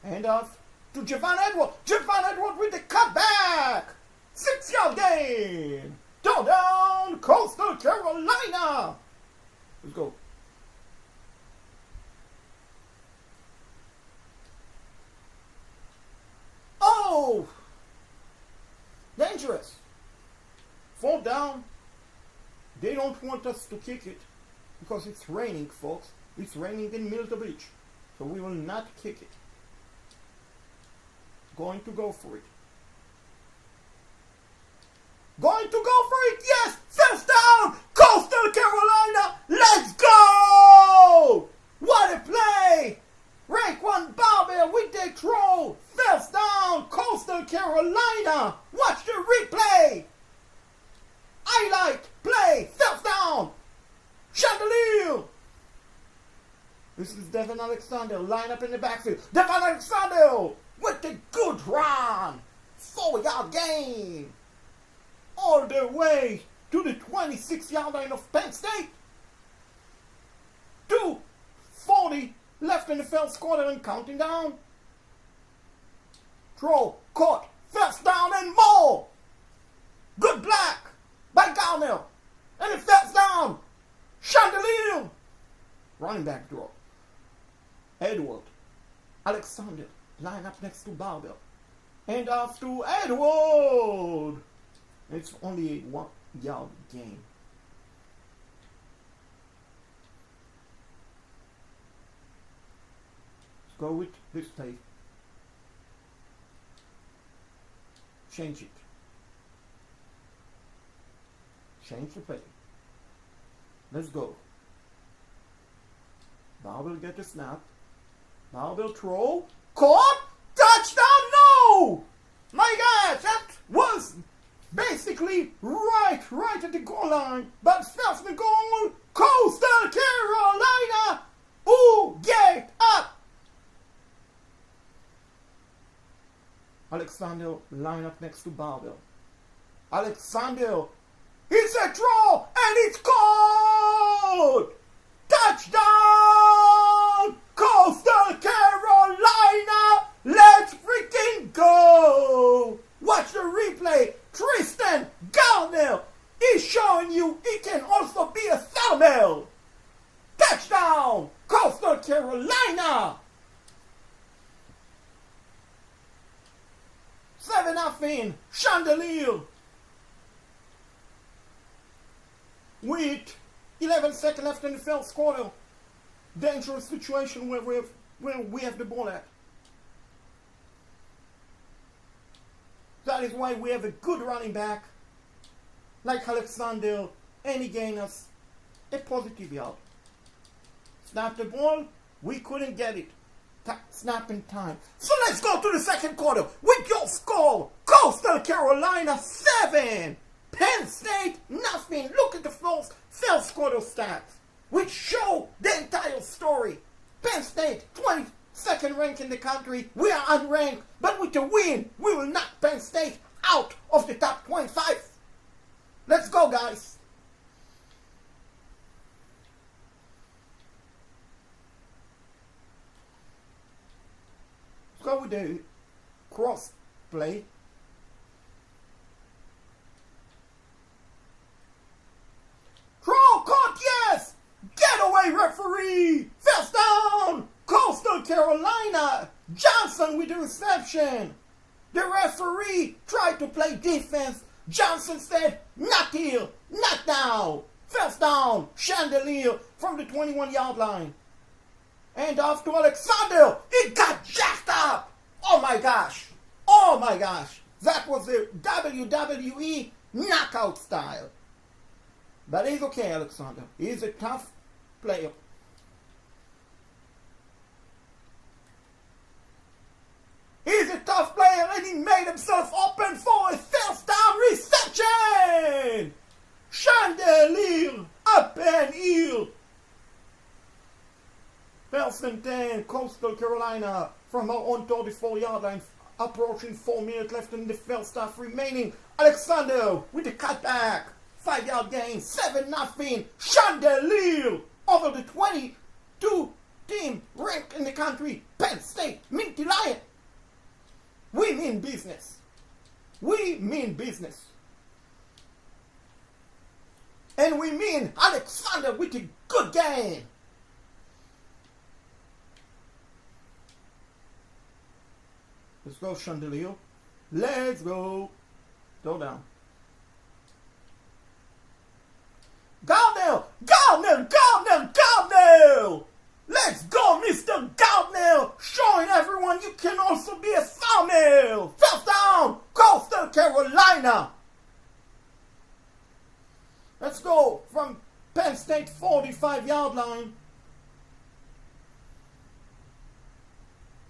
Hand off to Javon Edwards. Javon Edwards with the cutback. 6-yard gain. Touchdown, Coastal Carolina. Let's go. Oh! Dangerous. 4th down. They don't want us to kick it because it's raining, folks. It's raining in Milton Beach. So we will not kick it. Going to go for it. Going to go for it. Yes. First down. Coastal Carolina. Let's go. What a play. Raekwon Barbell with the throw. First down. Coastal Carolina. Watch the replay. Highlight. Play. First down. Chandelier. This is Devin Alexander. Line up in the backfield. Devin Alexander with the good run. 4-yard gain. All the way to the 26-yard line of Penn State. 2:40 left in the first quarter and counting down. Throw, caught, first down and more. Good block by Garner. And a first down. Chandelier. Running back draw. Edward. Alexander. Line up next to Barbell. And off to Edward. It's only a 1-yard gain. Let's go with this play. Change it. Change the play. Let's go. Barbell get the snap. Barbell throw. Caught. Touchdown. No. My God. That was basically right at the goal line. But first the goal. Coastal Carolina. Who get up? Alexander line up next to Barbell. Alexander. It's a throw and it's caught. Touchdown! Coastal Carolina! Let's freaking go! Watch the replay. Tristan Garner is showing you he can also be a thermal. Touchdown! Coastal Carolina! 7-0. Chandelier. With 11 seconds left in the first quarter. Dangerous situation where we have the ball at. That is why we have a good running back like Alexander, and he gained us a positive yard. Snap the ball, we couldn't get it. Snap in time. So let's go to the second quarter with your score. Coastal Carolina 7. Penn State, nothing. Look at the first quarter stats, which show the entire story. Penn State, 22nd ranked in the country. We are unranked, but with the win, we will knock Penn State out of the top 25. Let's go, guys. Let's go with the cross play. Referee! First down! Coastal Carolina! Johnson with the reception! The referee tried to play defense. Johnson said, not here, not now. First down, Chandelier from the 21-yard line. And off to Alexander. It got jacked up! Oh my gosh! Oh my gosh! That was the WWE knockout style. But he's okay, Alexander. He's a tough player. He's a tough player and he made himself open for a first down reception. Chandelier up and in. First and 10, Coastal Carolina from our own 34-yard line, approaching 4 minutes left in the first half remaining. Alexander with the cutback, 5-yard gain, 7-0. Chandelier over the 22 team ranked in the country, Penn State, Minty Lion. We mean business. We mean business. And we mean Alexander with a good game. Let's go, Chandelier. Let's go. Throw down. Gardner! Gardner! Gardner! Gardner! Let's go, Mr. Gardner! Showing everyone you can also be a farmer! line.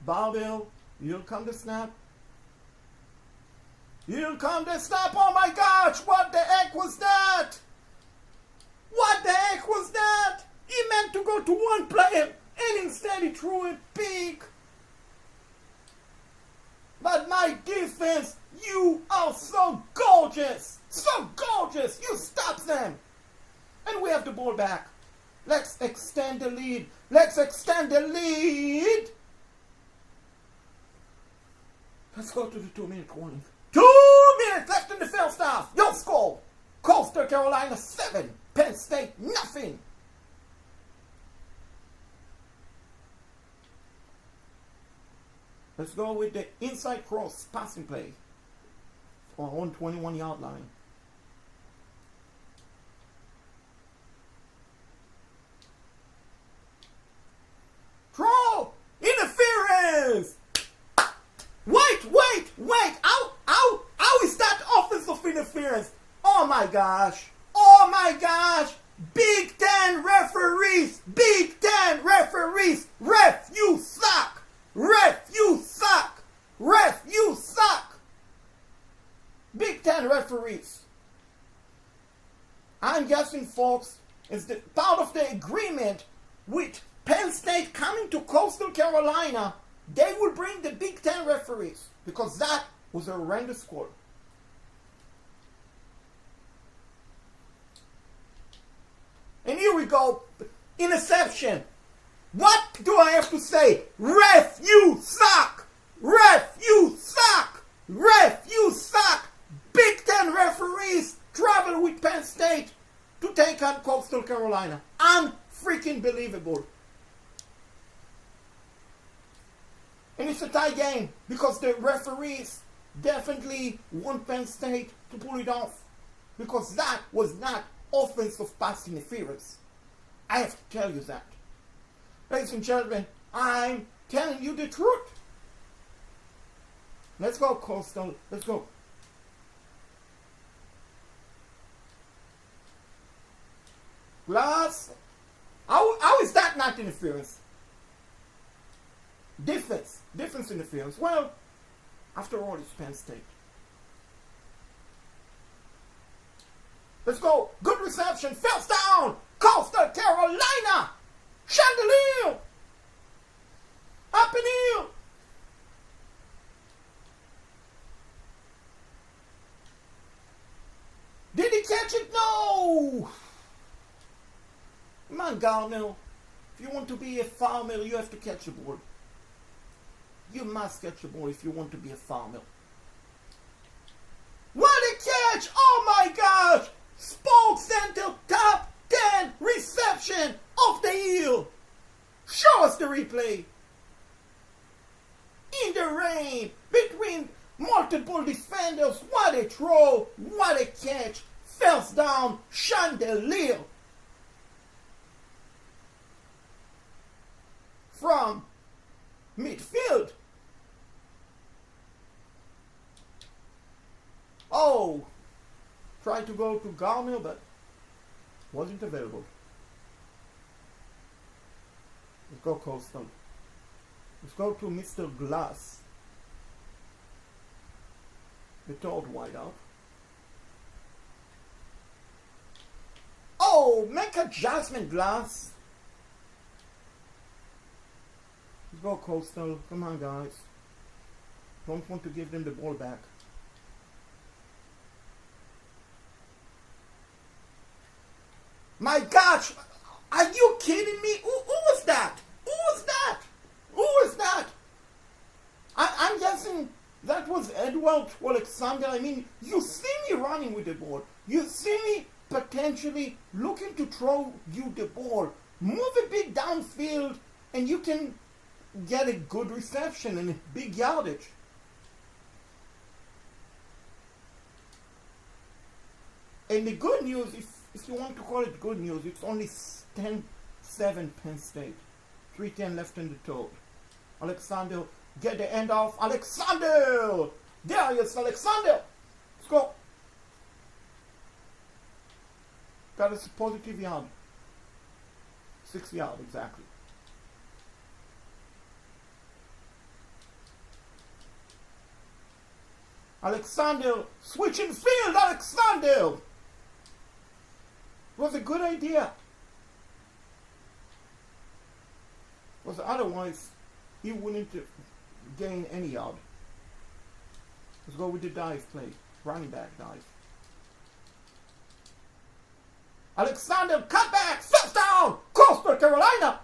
Barbell. Here come the snap. Here come the snap. Oh my gosh, what the heck was that? What the heck was that? He meant to go to one player and instead he threw it big. But my defense, you are so gorgeous. So gorgeous. You stop them. And we have the ball back. Let's extend the lead. Let's extend the lead. Let's go to the 2-minute warning. 2 minutes left in the first half. Your score. Coastal Carolina 7. Penn State nothing. Let's go with the inside cross passing play. On 21-yard line. Throw! Interference! Wait! How is that offensive interference? Oh my gosh! Big Ten referees! Ref, you suck! Big Ten referees. I'm guessing, folks, is the part of the agreement with Penn State coming to Coastal Carolina, they will bring the Big Ten referees because that was a horrendous score. And here we go. Interception. What do I have to say? Ref, you suck! Big Ten referees travel with Penn State to take on Coastal Carolina. Unfreaking believable. And it's a tie game because the referees definitely want Penn State to pull it off. Because that was not offensive pass interference. I have to tell you that. Ladies and gentlemen, I'm telling you the truth. Let's go, Coastal. Let's go. Glass. How is that not interference? Defense interference. Well, after all, it's Penn State. Let's go. Good reception. First down. Coastal Carolina. Chandelier. Up and in. Did he catch it? No. Come on, Garnell. If you want to be a farmer, you have to catch a ball. You must catch a ball if you want to be a farmer. What a catch! Oh my gosh! Spoke Center top 10 reception of the year. Show us the replay. In the rain, between multiple defenders. What a throw! What a catch! First down, Chandelier. From midfield. Oh, tried to go to Garner, but wasn't available. Let's go Coastal. Let's go to Mr. Glass. The third wideout. Oh, make adjustment, Glass. Let's go Coastal. Come on, guys. Don't want to give them the ball back. My gosh! Are you kidding me? Who was that? I'm guessing that was Edward Alexander. I mean, you see me running with the ball. You see me potentially looking to throw you the ball. Move a bit downfield and you can get a good reception and a big yardage. And the good news, if you want to call it good news, it's only 10-7 Penn State. 3:10 left in the third. Alexander, get the end off. Alexander! There he is, Alexander! Let's go. That is a positive yard. 6 yards exactly. Alexander, switching field, Alexander! Was a good idea. Was otherwise he wouldn't gain any yard. Let's go with the dive play. Running back dive. Alexander, cut back, first down, Coastal Carolina.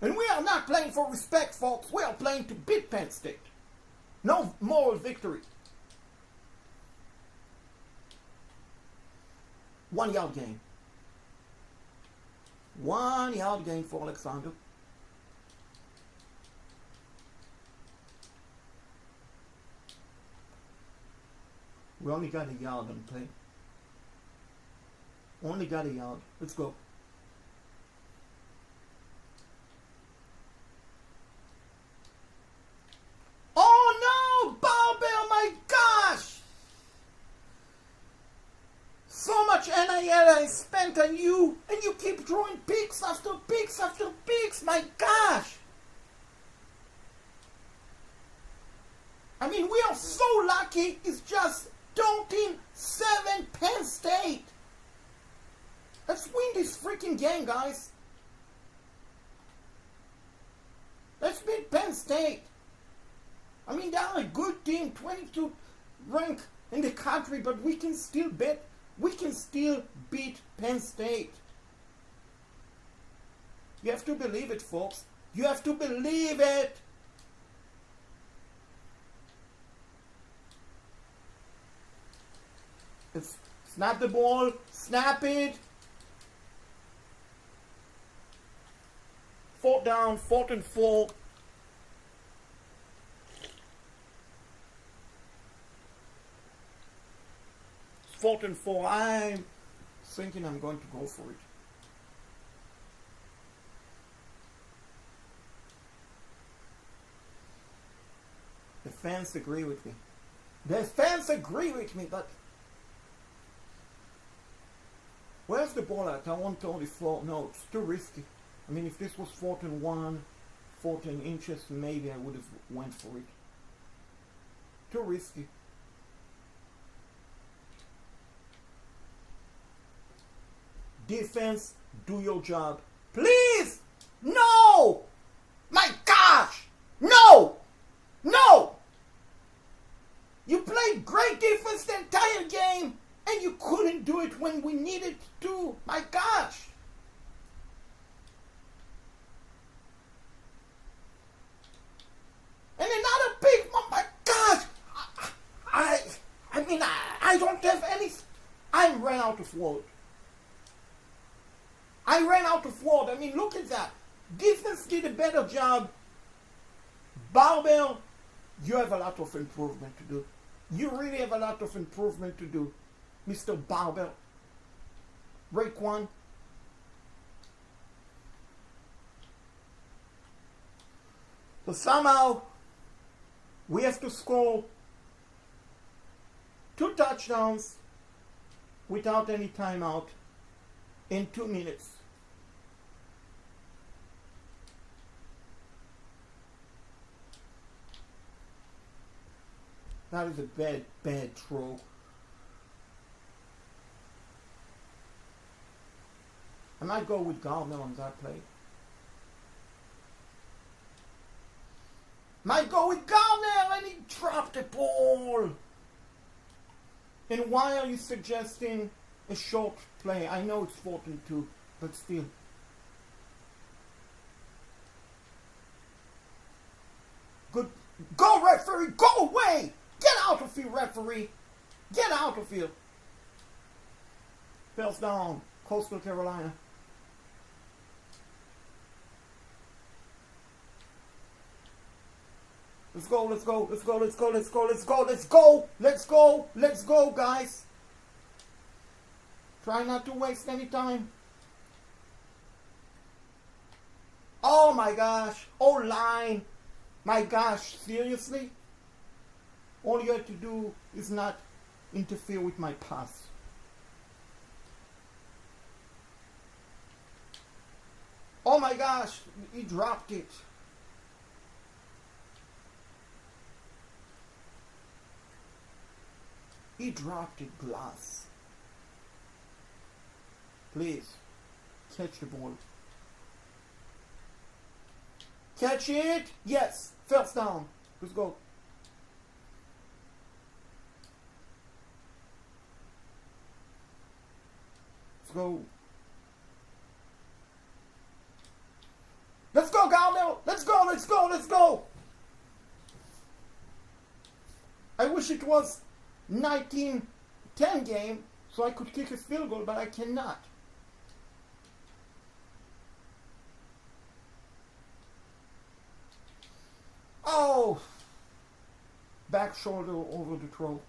And we are not playing for respect, folks. We are playing to beat Penn State. No moral victory. 1 yard gain. 1 yard gain for Alexander. We only got a yard on play. Only got a yard. Let's go. Oh no! Barbell, my gosh! So much NIL I spent on you, and you keep throwing picks after picks after picks, my gosh! I mean, we are so lucky, it's just daunting 7 Penn State. Let's win this freaking game, guys. Let's beat Penn State. I mean, they're a good team, 22 rank in the country, but we can still beat Penn State. You have to believe it, folks. You have to believe it. It's snap the ball, snap it. 4th down, 4th and 4. It's 4th and 4. I'm thinking I'm going to go for it. The fans agree with me. The fans agree with me, but where's the ball at? I want 34. No, it's too risky. I mean, if this was 4th and 1, 14 inches, maybe I would have went for it. Too risky. Defense, do your job. Please! No! My gosh! No! No! You played great defense the entire game, and you couldn't do it when we needed to. My gosh! And another pick. Oh my gosh! I don't have any. I ran out of word. I mean, look at that. Defense did a better job. Barbell, you have a lot of improvement to do. You really have a lot of improvement to do, Mr. Barbell. Raekwon. So somehow, we have to score 2 touchdowns without any timeout in 2 minutes. That is a bad throw. I might go with Gardner on that play. Might go with Gardner, and he dropped the ball. And why are you suggesting a short play? I know it's 4th and 2, but still. Good. Go, referee! Go away! Get out of here, referee! Get out of here! First down, Coastal Carolina. Let's go, let's go, let's go, let's go, let's go, let's go, let's go, let's go, let's go, guys. Try not to waste any time. Oh my gosh, O-line. My gosh, seriously? All you have to do is not interfere with my pass. Oh my gosh, he dropped it. He dropped it, Glass. Please, catch the ball. Catch it! Yes! First down. Let's go. Let's go. Let's go, Galmel! Let's go, let's go, let's go! I wish it was 19-10 game so I could kick a field goal, but I cannot. Oh! Back shoulder over the throw.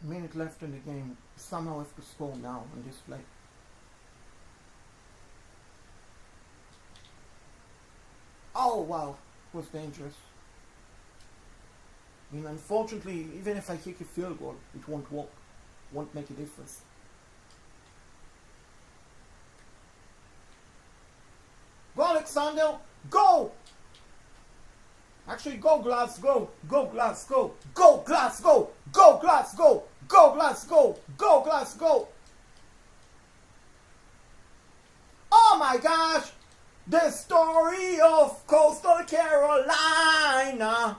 Minute left in the game. Somehow have to score now on this play. Oh wow, it was dangerous. I mean, unfortunately, even if I kick a field goal, it won't work. Won't make a difference. Go, Alexander! Go! Actually, go, Glass, go! Go, Glass, go! Go, Glass, go! Go, Glass, go! Go, Glass, go! Go, Glass, go! Oh my gosh! The story of Coastal Carolina!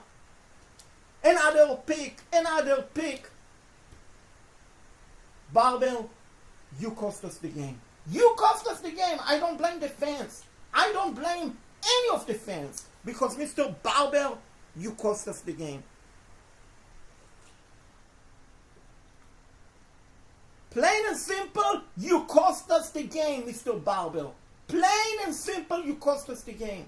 Another pick! Another pick! Barbell, you cost us the game. You cost us the game! I don't blame the fans. I don't blame any of the fans. Because Mr. Barbell, you cost us the game. Plain and simple, you cost us the game, Mr. Barbell. Plain and simple, you cost us the game.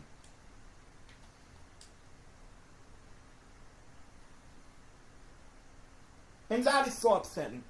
And that is so upsetting.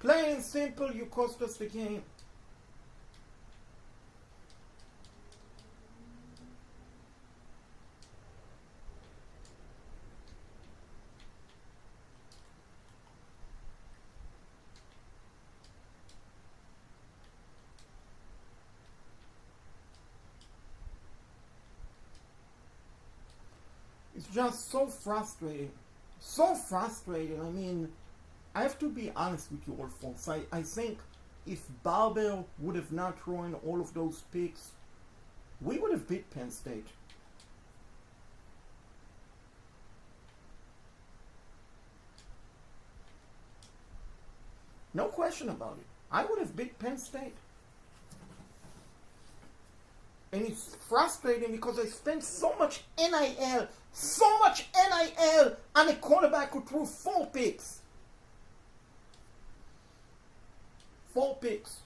Plain and simple, you cost us the game. It's just so frustrating. So frustrating. I mean, I have to be honest with you all folks. I think if Barbell would have not thrown all of those picks, we would have beat Penn State. No question about it. I would have beat Penn State. And it's frustrating because I spent so much NIL on a quarterback who threw 4 picks. 4 picks.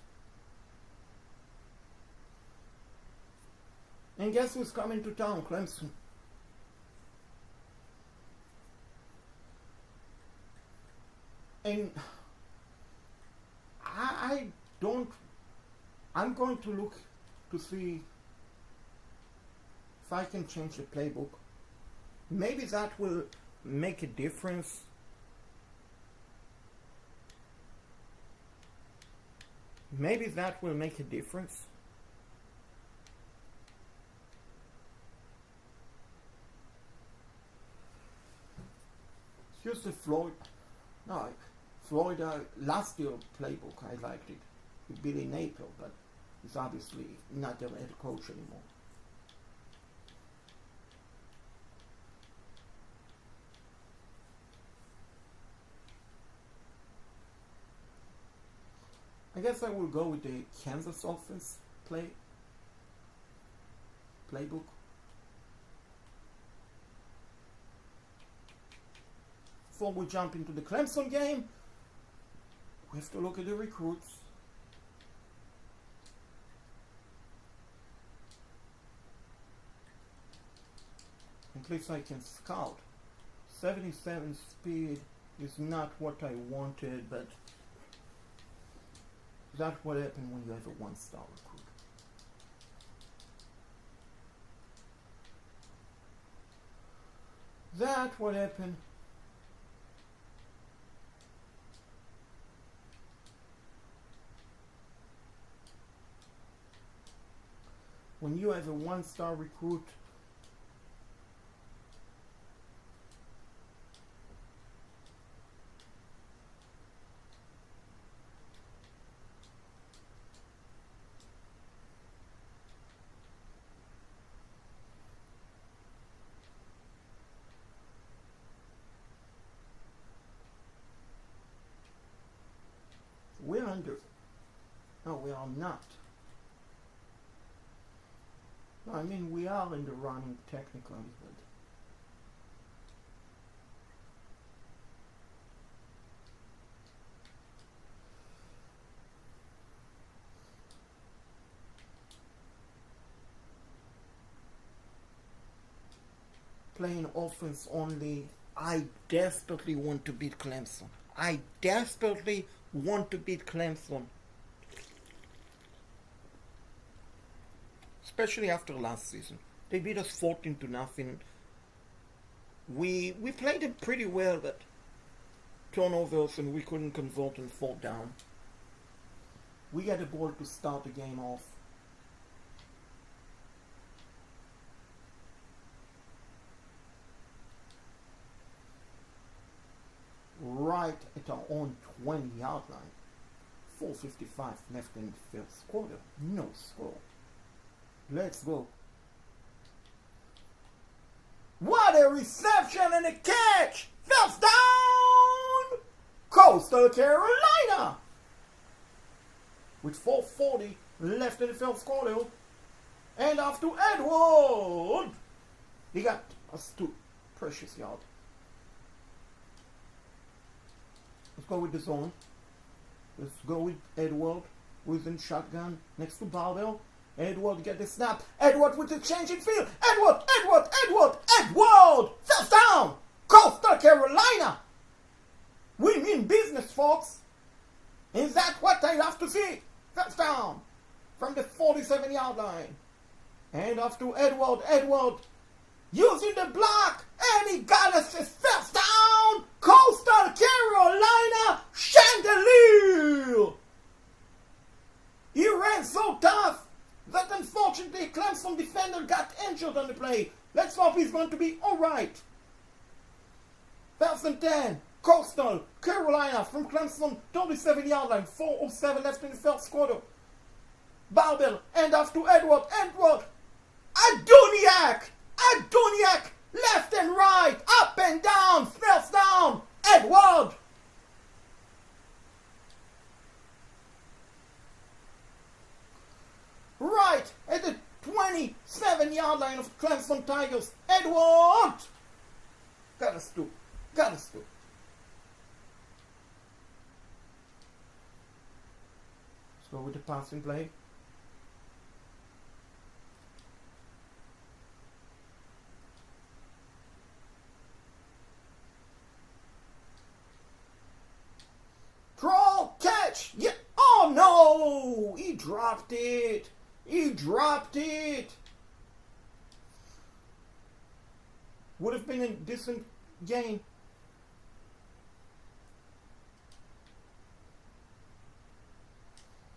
And guess who's coming to town? Clemson. And I'm going to look to see if I can change the playbook. Maybe that will make a difference. Maybe that will make a difference. Here's the Florida last year playbook. I liked it with Billy Napier, but he's obviously not their head coach anymore. I guess I will go with the Kansas offense playbook. Before we jump into the Clemson game, we have to look at the recruits. At least I can scout. 77 speed is not what I wanted, but that's what happened when you have a 1-star recruit. That's what happened. When you have a 1-star recruit, we're under. No, we are not. No, I mean we are in the running technically, but playing offense only. I desperately want to beat Clemson. I desperately want to beat Clemson. Especially after last season. They beat us 14-0. We played them pretty well, but turnovers and we couldn't convert on 4th down. We got a ball to start the game off. Right at our own 20-yard line. 4:55 left in the first quarter. No score. Let's go. What a reception and a catch! First down! Coastal Carolina! With 4:40 left in the first quarter. And off to Edward! He got us 2 precious yards. Let's go with the zone. Let's go with Edward, who is in shotgun next to Barbell. Edward get the snap. Edward with the change in field. Edward! First down! Coastal Carolina! We mean business, folks. Is that what I have to see? First down from the 47-yard line. And off to Edward. Edward using the block. And he got us his first down. Coastal Carolina chandelier. He ran so tough that unfortunately Clemson defender got injured on the play. Let's hope he's going to be alright. 1st and 10. Coastal Carolina from Clemson 37-yard line. 4:07 left in the first quarter. Barbell and off to Edward. Edward. Adoniak. Left and right. Up and down. First down. Edward. Right at the 27-yard line of Clemson Tigers. Edward! Got us two. Let's go with the passing play. Draw, catch! Yeah. Oh no! He dropped it. Would have been a decent game.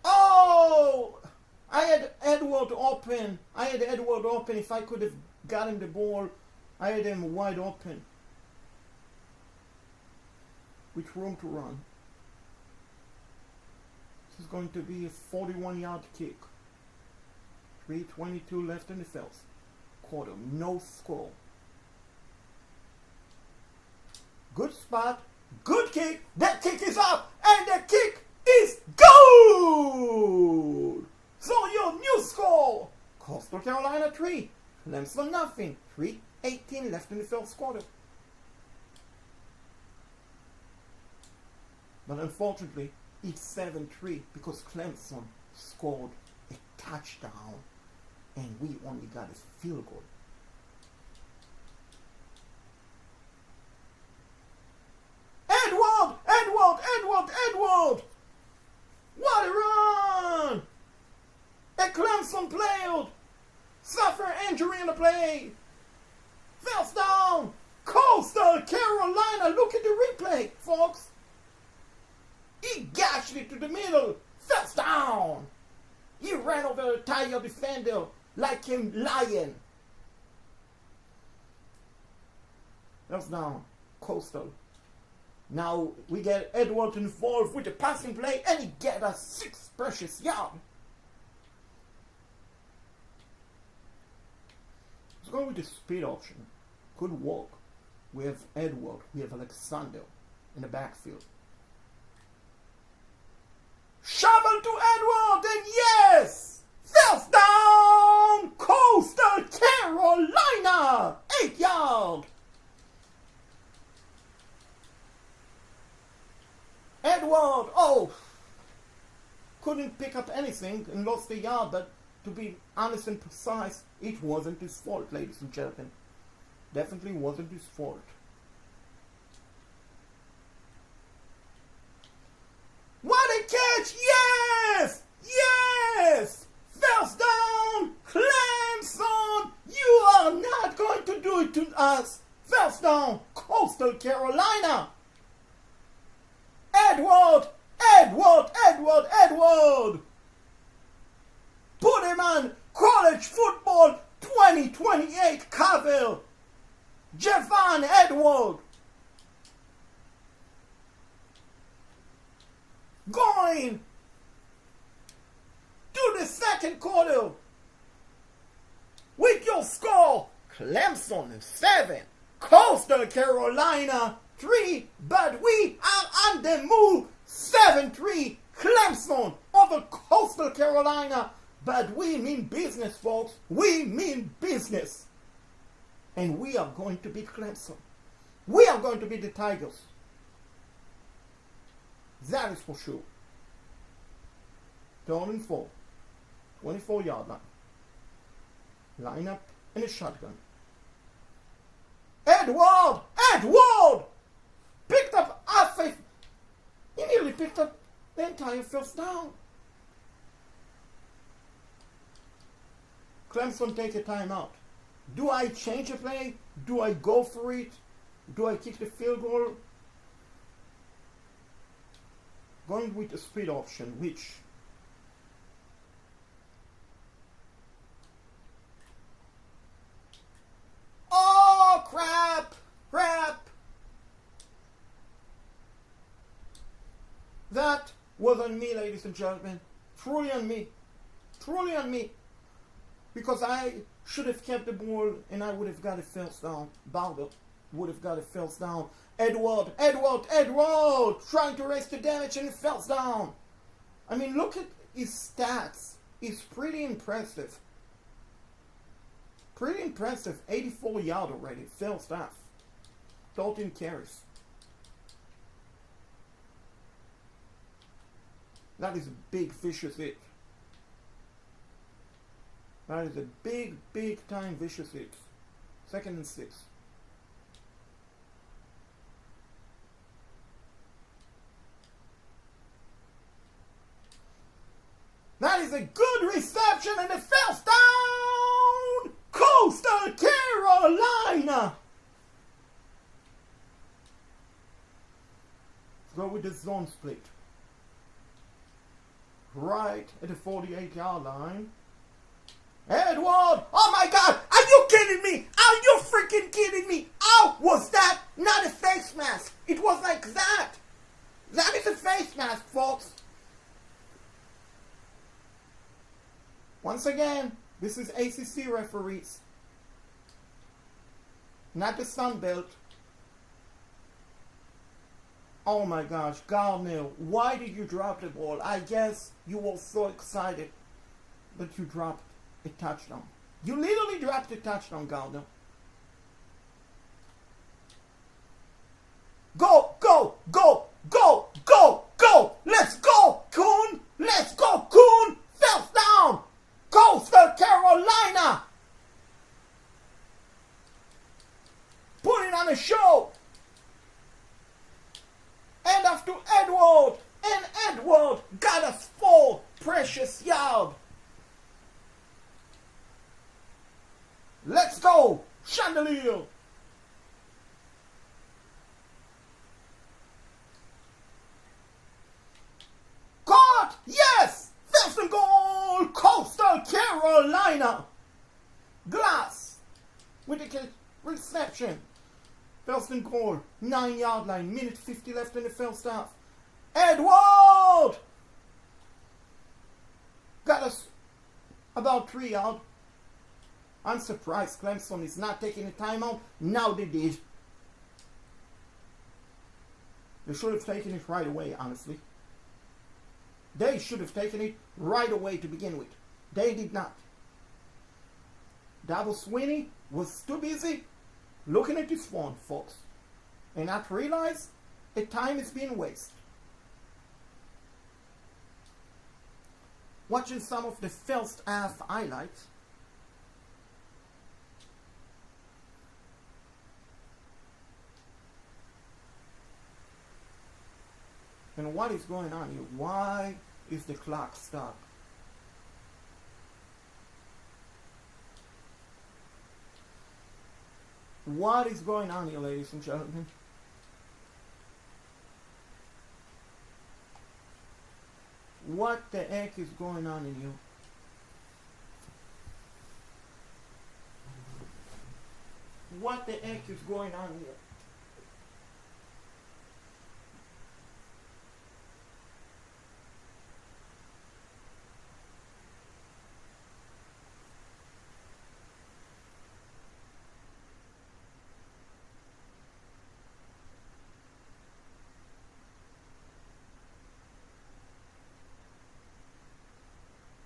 Oh! I had Edward open. If I could have gotten the ball, I had him wide open. With room to run. This is going to be a 41-yard kick. 3:22 left in the first quarter. No score. Good spot. Good kick. That kick is up. And the kick is good. So your new score. Coastal Carolina 3. Clemson nothing. 3:18 left in the first quarter. But unfortunately, it's 7-3 because Clemson scored a touchdown and we only got a field goal. Clemson player suffer injury in the play. First down. Coastal Carolina. Look at the replay, folks. He gashed it to the middle. First down. He ran over a Tiger defender like him lion. First down. Coastal. Now we get Edward involved with the passing play and he get us 6 precious yards. Let's go with the speed option. Could work. We have Edward. We have Alexander in the backfield. Shovel to Edward and yes! First down! Coastal Carolina! 8 yards. Edward, couldn't pick up anything and lost a yard, but to be honest and precise, it wasn't his fault, ladies and gentlemen. Definitely wasn't his fault. What a catch! Yes! Yes! First down! Clemson! You are not going to do it to us! First down! Coastal Carolina! Edward! Edward! Edward! Edward! Put him on college football 2028 cover! Javon Edward! Going to the second quarter with your score, Clemson 7, Coastal Carolina 3, but we are on the move, 7-3, Clemson over Coastal Carolina, but we mean business, folks, we mean business, and we are going to beat Clemson, we are going to beat the Tigers, that is for sure. 3rd and 4, 24-yard line, line up in a shotgun. Edward! Edward! Picked up half a... He nearly picked up the entire first down. Clemson take a timeout. Do I change the play? Do I go for it? Do I kick the field goal? Going with the speed option, which... Oh, crap! Crap! That was on me, ladies and gentlemen. Truly on me. Truly on me. Because I should have kept the ball and I would have got a first down. Bauer would have got a first down. Edward! Edward! Edward! Trying to raise the damage and a first down. I mean, look at his stats. It's pretty impressive. Pretty impressive. 84 yards already. First half. 13 carries. That is a big vicious hit. That is a big, big time vicious hit. 2nd and 6. That is a good reception and a first down! Coastal Carolina! Let's go with the zone split. Right at the 48-yard line. Edward! Oh my God! Are you kidding me? Are you freaking kidding me? How was that not a face mask? It was like that. That is a face mask, folks. Once again, this is ACC referees. Not the Sun Belt. Oh my gosh, Gardner, why did you drop the ball? I guess you were so excited, but you dropped a touchdown. You literally dropped a touchdown, Gardner. Go, go, go, go, go, go! Let's go, Coon! Let's go, Coon! First down! Coastal Carolina! Putting on a show! And off to Edward! And Edward got us 4 precious yards! Oh! Chandelier! Caught! Yes! First and goal! Coastal Carolina! Glass! With the reception. First and goal. 9-yard line. Minute 50 left in the first half. Edward! Got us about 3 yards. I'm surprised Clemson is not taking a timeout. Now they did. They should have taken it right away, honestly. They should have taken it right away to begin with. They did not. Dabo Swinney was too busy looking at his phone, folks, and not realize that time is being wasted. Watching some of the first half highlights. And what is going on here? Why is the clock stuck? What is going on here, ladies and gentlemen? What the heck is going on in here? What the heck is going on here?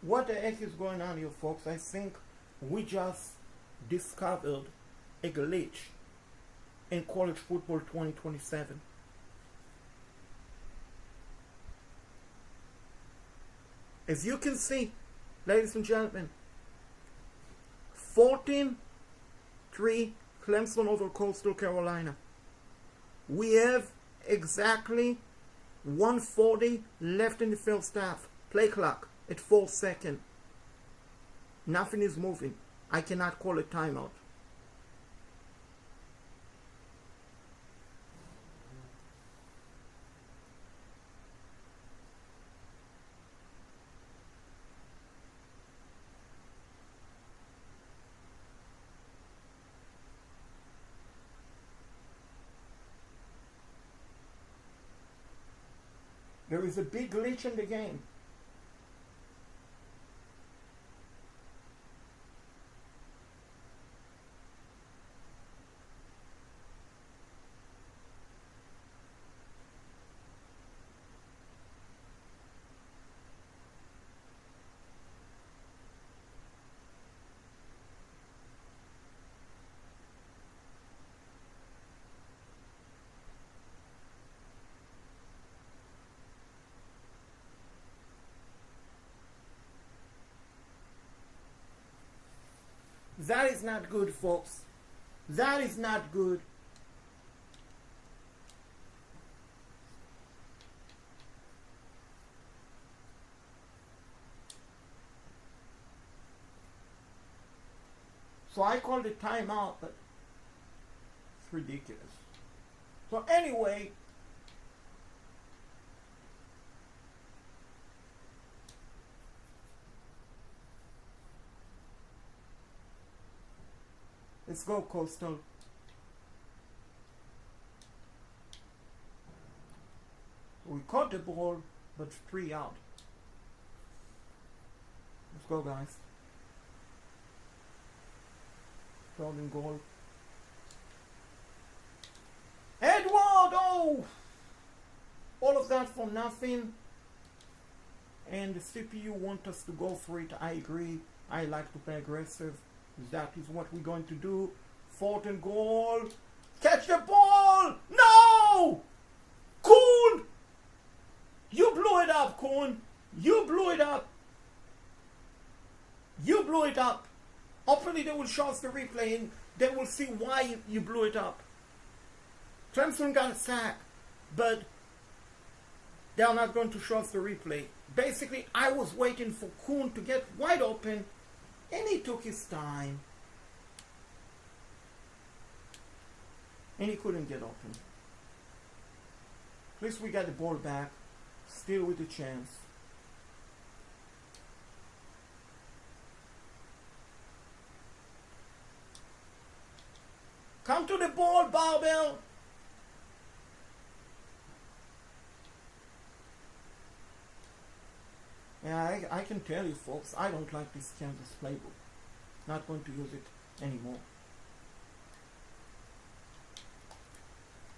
What the heck is going on here, folks? I think we just discovered a glitch in college football 2027. As you can see, ladies and gentlemen, 14-3 Clemson over Coastal Carolina. We have exactly 1:40 left in the first half. Play clock at 4 seconds. Nothing is moving. I cannot call a timeout. There is a big glitch in the game. That is not good, folks. That is not good. So I called it timeout, but it's ridiculous. So anyway, let's go, Coastal. We caught the ball, but 3 out. Let's go, guys. Golden goal. Edward! Oh! All of that for nothing. And the CPU want us to go for it. I agree. I like to play aggressive. That is what we're going to do. 4th and goal. Catch the ball! No! Kuhn! You blew it up, Kuhn. You blew it up. You blew it up. Hopefully they will show us the replay and they will see why you blew it up. Clemson got a sack, but they're not going to show us the replay. Basically, I was waiting for Kuhn to get wide open, and he took his time. And he couldn't get open. At least we got the ball back. Still with a chance. Come to the ball, Barbell. Yeah, I can tell you folks, I don't like this Kansas playbook. Not going to use it anymore.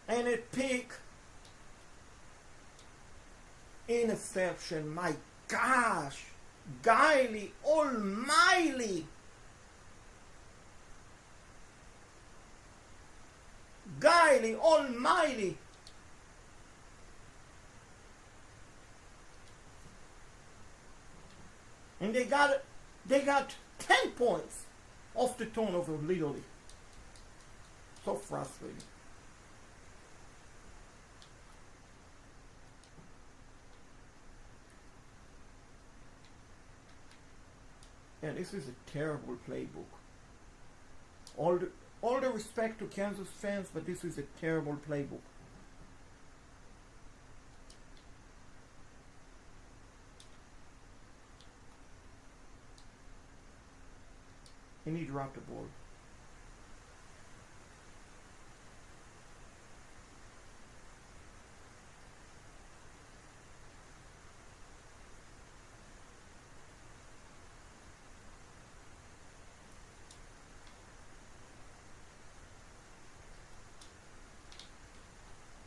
And a pick. Interception, my gosh. Guiley almighty. Guiley almighty. And they got 10 points off the turnover literally. So frustrating. Yeah, this is a terrible playbook. All the respect to Kansas fans, but this is a terrible playbook. And he dropped the ball.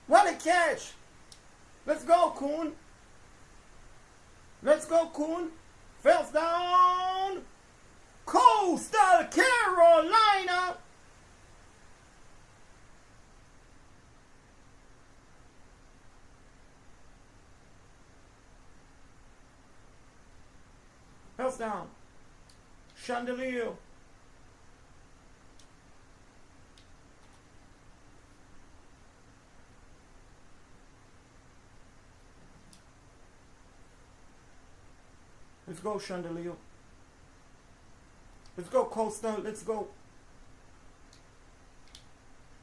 What a catch! Let's go, Kuhn! Let's go, Kuhn! First down! Coastal Carolina! First down. Chandelier. Let's go, Chandelier. Let's go, Coastal. Let's go.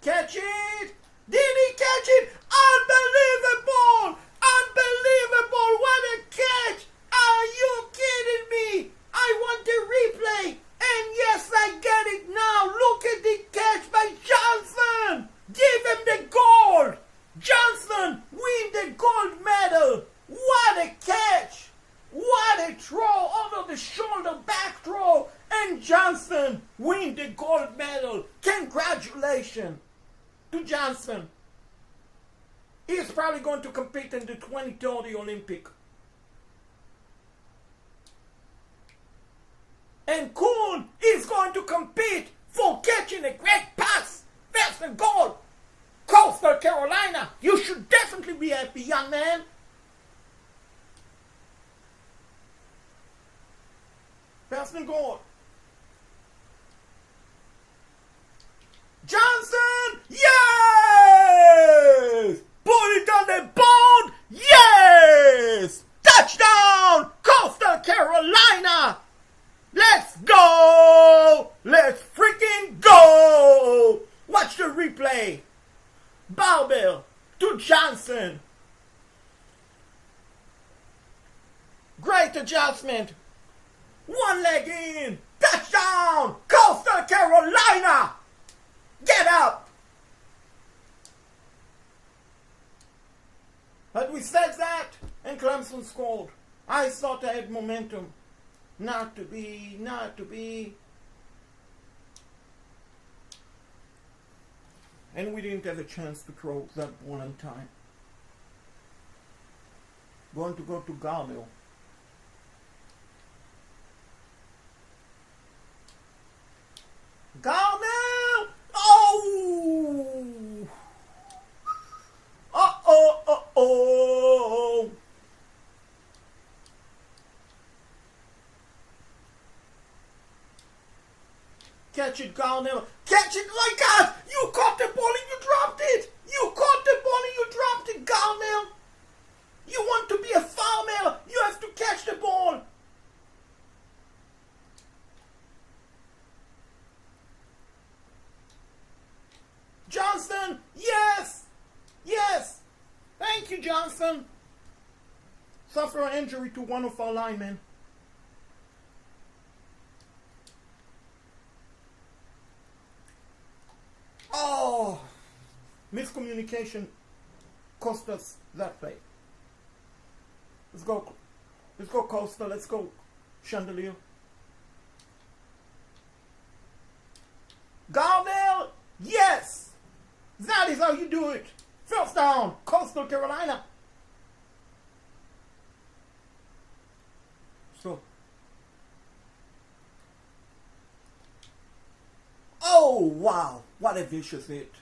Catch it! Did he catch it? Unbelievable! Unbelievable! What a catch! Are you kidding me? I want the replay. And yes, I get it now. Look at the catch by Johnson. Give him the gold. Johnson win the gold medal. What a catch! What a throw over the shoulder, back throw, and Johnson win the gold medal. Congratulations to Johnson. He's probably going to compete in the 2030 Olympic. And Kuhn is going to compete for catching a great pass. First and goal. Coastal Carolina, you should definitely be happy, young man. First and goal. Johnson! Yes! Put it on the board! Yes! Touchdown! Coastal Carolina! Let's go! Let's freaking go! Watch the replay. Barbell to Johnson. Great adjustment. One leg in. Touchdown! Coastal Carolina! Get up! But we said that, and Clemson scored. I thought I had momentum. Not to be, not to be. And we didn't have a chance to throw that ball in time. Going to go to Garnell. Garnell! Oh! Uh-oh, uh-oh! Catch it, Garnell. Catch it like that! You caught the ball and you dropped it! You caught the ball and you dropped it, Garnell! You want to be a farmer, you have to catch the ball! Johnson, Felston suffered an injury to one of our linemen. Oh, miscommunication cost us that play. Let's go Costa, let's go Chandelier. Garville, yes! That is how you do it. First down, Coastal Carolina. So, oh wow, what a vicious hit.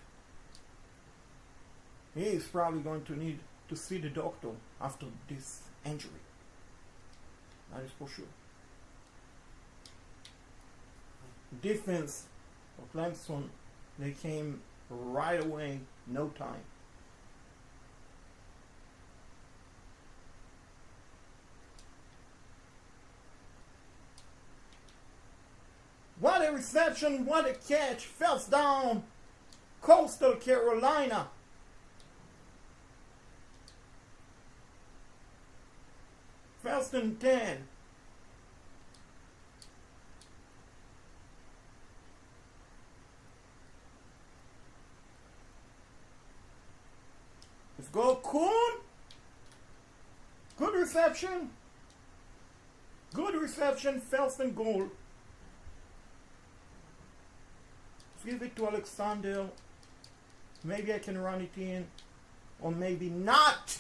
He is probably going to need to see the doctor after this injury. That is for sure. Defense of Clemson, they came right away, no time. What a reception, what a catch, first down, Coastal Carolina. First and 10. Let's go, Kuhn. Good reception. Good reception, first and goal. Let's give it to Alexander. Maybe I can run it in, or maybe not.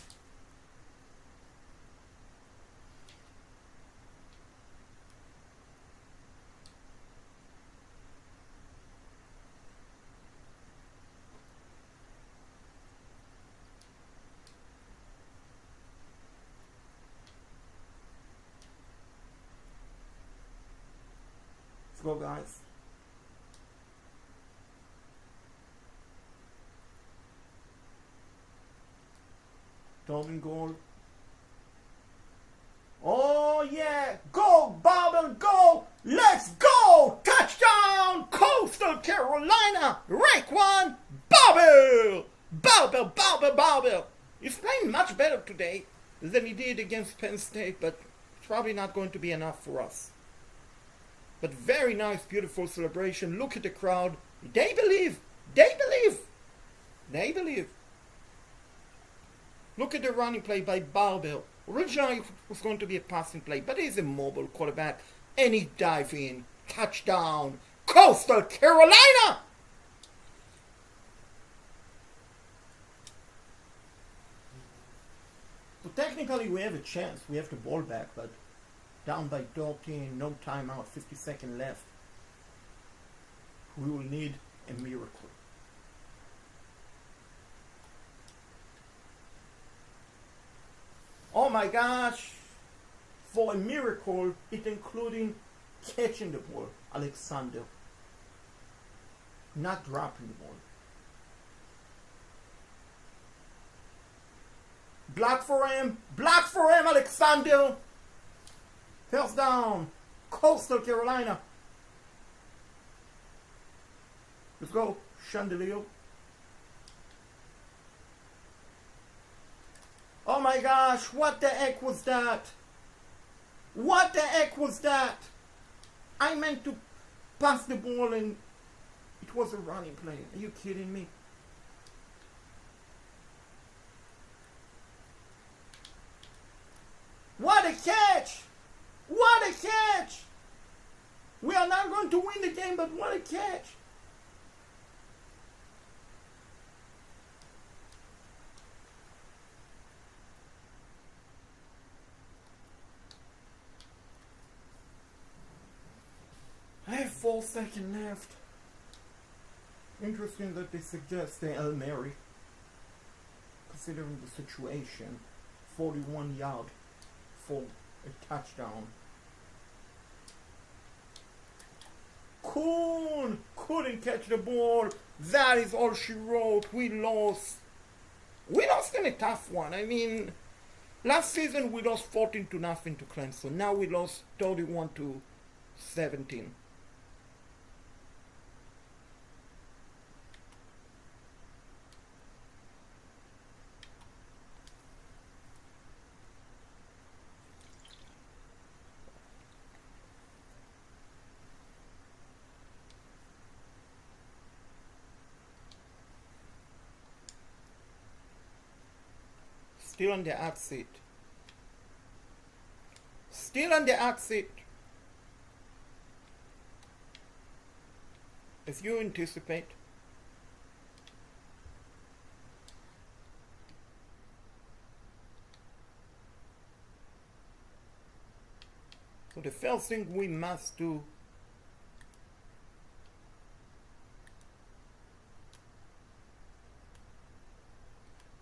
Let's go, guys. Golden goal. Oh yeah! Go, Barbell, go! Let's go! Touchdown! Coastal Carolina! Rank 1, Barbell! Barbell, Barbell, Barbell! He's playing much better today than he did against Penn State, but it's probably not going to be enough for us. But very nice, beautiful celebration. Look at the crowd. They believe! They believe! They believe. Look at the running play by Barbell. Originally it was going to be a passing play, but he's a mobile quarterback. And he dive in. Touchdown. Coastal Carolina! So technically we have a chance. We have the ball back, but down by 13, no timeout, 50 seconds left. We will need a miracle. Oh my gosh! For a miracle, it including catching the ball, Alexander. Not dropping the ball. Block for him, Alexander! First down, Coastal Carolina. Let's go, Chandelier. Oh my gosh, what the heck was that? What the heck was that? I meant to pass the ball and it was a running play. Are you kidding me? What a catch! What a catch! We are not going to win the game, but what a catch! I have 4 seconds left. Interesting that they suggest the El Mary, considering the situation. 41 yard for a touchdown. Kuhn couldn't catch the ball. That is all she wrote. We lost. We lost in a tough one. I mean, last season we lost 14-0 to Clemson. Now we lost 31-17. Still on the hot seat. Still on the hot seat. As you anticipate. So the first thing we must do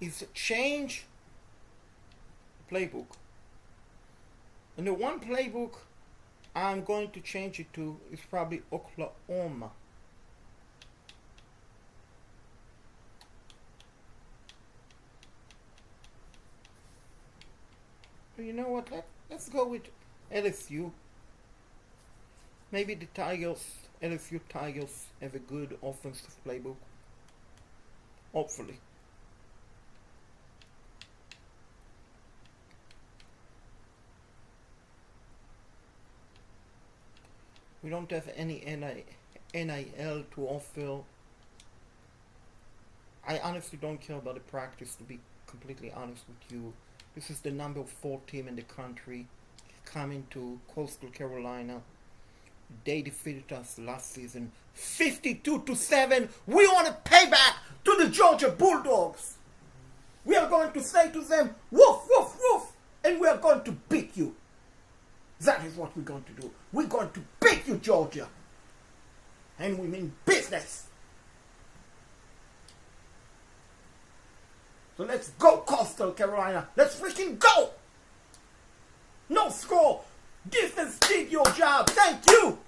is change the playbook. And the one playbook I'm going to change it to is probably Oklahoma. You know what? Let's go with LSU. Maybe the LSU Tigers have a good offensive playbook. Hopefully. We don't have any NIL to offer. I honestly don't care about the practice, to be completely honest with you. This is the number 4 team in the country coming to Coastal Carolina. They defeated us last season 52-7. We want to pay back to the Georgia Bulldogs. We are going to say to them, woof, woof, woof, and we are going to beat you. That is what we're going to do. We're going to beat you, Georgia. And we mean business. So let's go, Coastal Carolina. Let's freaking go. No score. Defense did your job. Thank you.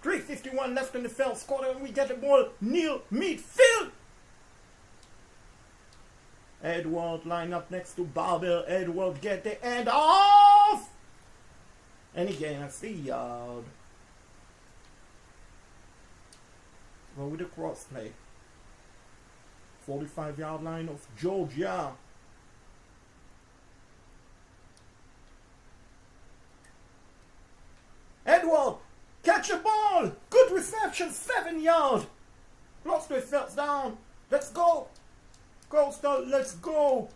3:51 left in the first quarter, and we get the ball near midfield. Edward line up next to Barbell. Edward get the end off. And he gains the yard. Go with the cross play. 45-yard line of Georgia. Edward, catch the ball. Good reception, 7 yards. Lost the first down. Let's go. Coastal, let's go.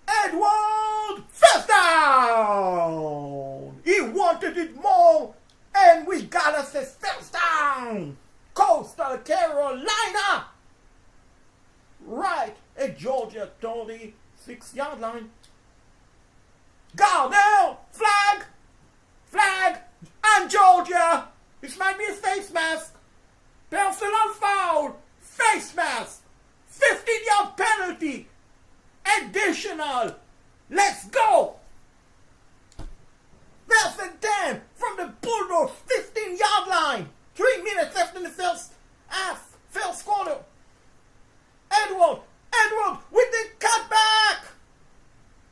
Edward, first down. He wanted it more, and we got us a first down. Coastal Carolina. Right at Georgia 36-yard line. Gardell, flag, and Georgia. This might be a face mask. Personal foul, face mask, 15-yard penalty, additional. Let's go. That's a damn from the Bulldogs 15-yard line. 3 minutes left in the first half, first quarter. Edward with the cutback.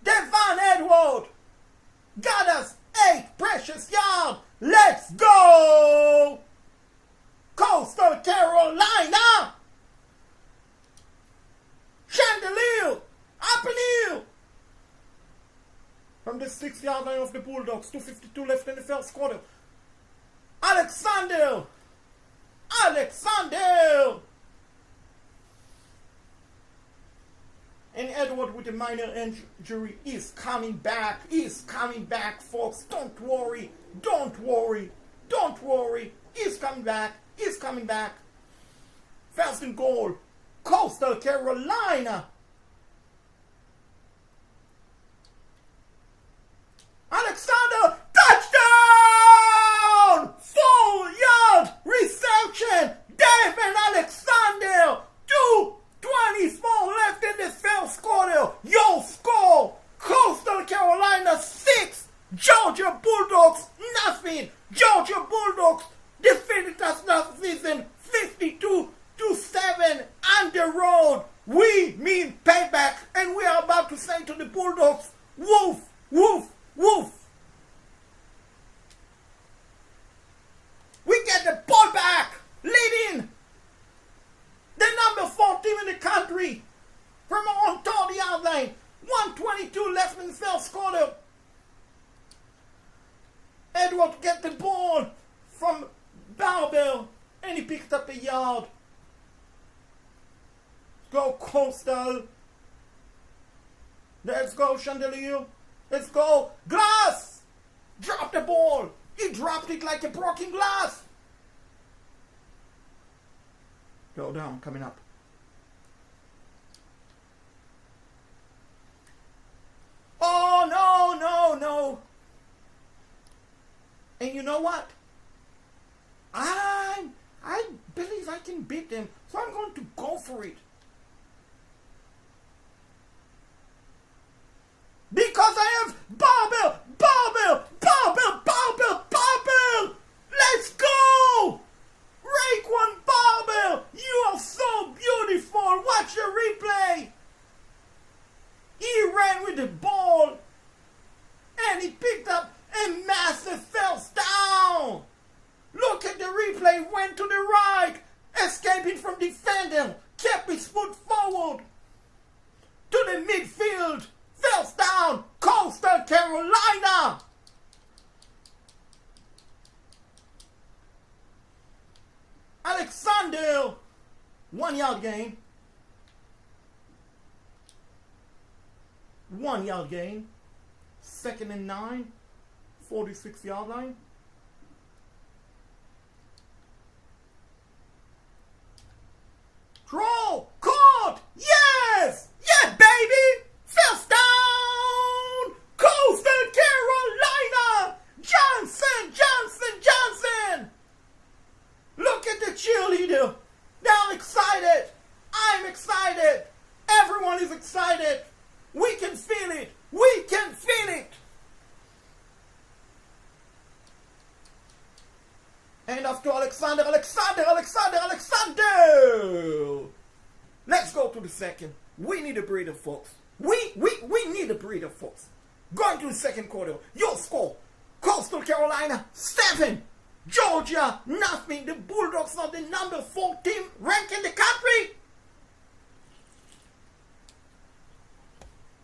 Devon Edward got us 8 precious yards. Let's go. Coastal Carolina. Chandelier. Up and heel. From the 6-yard line of the Bulldogs. 2:52 left in the first quarter. Alexander. And Edward with a minor injury is coming back. He's coming back, folks. Don't worry. He's coming back. First and goal. Coastal Carolina. Alexander, touchdown! 4-yard reception. David Alexander. 2:24 left in the first quarter. Your score. Coastal Carolina 6. Georgia Bulldogs nothing. Georgia Bulldogs defeated us last season 52-7 on the road. We mean payback, and we are about to say to the Bulldogs, woof, woof, woof. We get the ball back, leading the number 4 team in the country from our own 30-yard line. 1:22 left in the first quarter. Edward get the ball from Barbell, and he picked up a yard. Coastal. Let's go, Chandelier. Let's go. Glass! Drop the ball. He dropped it like a broken glass. Go down, coming up. Oh, no. And you know what? I believe I can beat them, so I'm going to go for it. Because I have barbell. Let's go! Rake one barbell. You are so beautiful. Watch the replay. He ran with the ball and he picked up a massive first down. Look at the replay. Went to the right, escaping from defender, kept his foot forward to the midfield. First down, Coastal Carolina. Alexander, 1 yard gain. 1 yard gain. 2nd and 9, 46 yard line. Draw, caught, yes, yeah, baby. First down, Coastal Carolina. Johnson. Look at the cheerleader. They're excited. I'm excited. Everyone is excited. We can feel it. And after Alexander. Let's go to the second. We need a breather, folks. We need a breather, folks. Going to the second quarter. Your score. Coastal Carolina, 7. Georgia, nothing. The Bulldogs are the number 4 team ranked in the country.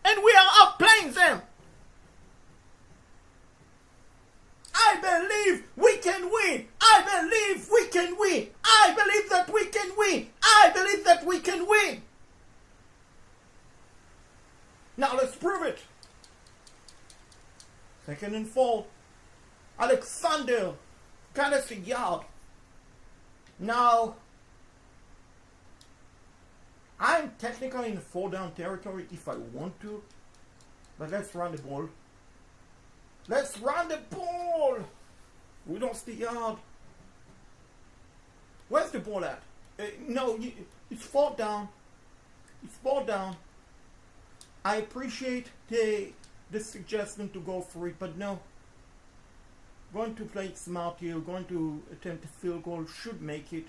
And we are outplaying them. I believe we can win. I believe that we can win. Now let's prove it. 2nd and 4. Alexander, kind of a yard. Now, I'm technically in the 4-down territory if I want to. But let's run the ball. We lost the yard. Where's the ball at? No, it's 4th down. I appreciate the suggestion to go for it, but no. Going to play it smart here. Going to attempt a field goal. Should make it.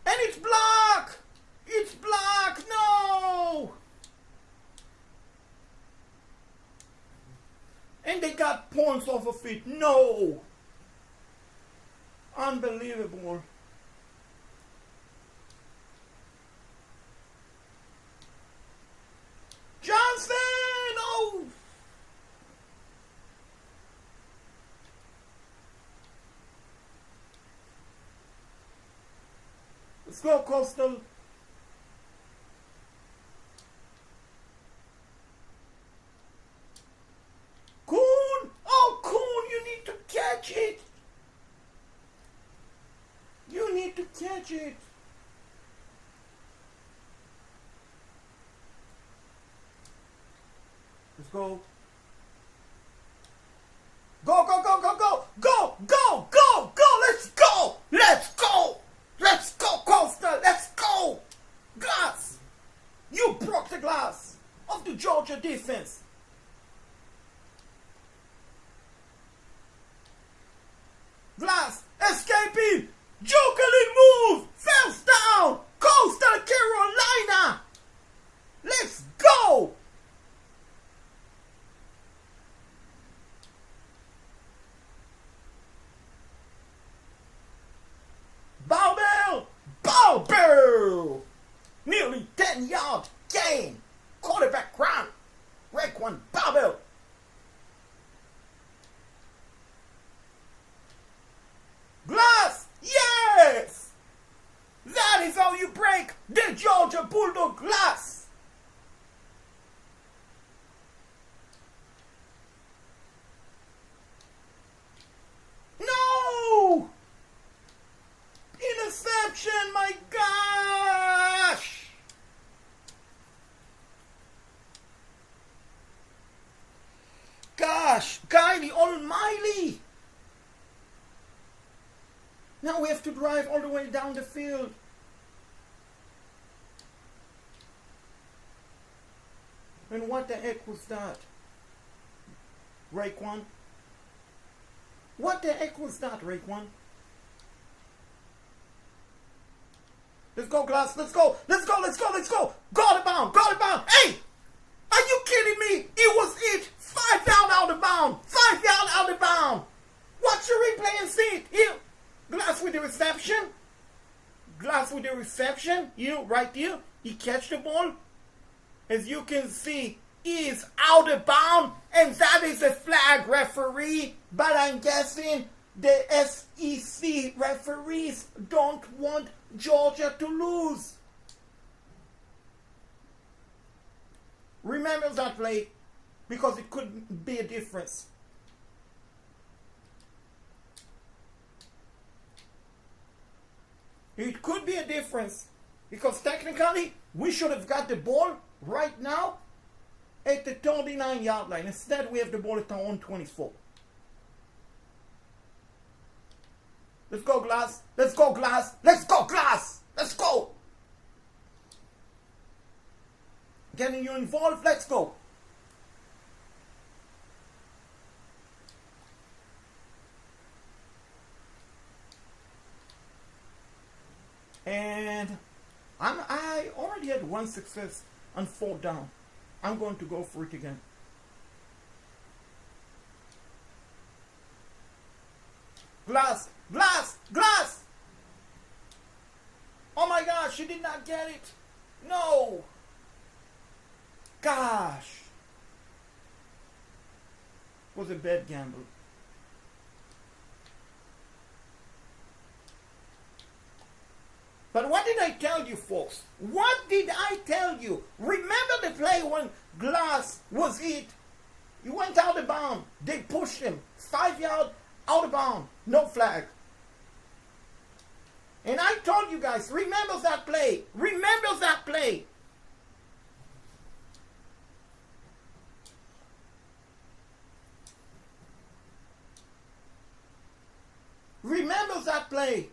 And it's blocked! No! And they got points off of it. No! Unbelievable. Johnson! Oh! Let's go, Coastal. Kuhn! Oh, Kuhn, you need to catch it. Let's go. Go. Let's go, Coastal. Let's go. Glass. You broke the glass of the Georgia defense. Glass escaping. Jokerly move. First down. Coastal Carolina. Let's go. Barbell! Nearly 10 yard gain. Quarterback run. Break one the Georgia Bulldog glass. No! Interception, my gosh! Gosh, God the Almighty! Now we have to drive all the way down the field. And what the heck was that? Raekwon? What the heck was that, Raekwon? Let's go, Glass. Let's go. Let's go. Let's go. Let's go. Go out of bound. Go out of bound. Hey! Are you kidding me? It was it. 5 yards out of bound. 5 yards out of bound. Watch your replay and see it. Here. Glass with the reception. Glass with the reception. You right here. He catch the ball. As you can see, he is out of bound. And that is a flag, referee. But I'm guessing the SEC referees don't want Georgia to lose. Remember that play, because it could be a difference. It could be a difference, because technically we should have got the ball right now at the 39-yard line. Instead, we have the ball at our own 24. Let's go, Glass. Let's go, Glass. Let's go, Glass. Let's go. Getting you involved. Let's go. And I already had one success on 4th down. I'm going to go for it again. Glass, Glass, Glass! Oh my gosh, she did not get it. No. Gosh. It was a bad gamble. But what did I tell you, folks? What did I tell you? Remember the play when Glass was hit? He went out of bounds. They pushed him. 5 yards out of bounds. No flag. And I told you guys, remember that play. Remember that play. Remember that play.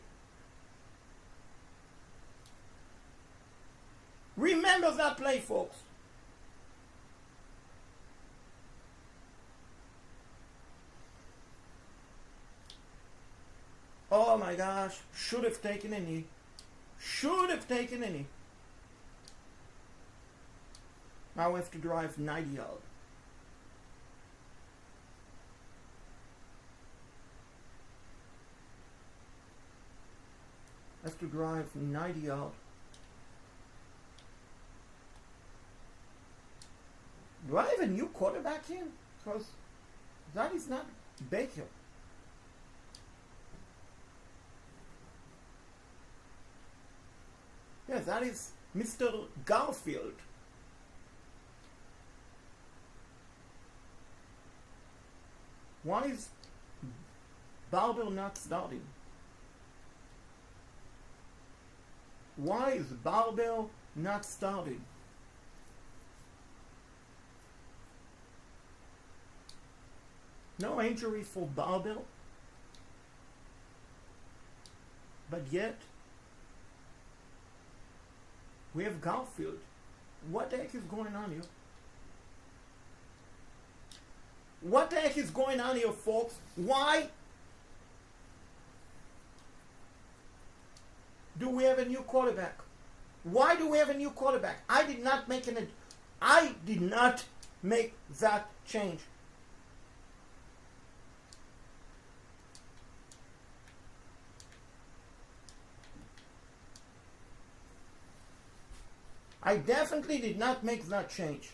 Remember that play, folks. Oh my gosh. Should have taken a knee. Should have taken a knee. Now we have to drive 90 yards. Have to drive 90 yards. Do I have a new quarterback here? Because that is not Baker. Yes, that is Mr. Garfield. Why is Barbell not starting? Why is Barbell not starting? No injury for Barbell. But yet, we have Garfield. What the heck is going on here? What the heck is going on here, folks? Why do we have a new quarterback? Why do we have a new quarterback? I did not make that change. I definitely did not make that change.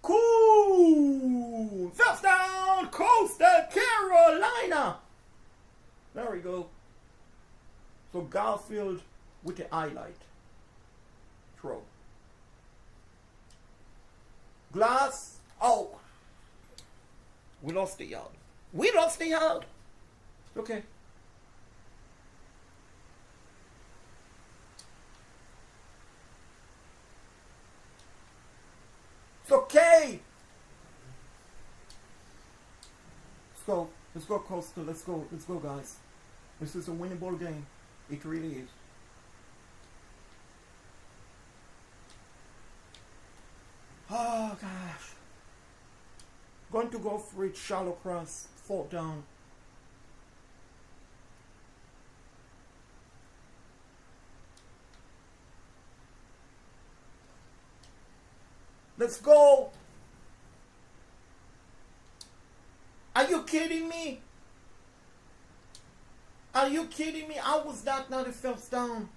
Cool! First down, coast Coastal Carolina. There we go. So Garfield with the highlight. Throw. Glass. Oh. We lost the yard. We lost the yard. Okay. It's okay. Let's go. Let's go, Coastal. Let's go. Let's go, guys. This is a winnable game. It really is. Oh, gosh. Going to go for it. Shallow cross. 4th down. Let's go. Are you kidding me? Are you kidding me? How was that not a first down?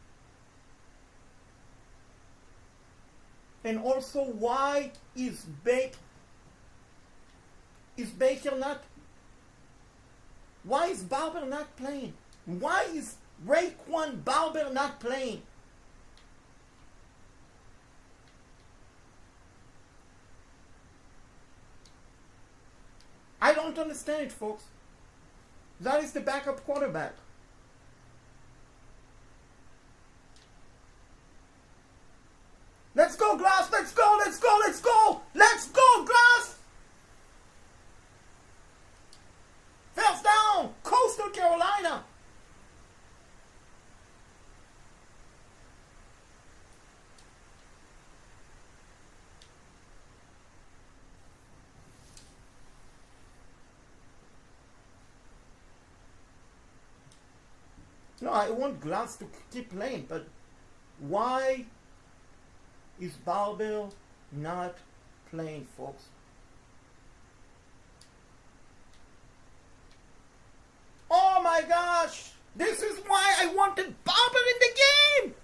And also, why is Baker not? Why is Barber not playing? Why is Raekwon Barber not playing? I don't understand it, folks. That is the backup quarterback. Let's go, Glass! Let's go! Let's go! Let's go! Let's go, Glass! First down! Coastal Carolina! No, I want Glass to keep playing, but why is Barber not playing, folks? Oh my gosh! This is why I wanted Barber in the game!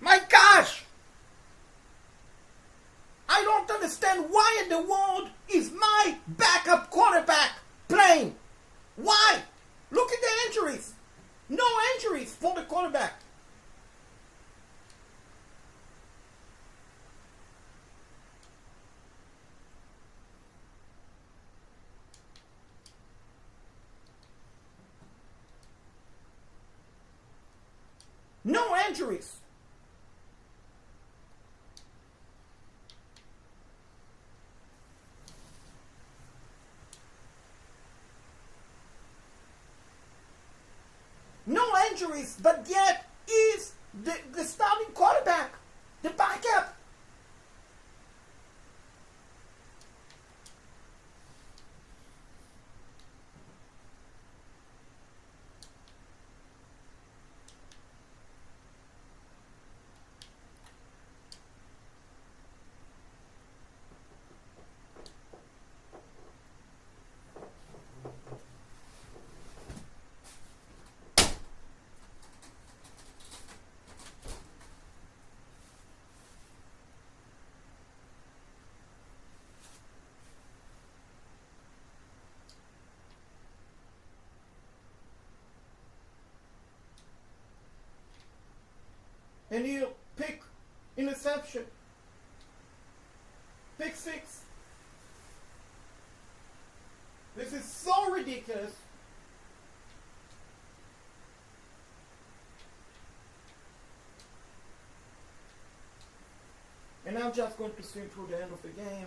My gosh! I don't understand why in the world is my backup quarterback playing. Why? Look at the injuries. No injuries for the quarterback. No injuries. No injuries, but yet is the starting quarterback, the backup. And he'll pick interception. Pick 6. This is so ridiculous. And I'm just going to swing through the end of the game.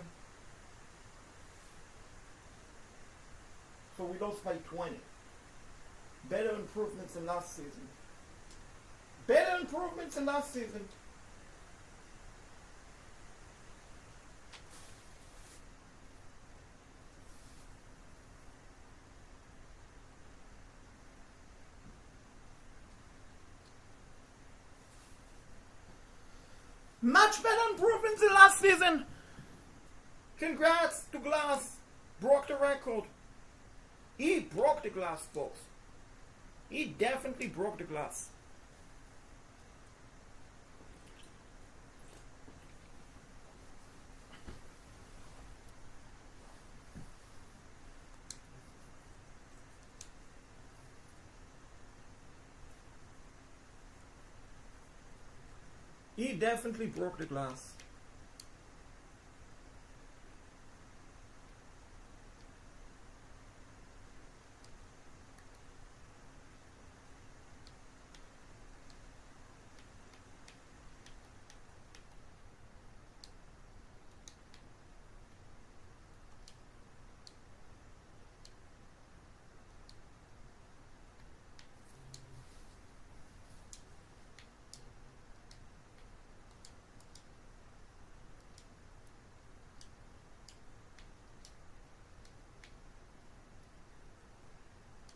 So we lost by 20. Better improvements than last season. Better improvements than last season. Much better improvements than last season. Congrats to Glass. Broke the record. He broke the glass, folks. He definitely broke the glass. definitely broke the glass.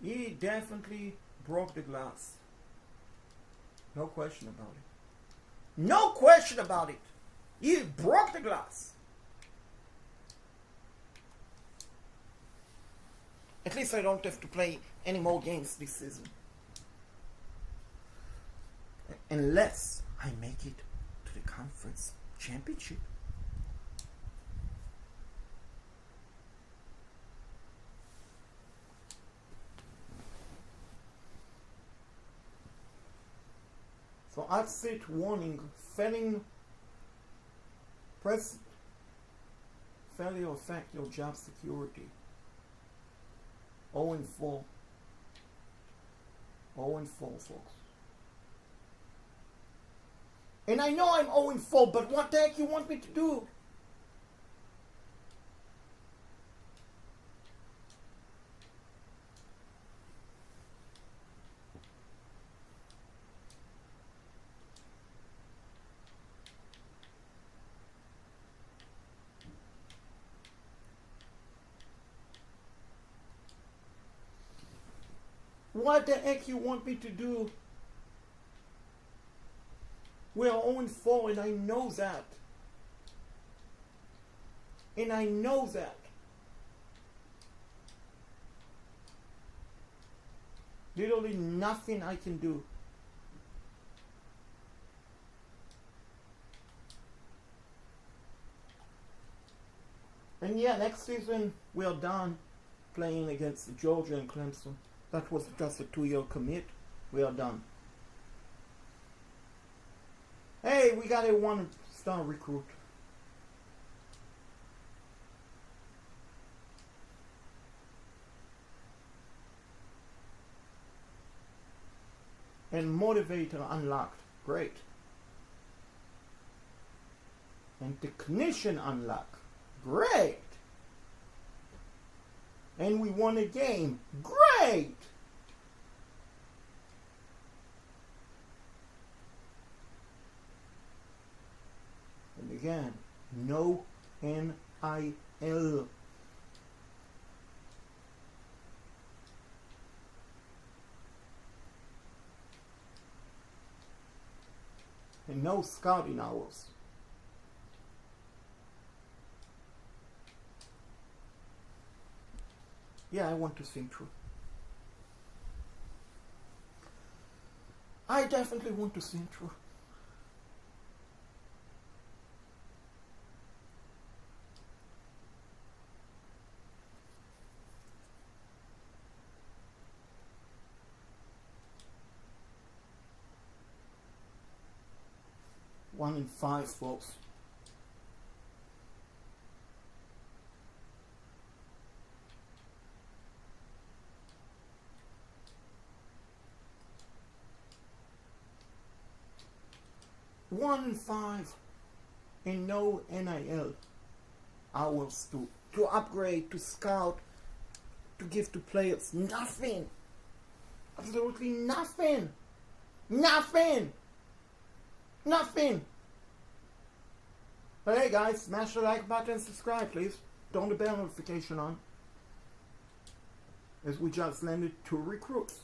He definitely broke the glass. No question about it. No question about it. He broke the glass. At least I don't have to play any more games this season. Unless I make it to the conference championship. So exit warning, failing press failure affect your job security. 0 and 4. 0 and 4, folks. And I know I'm 0 and 4, but what the heck you want me to do? What the heck you want me to do? We are 0 and 4 and I know that. And I know that. Literally nothing I can do. And yeah, next season we are done playing against Georgia and Clemson. That was just a 2-year commit. We are done. Hey, we got a 1-star recruit. And motivator unlocked. Great. And technician unlocked. Great. And we won a game. Great! And again, no NIL. And no scouting hours. Yeah, I want to think through. I definitely want to think through. One in 5, folks. One in 5 and no NIL hours to upgrade, to scout, to give to players. Nothing. Absolutely nothing. Nothing. Nothing. But hey guys, smash the like button and subscribe please. Turn the bell notification on. As we just landed 2 recruits.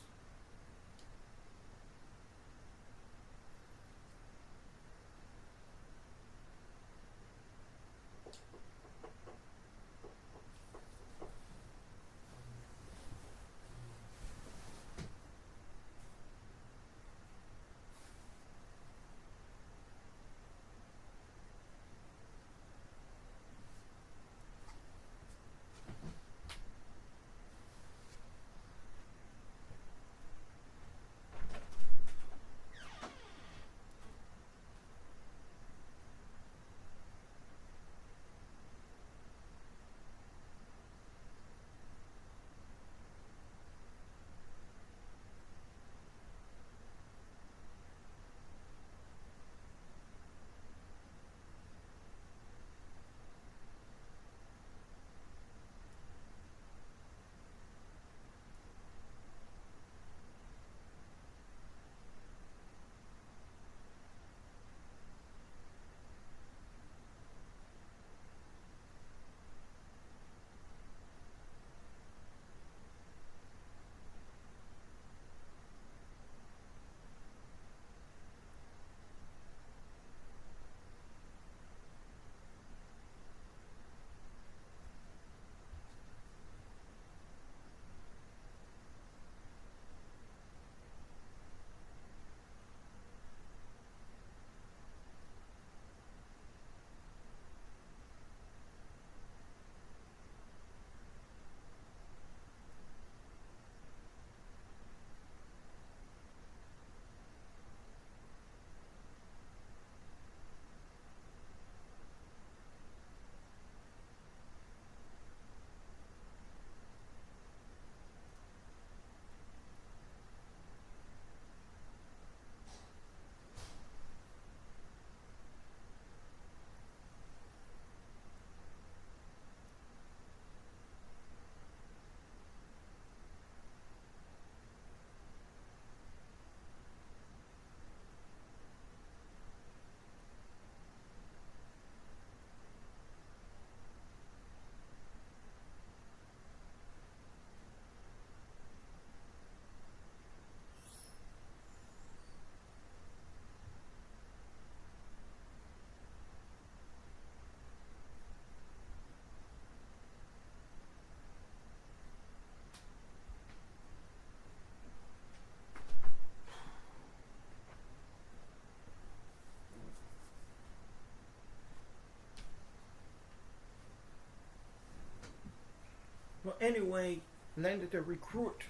Well, anyway, landed a recruit.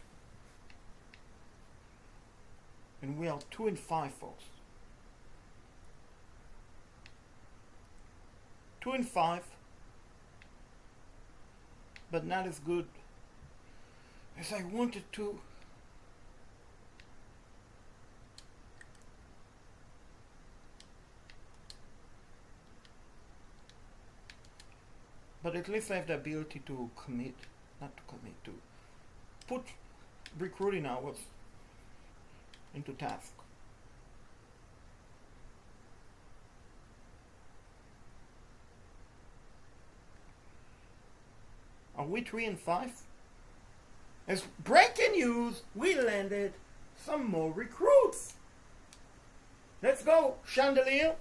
And we are 2-5, folks. 2-5. But not as good as I wanted to. But at least I have the ability to commit, not to commit, to put recruiting hours into task. Are we 3-5? As breaking news, we landed some more recruits. Let's go, Chandelier.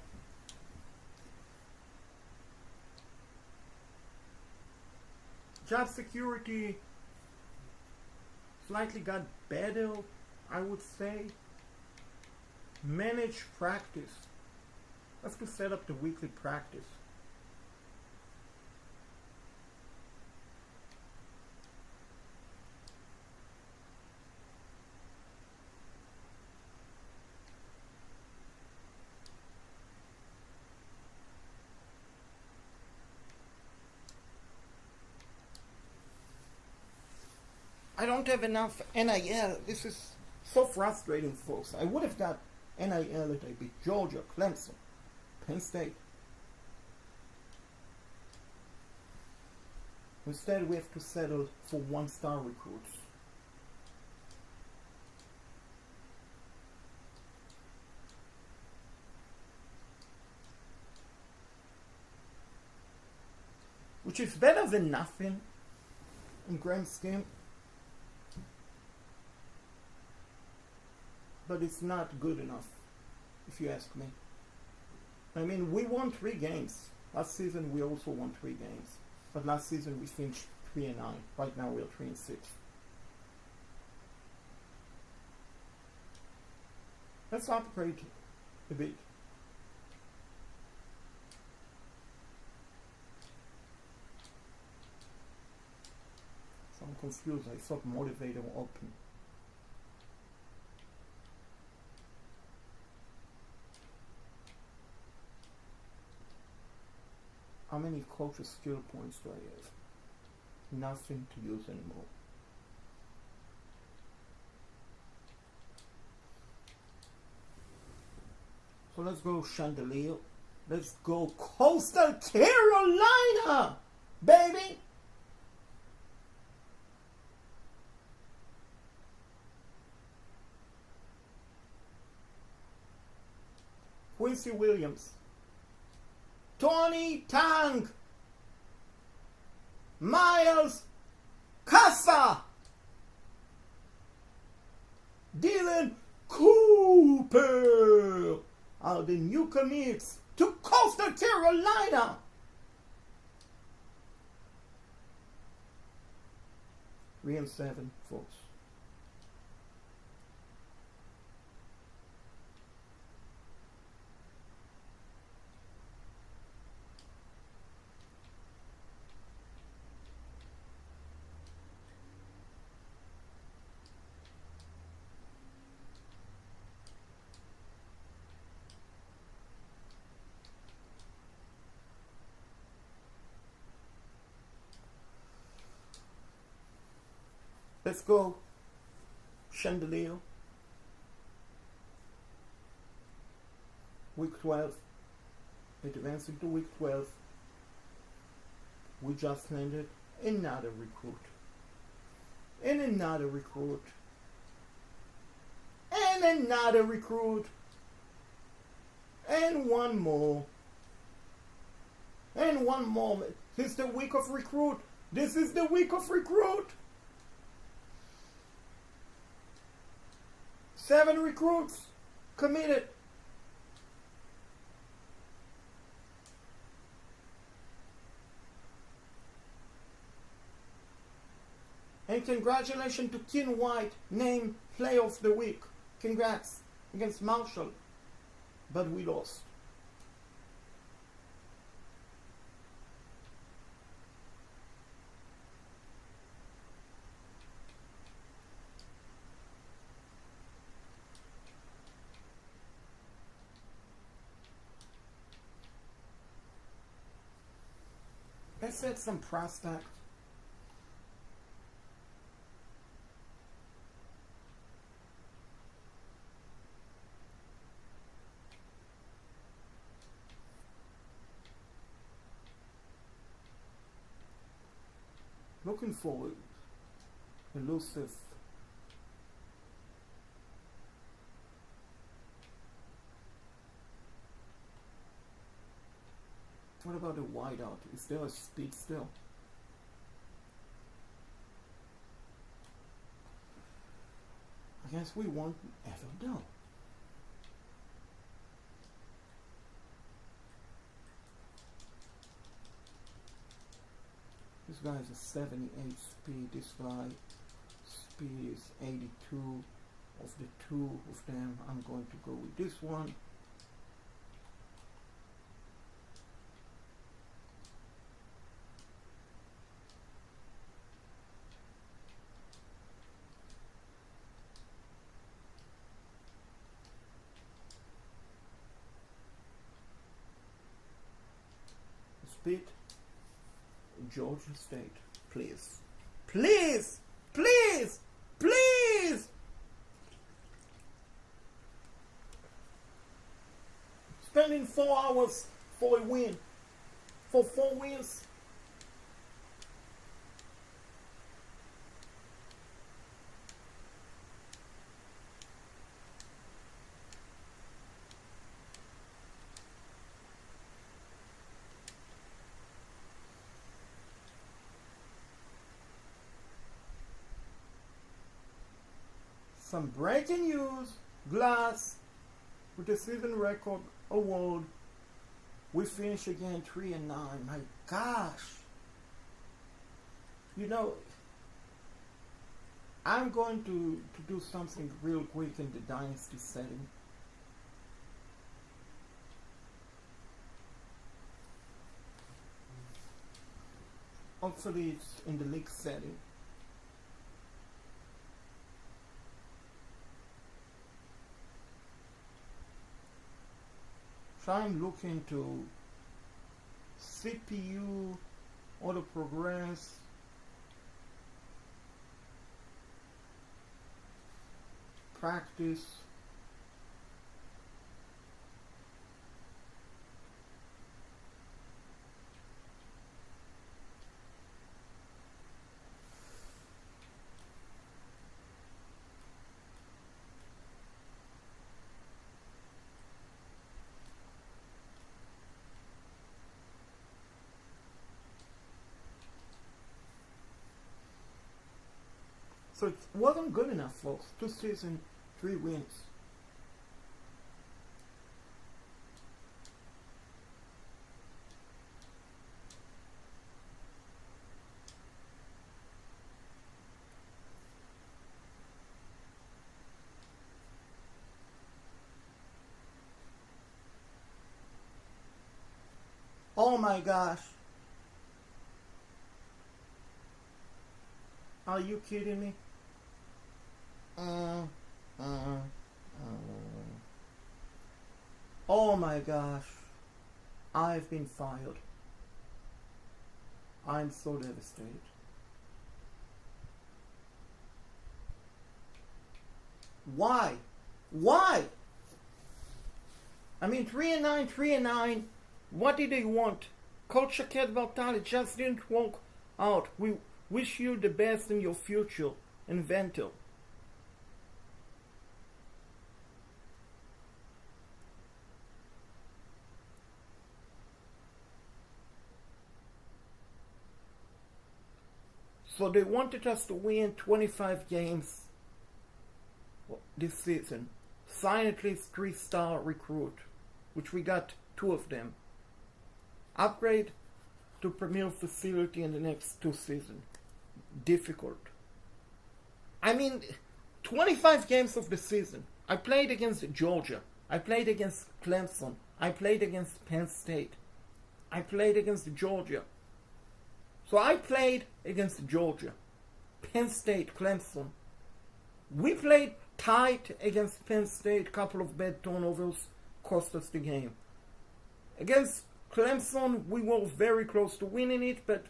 Job security slightly got better, I would say. Manage practice. Let's go set up the weekly practice. I don't have enough NIL. This is so frustrating, folks. I would have got NIL if I beat Georgia, Clemson, Penn State. Instead, we have to settle for one-star recruits. Which is better than nothing in grand scheme. But it's not good enough, if you ask me. I mean, we won 3 games. Last season we also won 3 games. But last season we finished 3-9. Right now we're 3-6. Let's upgrade a bit. So I'm confused. I thought motivator open. How many coaches skill points do I have? Nothing to use anymore. So let's go Chandelier. Let's go Coastal Carolina, baby! Quincy Williams. Tony Tang, Miles Casa, Dylan Cooper are the new commits to Coastal Carolina. Three and 7, folks. Let's go Chandelier. Week 12. Advancing to week 12. We just landed another recruit. And another recruit. And another recruit. And one more. And one more. This is the week of recruit. This is the week of recruit. 7 recruits committed. And congratulations to Ken White, named Player of the Week. Congrats against Marshall. But we lost. set some prospect. Looking forward, elusive. What about the wideout? Is there a speed still? I guess we won't ever know. This guy is a 78 speed. This guy speed is 82. Of the two of them, I'm going to go with this one. Speed, Georgia State, please, please, please, please. Spending 4 hours for a win, for 4 wins. Some breaking news, Glass, with the season record award, we finish again 3-9. My gosh. You know, I'm going to do something real quick in the dynasty setting. Hopefully it's in the league setting. So I'm looking to CPU, auto progress, practice, so it wasn't good enough, folks. 2 seasons, 3 wins. Oh my gosh. Are you kidding me? Oh my gosh. I've been fired. I'm so devastated. Why? Why? I mean, 3-9, 3-9. What did they want? Coach Shaquet Bartali just didn't work out. We wish you the best in your future, inventor. So they wanted us to win 25 games this season. Sign at least 3-star recruit, which we got 2 of them. Upgrade to premier facility in the next 2 seasons. Difficult. I mean, 25 games of the season. I played against Georgia. I played against Clemson. I played against Penn State. I played against Georgia. So I played against Georgia, Penn State, Clemson. We played tight against Penn State. Couple of bad turnovers cost us the game. Against Clemson, we were very close to winning it, but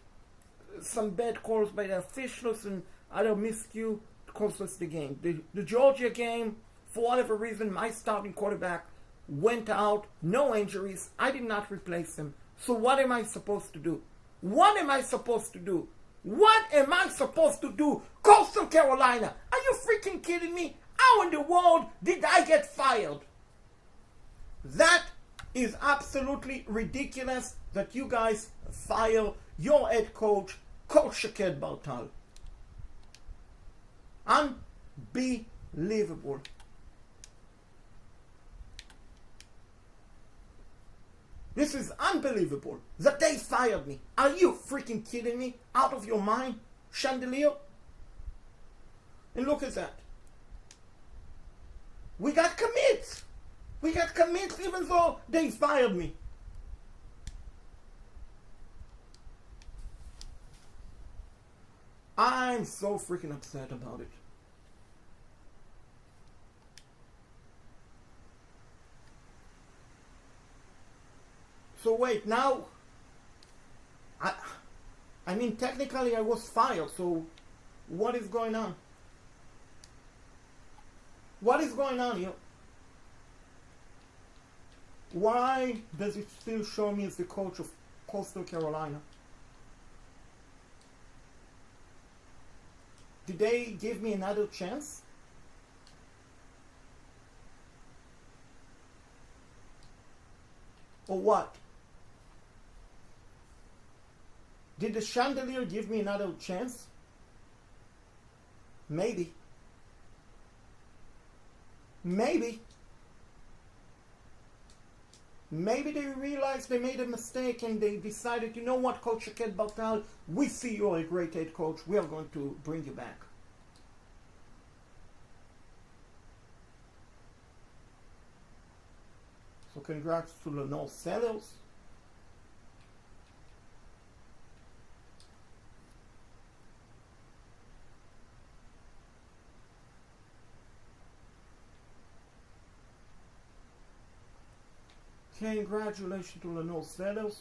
some bad calls by the officials and other miscue cost us the game. The Georgia game, for whatever reason, my starting quarterback went out, no injuries. I did not replace him. So what am I supposed to do? What am I supposed to do? What am I supposed to do? Coastal Carolina, are you freaking kidding me? How in the world did I get fired? That is absolutely ridiculous that you guys fire your head coach, Coach Shaked Bartal. Unbelievable. This is unbelievable that they fired me. Are you freaking kidding me? Out of your mind? Chandelier? And look at that. We got commits. We got commits even though they fired me. I'm so freaking upset about it. So wait, now, I mean technically I was fired, so what is going on? What is going on here? Why does it still show me as the coach of Coastal Carolina? Did they give me another chance? Or what? Did the chandelier give me another chance? Maybe. Maybe. Maybe they realized they made a mistake and they decided, you know what, Coach Shaked Bartal, we see you're a great head coach. We are going to bring you back. So congrats to Lenore Sellers. Congratulations to Lenore Sellers.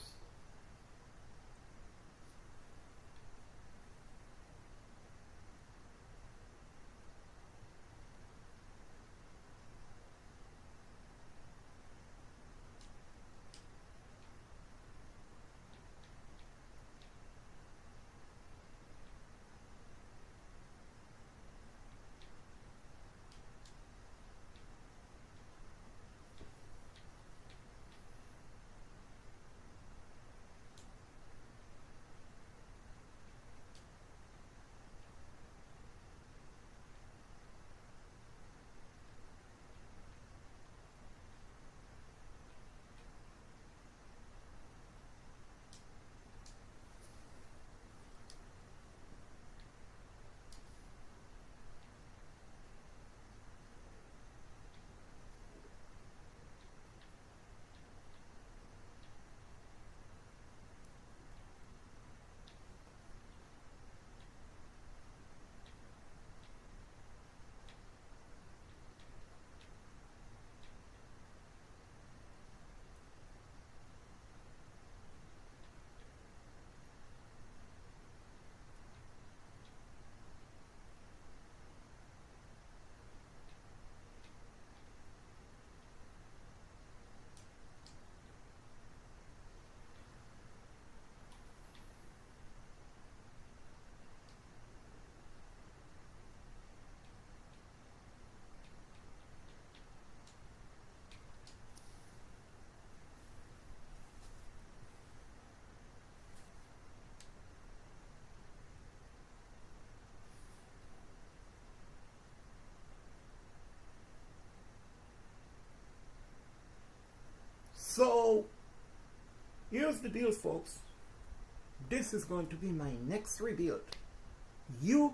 So, here's the deal, folks. This is going to be my next rebuild. UAB.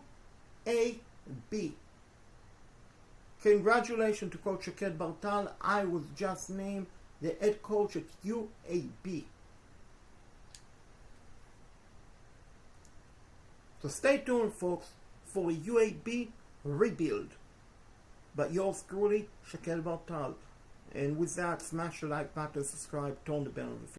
Congratulations to Coach Shaked Bartal. I was just named the head coach at UAB. So stay tuned, folks, for a UAB rebuild. But yours truly, Shaked Bartal. And with that, smash the like button, subscribe, turn the bell notification.